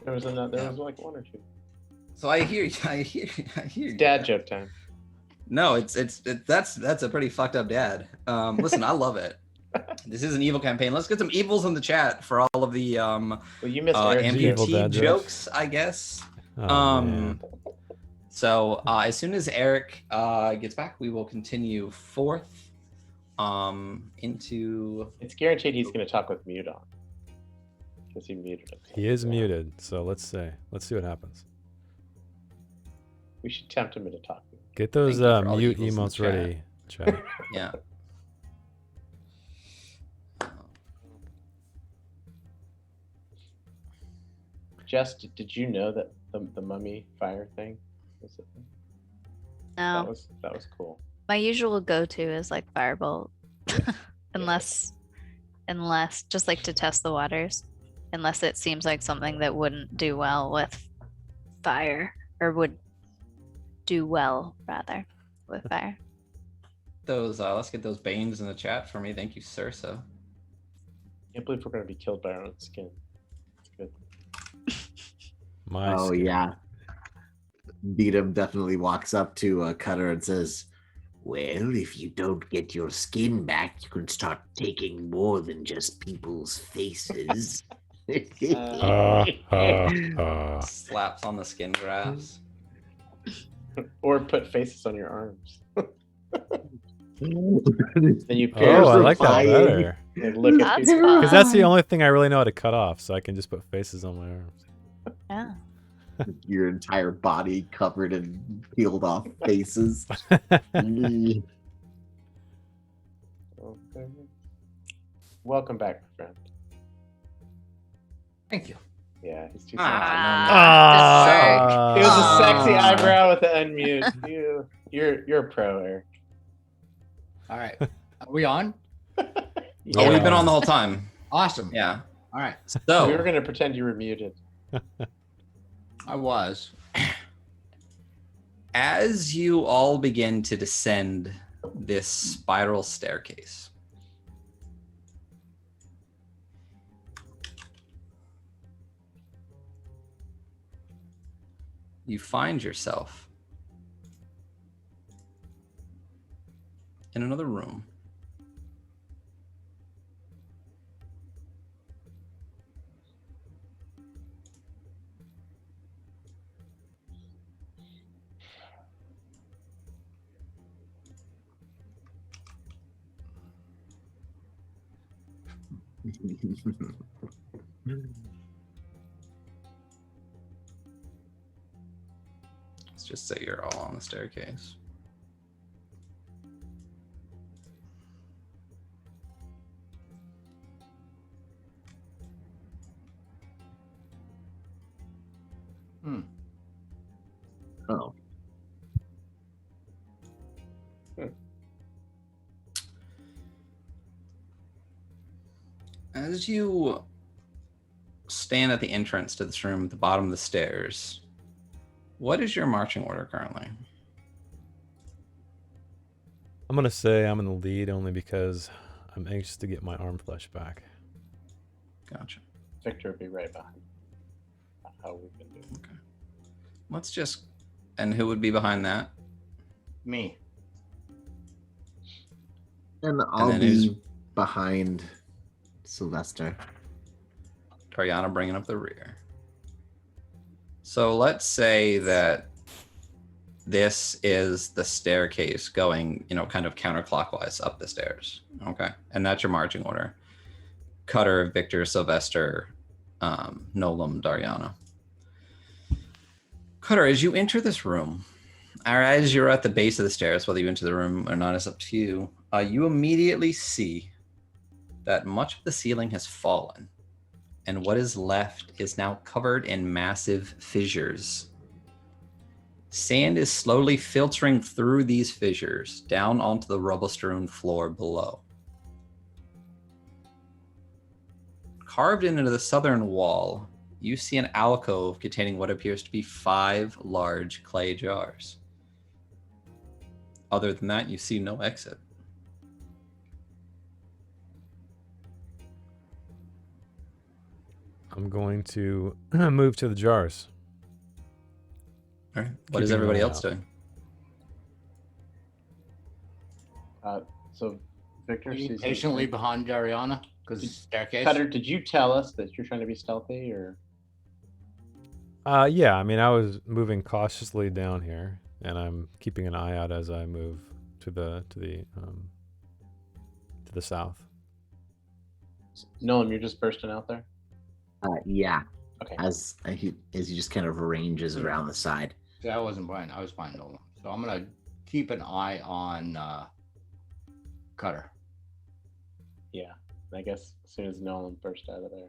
There was like one or two. So I hear you. Dad joke time. No, that's a pretty fucked up dad. Listen, I love it. This is an evil campaign. Let's get some evils in the chat for all of the Well, you missed Eric's Evil amputee dad jokes. jokes, I guess. Oh, man. So as soon as Eric gets back, we will continue forth into. It's guaranteed he's going to talk with mute on. Because he muted himself. He is muted, so let's see what happens. We should tempt him into talking. Get those Thank you for all the mute evils in the emotes chat. ready, chat. Yeah. Jess, did you know that the mummy fire thing was a thing? No, That was cool. my usual go-to is like Firebolt, unless just like to test the waters, unless it seems like something that wouldn't do well with fire, or would do well rather with fire. Those let's get those banes in the chat for me. Thank you, Sursa. Can't believe we're going to be killed by our own skin. It's good. My Oh skin. yeah. Beatum definitely walks up to Cutter and says, "Well, if you don't get your skin back, you can start taking more than just people's faces." Slaps on the skin grafts. Or put faces on your arms. Then you pierce Oh, I them, like that Fire. better. like, look at That's people. fun. Because that's the only thing I really know how to cut off, so I can just put faces on my arms. Yeah. Your entire body covered in peeled off faces. Okay. Welcome back, my friend. Thank you. Yeah, he's too Ah, It was a sexy Ah. eyebrow with the unmute. You're a pro, Eric. All right. Are we on? Oh, we've been on the whole time. Awesome. Yeah. All right. So We were gonna pretend you were muted. I was. as you all begin to descend this spiral staircase, you find yourself in another room. Let's just say you're all on the staircase. Oh. As you stand at the entrance to this room at the bottom of the stairs, what is your marching order currently? I'm gonna say I'm in the lead only because I'm anxious to get my arm flesh back. Gotcha. Victor would be right behind. How we've been doing. Okay. Let's just. And who would be behind that? Me. And I'll then be who's- behind Sylvester. Tariana bringing up the rear. So let's say that this is the staircase going, kind of counterclockwise up the stairs. Okay. And that's your marching order. Cutter, Victor, Sylvester, Nolam, Dariana. Cutter, as you enter this room, or as you're at the base of the stairs, whether you enter the room or not is up to you, You immediately see that much of the ceiling has fallen, and what is left is now covered in massive fissures. Sand is slowly filtering through these fissures down onto the rubble-strewn floor below. Carved into the southern wall, you see an alcove containing what appears to be 5 large clay jars. Other than that, you see no exit. I'm going to move to the jars. All right. What is Keeping an everybody eye else out. doing? So Victor Are you sees patiently behind Dariana? Because staircase. Cutter, did you tell us that you're trying to be stealthy, or? Yeah, I mean, I was moving cautiously down here, and I'm keeping an eye out as I move to the south. Nolan, you're just bursting out there? Yeah. Okay. As he just kind of ranges around the side. See, I wasn't blind. I was blind Nolan. So I'm gonna keep an eye on Cutter. Yeah. I guess as soon as Nolan burst out of there.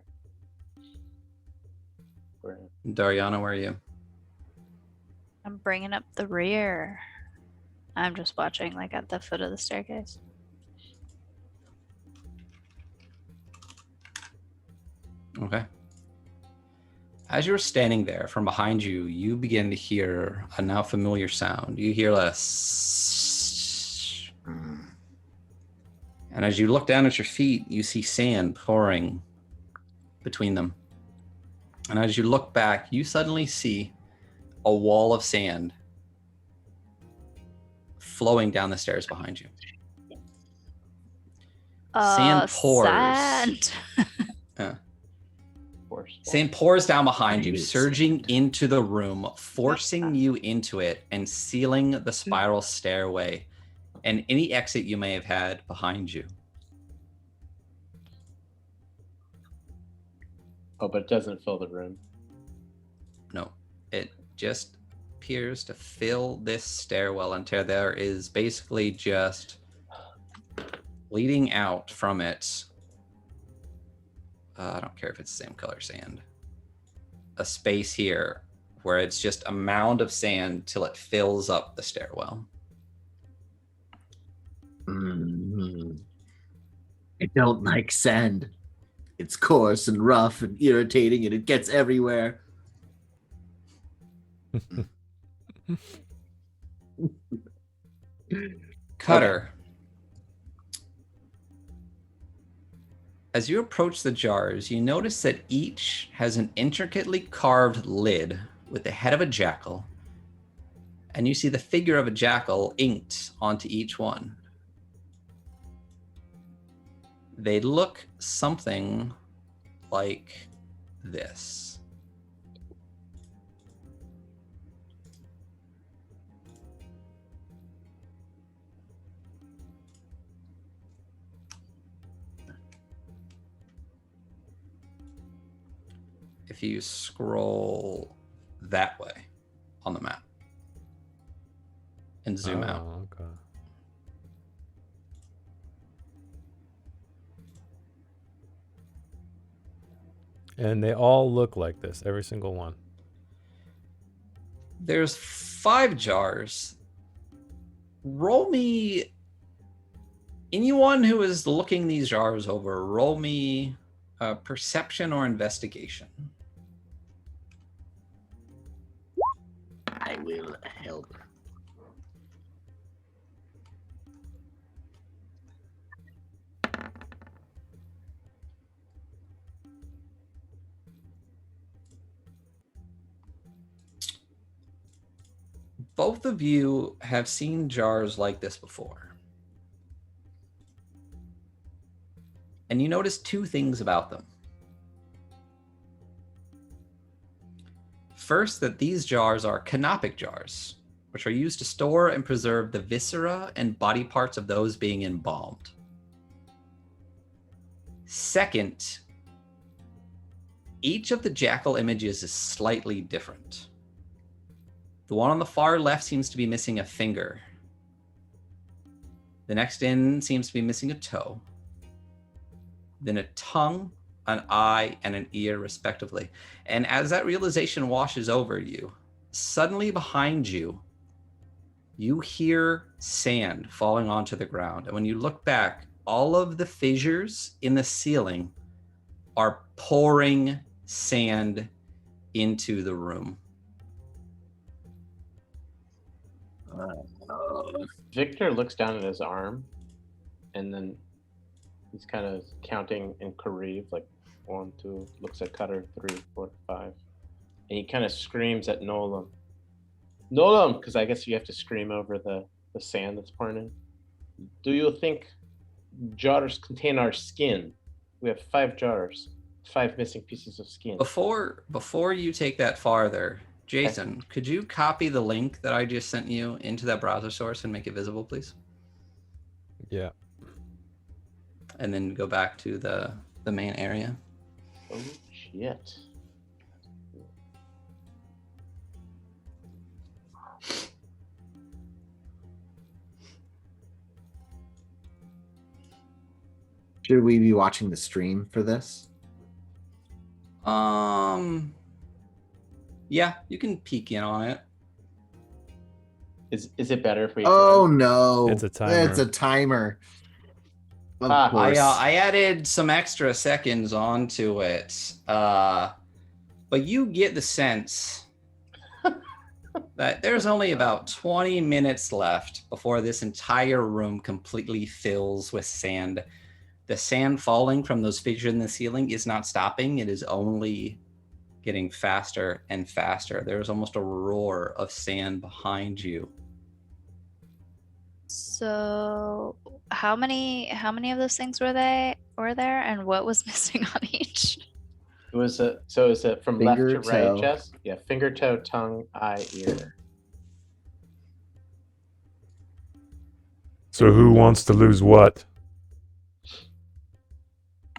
We're in. Dariana, where are you? I'm bringing up the rear. I'm just watching, like, at the foot of the staircase. Okay. As you're standing there, from behind you, you begin to hear a now familiar sound. You hear a ssssh. And as you look down at your feet, you see sand pouring between them. And as you look back, you suddenly see a wall of sand flowing down the stairs behind you. Sand pours. Sand. Sand pours down behind you, Nice. surging into the room, forcing you into it and sealing the spiral stairway and any exit you may have had behind you. Oh, but it doesn't fill the room. No, it just appears to fill this stairwell until there is basically just leading out from it. I don't care if it's the same color sand. A space here where it's just a mound of sand till it fills up the stairwell. I don't like sand. It's coarse and rough and irritating, and it gets everywhere. Cutter. As you approach the jars, you notice that each has an intricately carved lid with the head of a jackal, and you see the figure of a jackal inked onto each one. They look something like this. If you scroll that way on the map and zoom out. Okay. And they all look like this, every single one. There's 5 jars. Roll me, anyone who is looking these jars over, roll me perception or investigation. I will help. Both of you have seen jars like this before. And you notice 2 things about them. First, that these jars are canopic jars, which are used to store and preserve the viscera and body parts of those being embalmed. Second, each of the jackal images is slightly different. The one on the far left seems to be missing a finger. The next in seems to be missing a toe, then a tongue, an eye, and an ear, respectively. And as that realization washes over you, suddenly behind you, you hear sand falling onto the ground. And when you look back, all of the fissures in the ceiling are pouring sand into the room. Victor looks down at his arm, and then he's kind of counting in Kariv, like 1, 2. Looks at Cutter, 3, 4, 5, and he kind of screams at Nolan. Nolan, because I guess you have to scream over the sand that's pouring in. Do you think jars contain our skin? We have 5 jars, 5 missing pieces of skin. Before you take that farther, Jason, could you copy the link that I just sent you into that browser source and make it visible, please? Yeah. And then go back to the main area. Oh shit. Should we be watching the stream for this? Yeah, you can peek in on it. Is it better if we? Oh no! It's a timer. It's a timer. Of Ah, course. I added some extra seconds onto it, but you get the sense that there's only about 20 minutes left before this entire room completely fills with sand. The sand falling from those fissures in the ceiling is not stopping. It is only getting faster and faster. There's almost a roar of sand behind you. So how many of those things were there, and what was missing on each? It was from Finger, left to right, toe. Jess? Yeah, finger, toe, tongue, eye, ear. So who wants to lose what?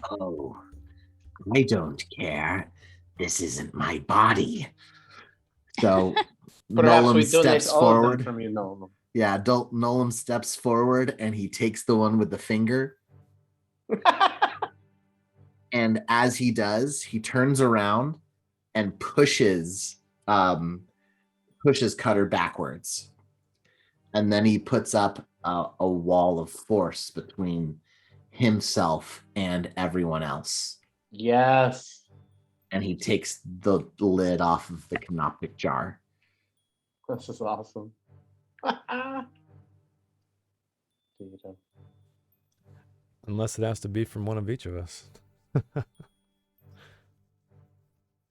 Oh, I don't care. This isn't my body. So Perhaps Nolan we donate steps all of them forward. from you, Nolan. Yeah, Nolan steps forward and he takes the one with the finger. And as he does, he turns around and pushes Cutter backwards. And then he puts up a wall of force between himself and everyone else. Yes. And he takes the lid off of the canoptic jar. This is awesome. Unless it has to be from one of each of us.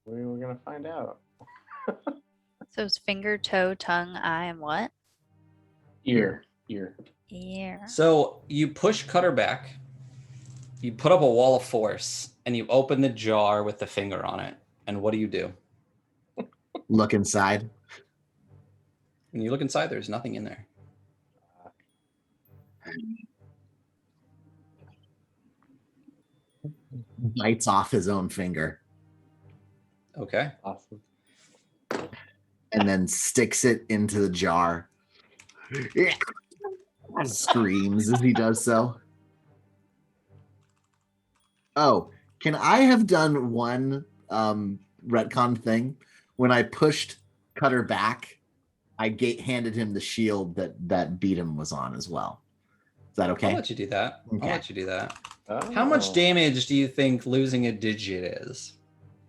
We were gonna find out. So it's finger, toe, tongue, eye, and what? Ear. Ear. So you push Cutter back, you put up a wall of force, and you open the jar with the finger on it. And what do? Look inside. When you look inside, there's nothing in there. Bites off his own finger Okay. Awesome. and then sticks it into the jar. Screams as he does so. Oh, can I have done one retcon thing? When I pushed Cutter back, I handed him the shield that Beatum was on as well. Is that okay? I'll let you do that. Okay. I'll let you do that. Oh. How much damage do you think losing a digit is?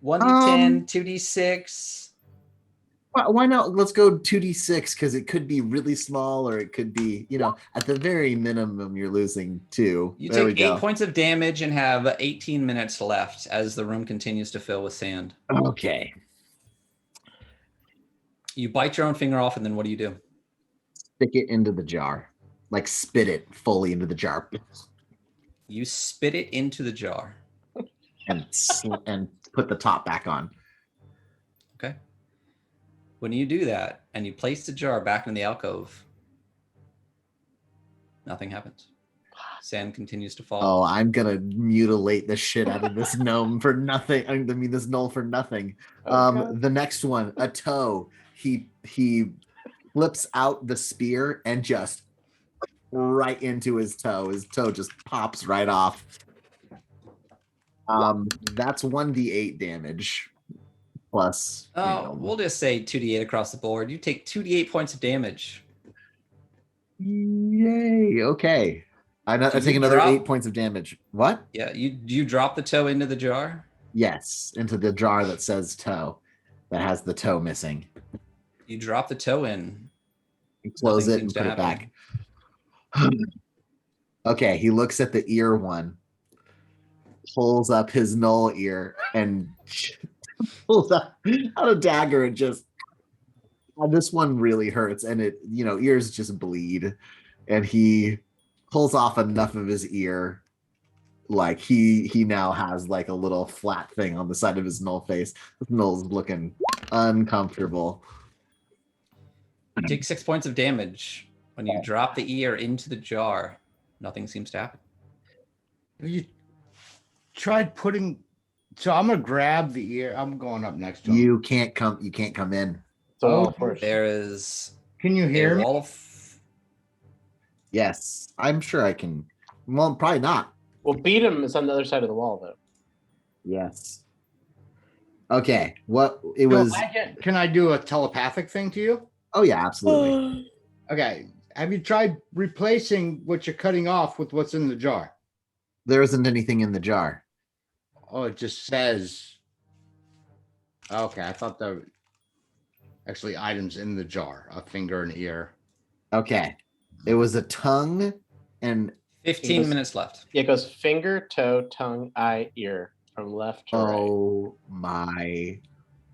1d10, 2d6? Why not? Let's go 2d6 because it could be really small or it could be, at the very minimum, you're losing 2. You There we take 8 go. points of damage and have 18 minutes left as the room continues to fill with sand. Okay. You bite your own finger off, and then what do? Stick it into the jar. Like spit it fully into the jar. You spit it into the jar. And put the top back on. Okay. When you do that and you place the jar back in the alcove, nothing happens. Sand continues to fall. Oh, I'm gonna mutilate the shit out of this gnome for nothing. I mean, this gnoll for nothing. Okay. The next one, a toe. He flips out the spear and just right into his toe. His toe just pops right off. That's 1d8 damage. Plus, We'll just say 2d8 across the board. You take 2d8 points of damage. Yay! Okay, I Do take you another drop- 8 points of damage. What? Yeah, you drop the toe into the jar. Yes, into the jar that says toe, that has the toe missing. You drop the toe in. You close Nothing it and seems to put it back. happen. Okay, he looks at the ear one, pulls up his null ear, and pulls out a dagger and just. This one really hurts, and ears just bleed, and he pulls off enough of his ear, like he now has like a little flat thing on the side of his null face. His null's looking uncomfortable. You take 6 points of damage when you drop the ear into the jar. Nothing seems to happen. You tried putting. So I'm gonna grab the ear. I'm going up next to him. You can't come in. So first. There is Can you a hear me? wall of. Yes, I'm sure I can. Well, probably not. Well, beat him is on the other side of the wall, though. Yes. Okay. What it So was? can I do a telepathic thing to you? Oh yeah, absolutely. Okay. Have you tried replacing what you're cutting off with what's in the jar? There isn't anything in the jar. Oh, it just says. Okay, I thought there were actually items in the jar, a finger, an ear. Okay. It was a tongue and 15 minutes left. Yeah, it goes finger, toe, tongue, eye, ear, from left to right. oh my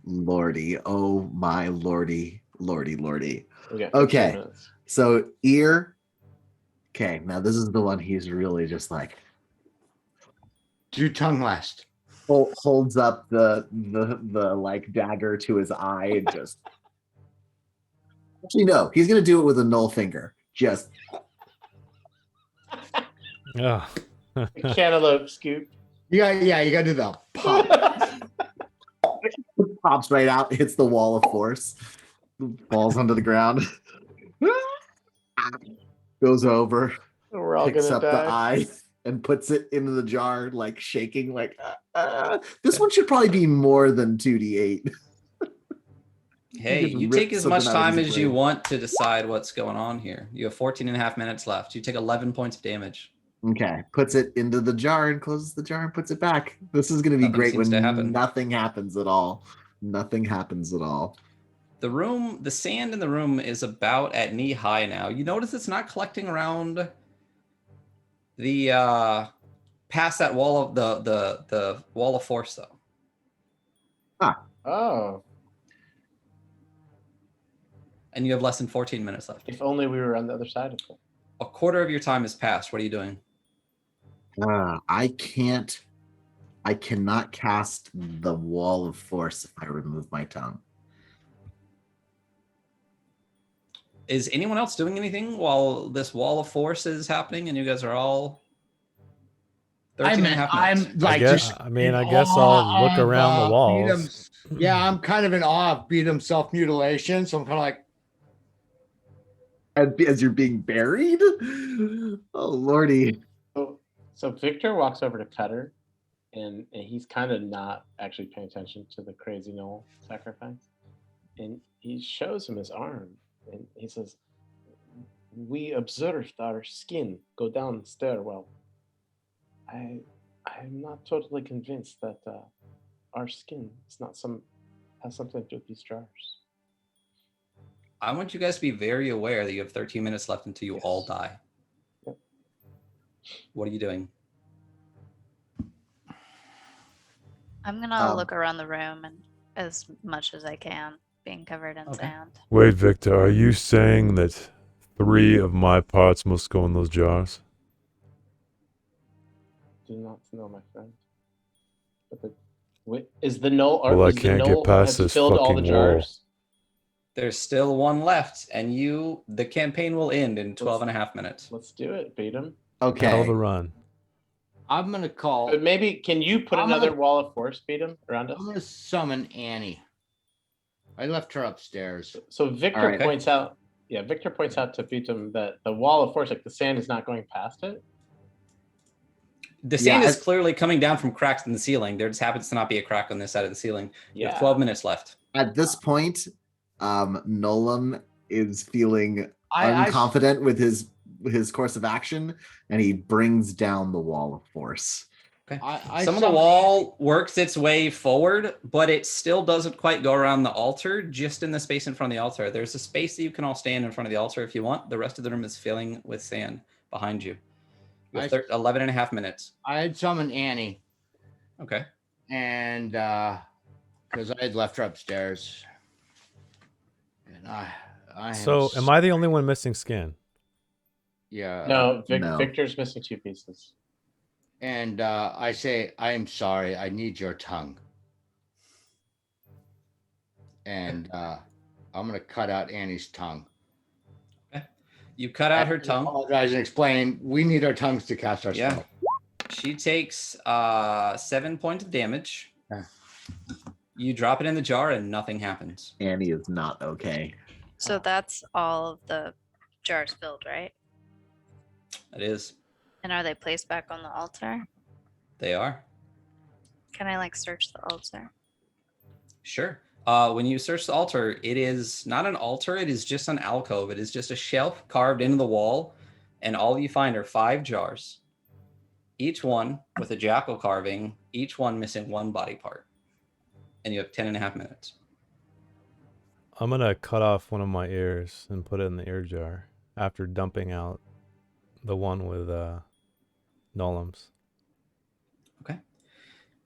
lordy. Oh my lordy. Lordy. We got 15 Okay. minutes. So ear. Okay, now this is the one he's really just like Do tongue last. holds up the like dagger to his eye and just actually no, he's gonna do it with a null finger. Just Oh. Cantaloupe scoop. You gotta do the pop. pops right out, hits the wall of force, falls onto the ground, goes over, We're all picks gonna up the die. eye and puts it into the jar, like shaking, like this one should probably be more than 2d8. Hey, just you rip take as something much out of time his as you brain. want to decide what's going on here. You have 14 and a half minutes left. You take 11 points of damage. Okay, puts it into the jar and closes the jar and puts it back. This is going to be Nothing great seems when to happen. nothing happens at all. Nothing happens at all. The sand in the room is about at knee high now. You notice it's not collecting around the past that wall of the wall of force though. Oh, And you have less than 14 minutes left. if only we were on the other side of it. A quarter of your time has passed. What are you doing? I cannot cast the wall of force if I remove my tongue. Is anyone else doing anything while this wall of force is happening and you guys are all 13 and a half minutes? I'm like guess- just. I mean, in I guess awe I'll look of, around the walls. Beadham's- Yeah, I'm kind of in awe of Beadham's self-mutilation, so I'm kind of like, As you're being buried? Oh, lordy. So Victor walks over to Cutter, and he's kind of not actually paying attention to the crazy Knoll sacrifice. And he shows him his arm, and he says, "We observed our skin go down the stairwell. I'm not totally convinced that our skin is not has something to do with these jars." I want you guys to be very aware that you have 13 minutes left until you all die. Yep. What are you doing? I'm gonna look around the room and as much as I can, being covered in Okay. sand. Wait, Victor, are you saying that 3 of my parts must go in those jars? Do not know, my friend. But is the Knoll? Well, I is the can't get Knoll past has this filled all the fucking wall. jars? There's still one left, and the campaign will end in 12 and a half minutes. Let's do it, beat him. Hell Okay. the run. I'm gonna call. But maybe can you put I'm another gonna- wall of force beat him around us? I'm gonna summon Annie. I left her upstairs. So Victor Alright. points out. Yeah, Victor points out to Beatum that the wall of force, like the sand, is not going past it. The Yeah, sand is as- clearly coming down from cracks in the ceiling. There just happens to not be a crack on this side of the ceiling. You have Yeah. 12 minutes left. At this point, Nolan is feeling I unconfident with his course of action, and he brings down the wall of force. Some of the wall works its way forward, but it still doesn't quite go around the altar, just in the space in front of the altar. There's a space that you can all stand in front of the altar if you want. The rest of the room is filling with sand behind you. You have 11 and a half minutes. I had summoned Annie, Okay. and because I had left her upstairs, and I So, am I the only one missing skin? Yeah. No, No. Victor's missing 2 pieces. And I say, I am sorry. I need your tongue. And I'm gonna cut out Annie's tongue. You cut out her tongue. Apologize and explain. We need our tongues to cast our Yeah. spell. She takes 7 points of damage. Yeah. You drop it in the jar and nothing happens. Annie is not okay. So that's all of the jars filled, right? It is. And are they placed back on the altar? They are. Can I like search the altar? Sure. When you search the altar, it is not an altar. It is just an alcove. It is just a shelf carved into the wall. And all you find are 5 jars, each one with a jackal carving, each one missing 1 body part. And you have 10 and a half minutes. I'm gonna cut off one of my ears and put it in the ear jar after dumping out the one with Nolums. Okay.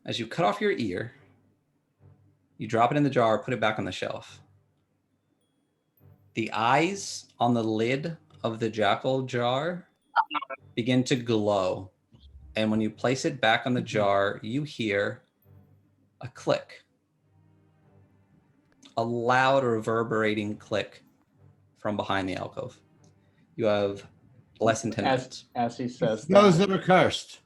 As you cut off your ear, you drop it in the jar, put it back on the shelf. The eyes on the lid of the jackal jar begin to glow. And when you place it back on the jar, you hear a click. A loud reverberating click from behind the alcove. You have less than 10 minutes. As he says Those that, that are cursed.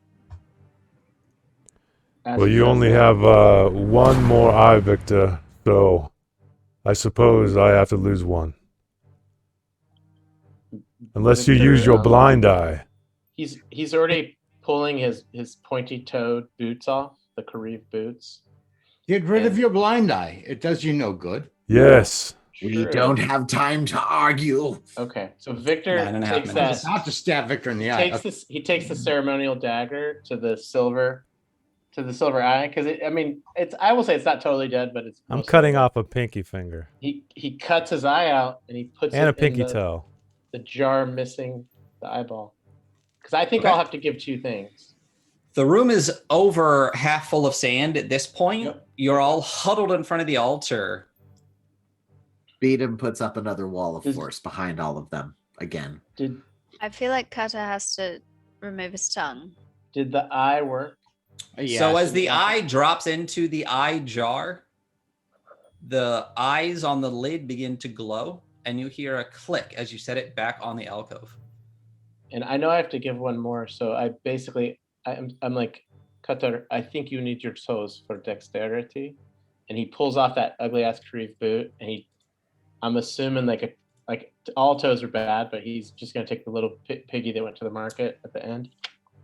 as Well, he you says only that- have one more eye, Victor, so I suppose I have to lose one. Unless you use your blind eye. He's already pulling his pointy-toed boots off, the Kariv boots. Get rid of And- your blind eye. It does you no good. Yes. We Sure. don't have time to argue. Okay, so Victor 9.5 takes minutes. that. Not to stab Victor in the eye. Takes this. He takes the ceremonial dagger to the silver eye because it's. I will say it's not totally dead, but it's. I'm mostly cutting dead. off a pinky finger He cuts his eye out and he puts and a it pinky in toe. the jar missing the eyeball. Because I think Okay. I'll have to give 2 things. The room is over half full of sand at this point. Yep. You're all huddled in front of the altar. Beatum puts up another wall of Is- force behind all of them again. Did I feel like Kata has to remove his tongue. the eye work? So as the eye drops into the eye jar, the eyes on the lid begin to glow, and you hear a click as you set it back on the alcove. And I know I have to give one more, so I'm like, Qatar, I think you need your toes for dexterity. And he pulls off that ugly ass Kariv boot, and I'm assuming like all toes are bad, but he's just gonna take the little piggy that went to the market at the end.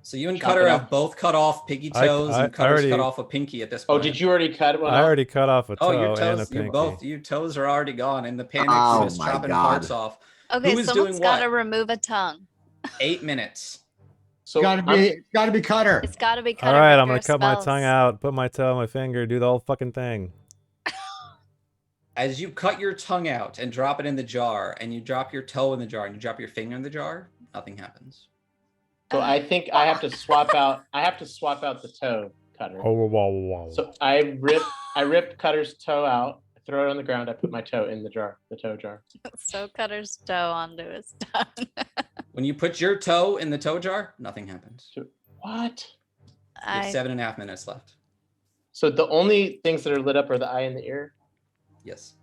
So you and Chop Cutter it have up. both cut off piggy I- toes, I and Cutter's already- cut off a pinky at this Oh, point. did you already cut one I off? already cut off a toe Oh, your and a toes, pinky. your toes are already gone. In the panic, Oh you're just my chopping God. parts off. Okay, Who is someone's doing got to what? remove a tongue. 8 minutes. So It's gotta be Cutter. It's got to be cut. All right, I'm gonna cut my tongue out, put my toe on my finger, do the whole fucking thing. As you cut your tongue out and drop it in the jar, and you drop your toe in the jar, and you drop your finger in the jar, nothing happens. So I think I have to swap out. I have to swap out the toe, Cutter. Oh, wow, wow, wow. So I ripped Cutter's toe out. I throw it on the ground. I put my toe in the jar, the toe jar. So Cutter's toe onto his tongue. When you put your toe in the toe jar, nothing happens. What? You have I 7.5 minutes left. So the only things that are lit up are the eye and the ear. Yes.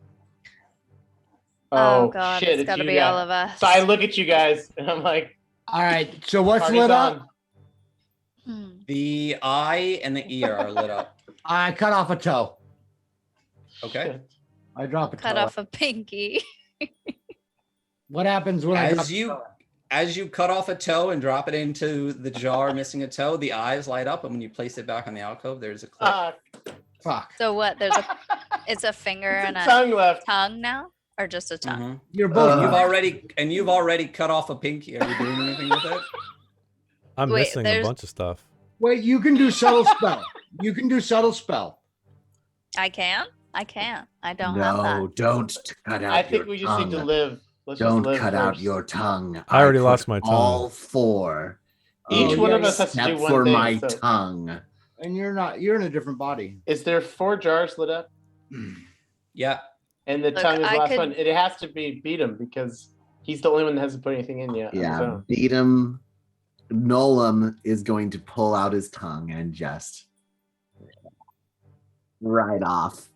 oh god, shit! it's got to you be guys. all of us. So I look at you guys and I'm like, All right. So what's party's lit up? on. Hmm. The eye and the ear are lit up. I cut off a toe. Okay. Shit. I drop a Cut toe. off a pinky. What happens when I drop As you cut off a toe and drop it into the jar, missing a toe, the eyes light up, and when you place it back on the alcove, there's a click. Fuck. So what? It's a finger and a tongue left. tongue now, or just a tongue? Mhm. You're both. You've already cut off a pinky. Are you doing anything with it? I'm Wait, missing a there's- bunch of stuff. Wait, you can do subtle spell. You can do subtle spell. I can. I can't. I don't have No, that. don't cut out I think your we just need to tongue. live. Let's Don't just live cut out first. your tongue. I already put lost my tongue. All four. Each one of us has to except do one for thing. my so- tongue. And you're in a different body. Is there 4 jars lit up? Yeah. And the Look, tongue is the I last could- one. It has to be beat him because he's the only one that hasn't put anything in yet. on his Yeah, own. beat him. Nolan is going to pull out his tongue and just right off.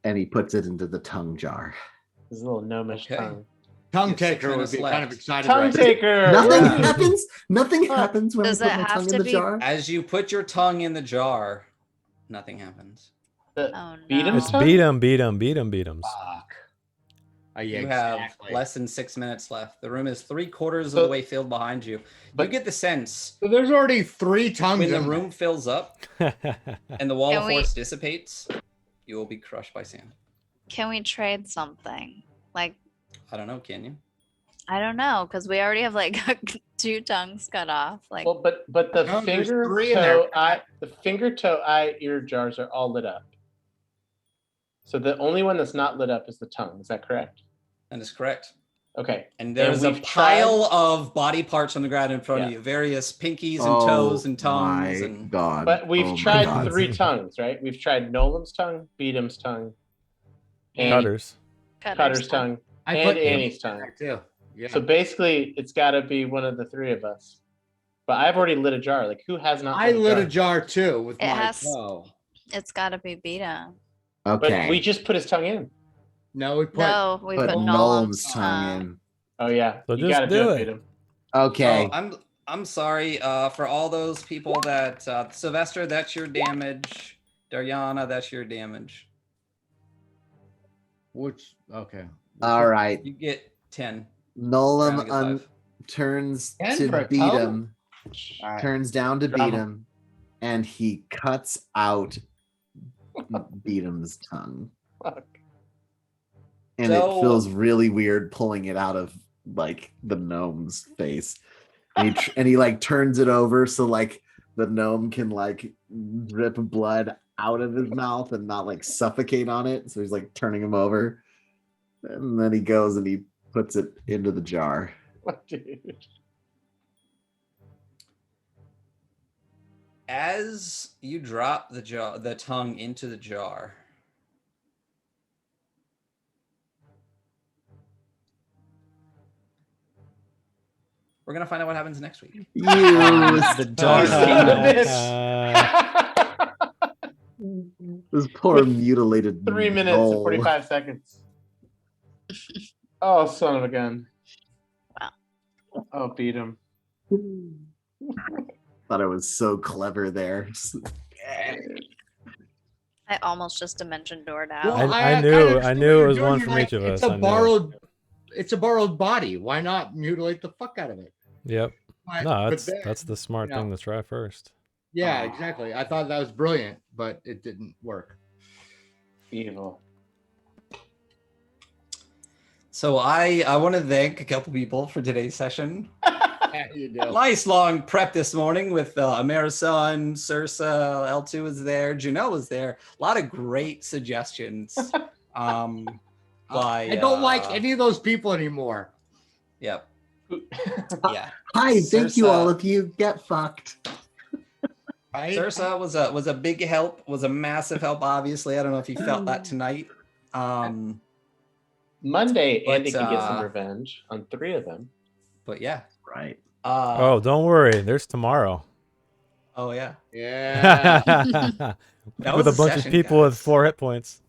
And he puts it into the tongue jar. His little gnomish Okay. tongue. Tongue You have 6 taker would minutes be kind of left. excited. Tongue right now. taker. Nothing Yeah. happens. Nothing Huh. happens when Does I it put my have tongue to in the be- jar. As you put your tongue in the jar, nothing happens. Oh no. Beat him? It's Tongue? beat 'em, beat 'em, beat 'em, beat 'em. Fuck. Yeah, You have exactly. less than 6 minutes left. The room is 3/4 of So- the way filled behind you. But- You get the sense So there's already 3 tongues when the in room fills up and the wall Can of we- force dissipates, you will be crushed by sand. Can we trade something? Like, I don't know, can you? I don't know, because we already have like 2 tongues cut off. Like, Well, but the No, there's finger, 3 in toe, there. eye, the finger, toe, eye, ear jars are all lit up. So the only one that's not lit up is the tongue. Is that correct? That is correct. Okay. And there's a we've pile of body parts on the ground in front of Yeah. you, various pinkies and toes and tongues. My And God. But we've Oh my tried God. 3 tongues, right? We've tried Nolan's tongue, Beatham's tongue, and Cutters. Cutter's tongue, I and put Annie's tongue. back too. Yeah. So basically, it's got to be one of the 3 of us. But I've already lit a jar. Like, who has not? I lit a jar too with It my has- toe. it's got to be Beta. Okay. But we just put his tongue in. No, we put. No, we put put Nolan's Nolan's tongue in. Oh yeah, So you just got to do do it. it, Beatam. Okay. Oh, I'm sorry for all those people that Sylvester, that's your damage. Dariana, that's your damage. Which okay. All right. You get 10. Nolan Brandon gets 5. turns And to for a beat toe? him. All right. Turns down to beat Drama. him, and he cuts out Beatham's tongue. Fuck. And So- it feels really weird pulling it out of like the gnome's face. And he like turns it over so like the gnome can like drip blood out of his mouth and not like suffocate on it. So he's like turning him over. And then he goes and he puts it into the jar. Dude. As you drop the tongue into the jar, we're gonna find out what happens next week. You The Dark Kingdom. this poor mutilated 3 minutes and mole. 45 seconds. Oh, son of a gun. Wow. Oh, beat him. Thought I was so clever there. I almost just dimension doored out. Well, I knew- kinda I see knew what it you're was doing. one You're from each of It's us. a I knew it. borrowed body. Why not mutilate the fuck out of it? Yep. But- No, but that's then- that's the smart you thing know. to try first. Yeah, exactly. I thought that was brilliant, but it didn't work. Evil. So I want to thank a couple people for today's session. Yeah, you do. Nice long prep this morning with Amerison, Sursa, L2 was there, Janelle was there. A lot of great suggestions. By I don't like any of those people anymore. Yep. Yeah. Hi, thank you Sursa. all of you. Get fucked. Sursa was a big help, was a massive help. Obviously, I don't know if you felt that tonight. Monday, But, Andy can get some uh, revenge on 3 of them. But yeah. Right. Oh, don't worry. There's tomorrow. Oh yeah. Yeah. That With was a a bunch session, of people with guys. 4 hit points.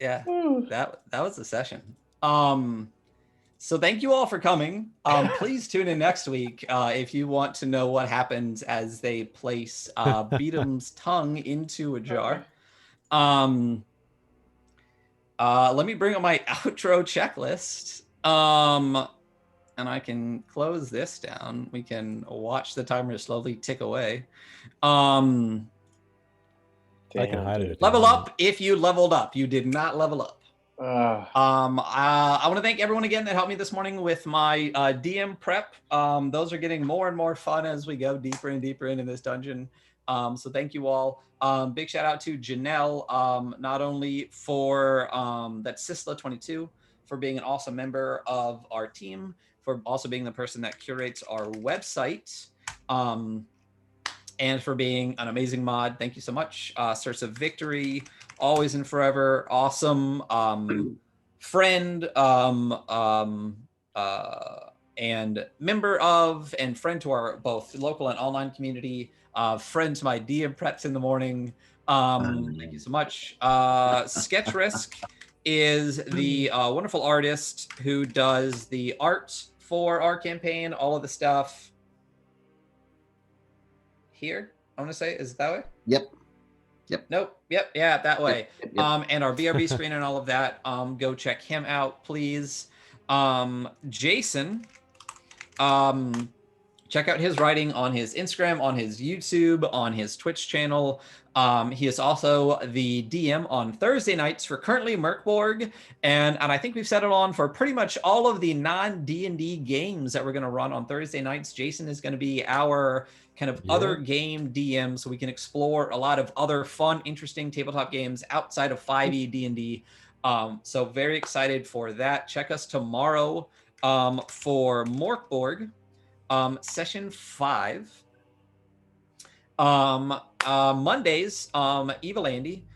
Yeah. That was the session. So thank you all for coming. Please tune in next week if you want to know what happens as they place Beatham's tongue into a jar. Let me bring up my outro checklist. And I can close this down. We can watch the timer slowly tick away. I can hide it. if you Level want. up if you leveled up. You did not level up. I want to thank everyone again that helped me this morning with my DM prep. Those are getting more and more fun as we go deeper and deeper into this dungeon. So thank you all. Big shout out to Janelle, not only for that's Sisla22 for being an awesome member of our team, for also being the person that curates our website. And for being an amazing mod. Thank you so much. Source of Victory, always and forever, awesome friend and member of and friend to our both local and online community. Friend to my DM preps in the morning. Thank you so much. Sketch Risk is the wonderful artist who does the art for our campaign, all of the stuff. Here, I want to say, is it that way? Yep. Nope. Yep. Yeah, that way. Yep. And our BRB screen and all of that. Go check him out, please. Jason, check out his writing on his Instagram, on his YouTube, on his Twitch channel. He is also the DM on Thursday nights for currently Merkborg, and I think we've settled on for pretty much all of the non-D&D games that we're going to run on Thursday nights. Jason is going to be our kind of other game DM, so we can explore a lot of other fun, interesting tabletop games outside of 5e D&D. So very excited for that. Check us tomorrow for Morkborg. Session 5. Mondays, Evil Andy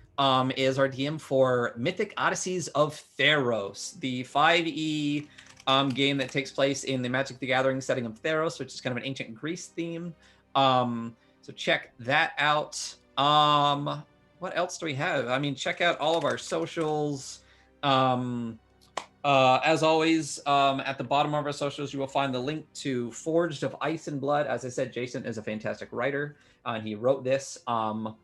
is our DM for Mythic Odysseys of Theros, the 5e game that takes place in the Magic the Gathering setting of Theros, which is kind of an ancient Greece theme. So check that out. What else do we have? I mean, check out all of our socials. As always, at the bottom of our socials, you will find the link to Forged of Ice and Blood. As I said, Jason is a fantastic writer, and he wrote this with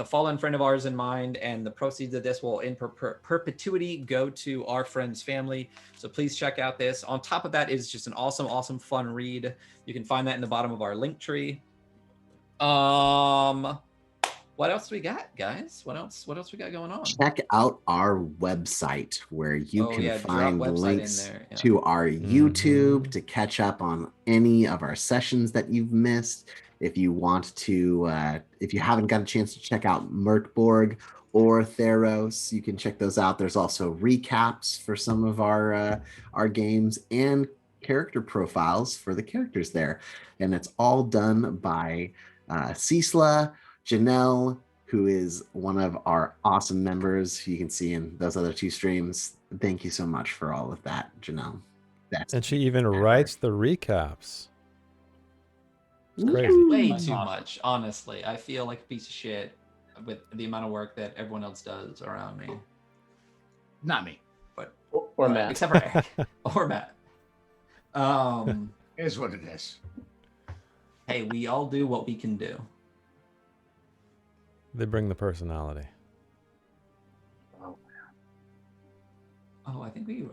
a fallen friend of ours in mind, and the proceeds of this will in perpetuity go to our friend's family. So please check out this. On top of that is just an awesome fun read. You can find that in the bottom of our link tree. What else do we got, guys? What else we got going on? Check out our website where you can find links to our YouTube to catch up on any of our sessions that you've missed. If you want to, if you haven't got a chance to check out Merkborg or Theros, you can check those out. There's also recaps for some of our games and character profiles for the characters there. And it's all done by Sisla, Janelle, who is one of our awesome members. You can see in those other two streams. Thank you so much for all of that, Janelle. And she even writes the recaps. It's crazy. Way too much, honestly. I feel like a piece of shit with the amount of work that everyone else does around me. Not me. But or Matt. Except for Eric. Or Matt. It is what it is. Hey, we all do what we can do. They bring the personality. Oh, I think we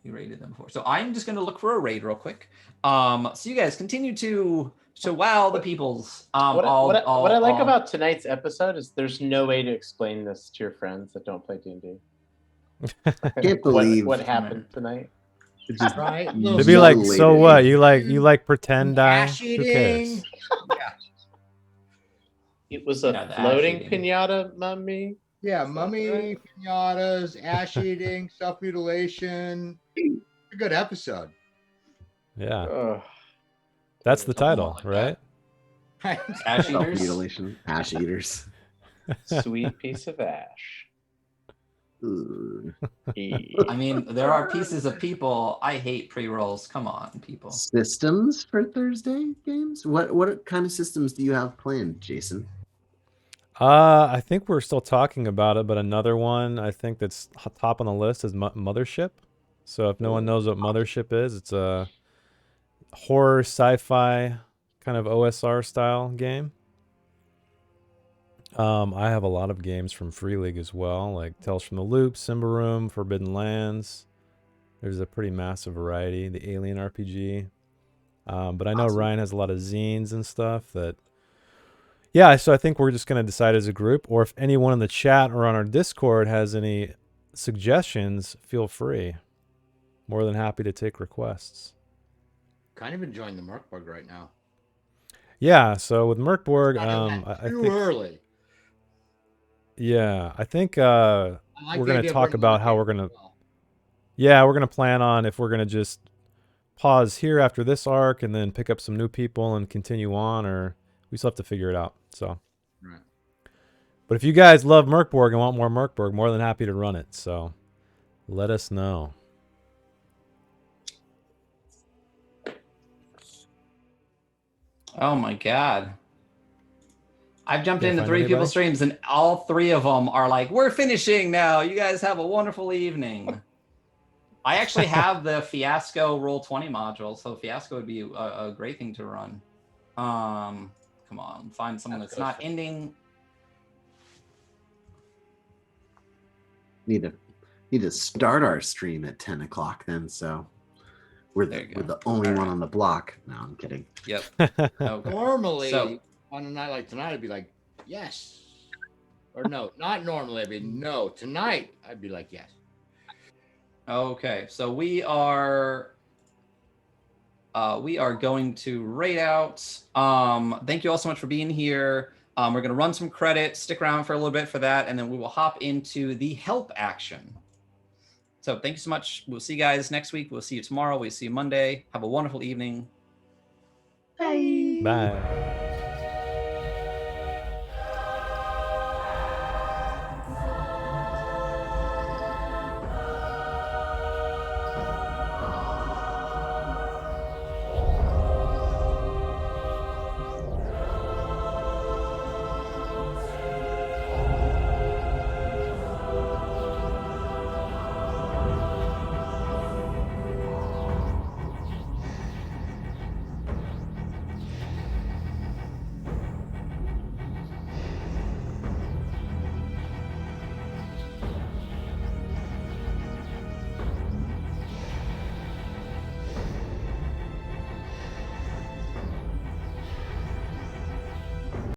raided them before. So I'm just gonna look for a raid real quick. So you guys continue to wow the peoples. What I like about tonight's episode is there's no way to explain this to your friends that don't play D&D. Can't believe what happened tonight. Right? They'd be like, so what? You like pretend die? Ash Who eating. cares? It was a floating pinata mummy. Yeah, mummy, pinatas, ash eating, self mutilation. A good episode. Yeah. That's the title, right? Ash eaters. Mutilation. Ash eaters. Sweet piece of ash. I mean, there are pieces of people. I hate pre-rolls. Come on, people. Systems for Thursday games? What kind of systems do you have planned, Jason? I think we're still talking about it, but another one I think that's top on the list is Mothership. So if no one knows what Mothership is, it's a horror sci-fi kind of OSR style game. I have a lot of games from Free League as well, like Tales from the Loop, Symbaroum, Forbidden Lands. There's a pretty massive variety. The Alien RPG. But I know Awesome. Ryan has a lot of zines and stuff that. Yeah, so I think we're just going to decide as a group, or if anyone in the chat or on our Discord has any suggestions, feel free. More than happy to take requests. Kind of enjoying the Merkborg right now. Yeah, so with Merkborg, I Too think, early. yeah, I think I like we're the going to idea of talk running about how the we're game going as to, well. yeah, we're going to plan on if we're going to just pause here after this arc and then pick up some new people and continue on, or we still have to figure it out. So, Right. but if you guys love Merkborg and want more Merkborg, more than happy to run it. So let us know. Oh my god. I've jumped Can't into find 3 anybody? people's streams and all 3 of them are like, we're finishing now. You guys have a wonderful evening. I actually have the Fiasco Roll20 module, so Fiasco would be a great thing to run. Come on, find someone that's not ending. Need to start our stream at 10 o'clock then, so we're There you we're go. the only All one right. on the block. No, I'm kidding. Yep. Okay. Normally, So- on a night like tonight, I'd be like, yes. Or no, not normally. I'd be no. Tonight, I'd be like, yes. Okay, so we are going to raid out. Thank you all so much for being here. We're going to run some credits. Stick around for a little bit for that, and then we will hop into the help action. So thank you so much. We'll see you guys next week. We'll see you tomorrow. We'll see you Monday. Have a wonderful evening. Bye. Bye.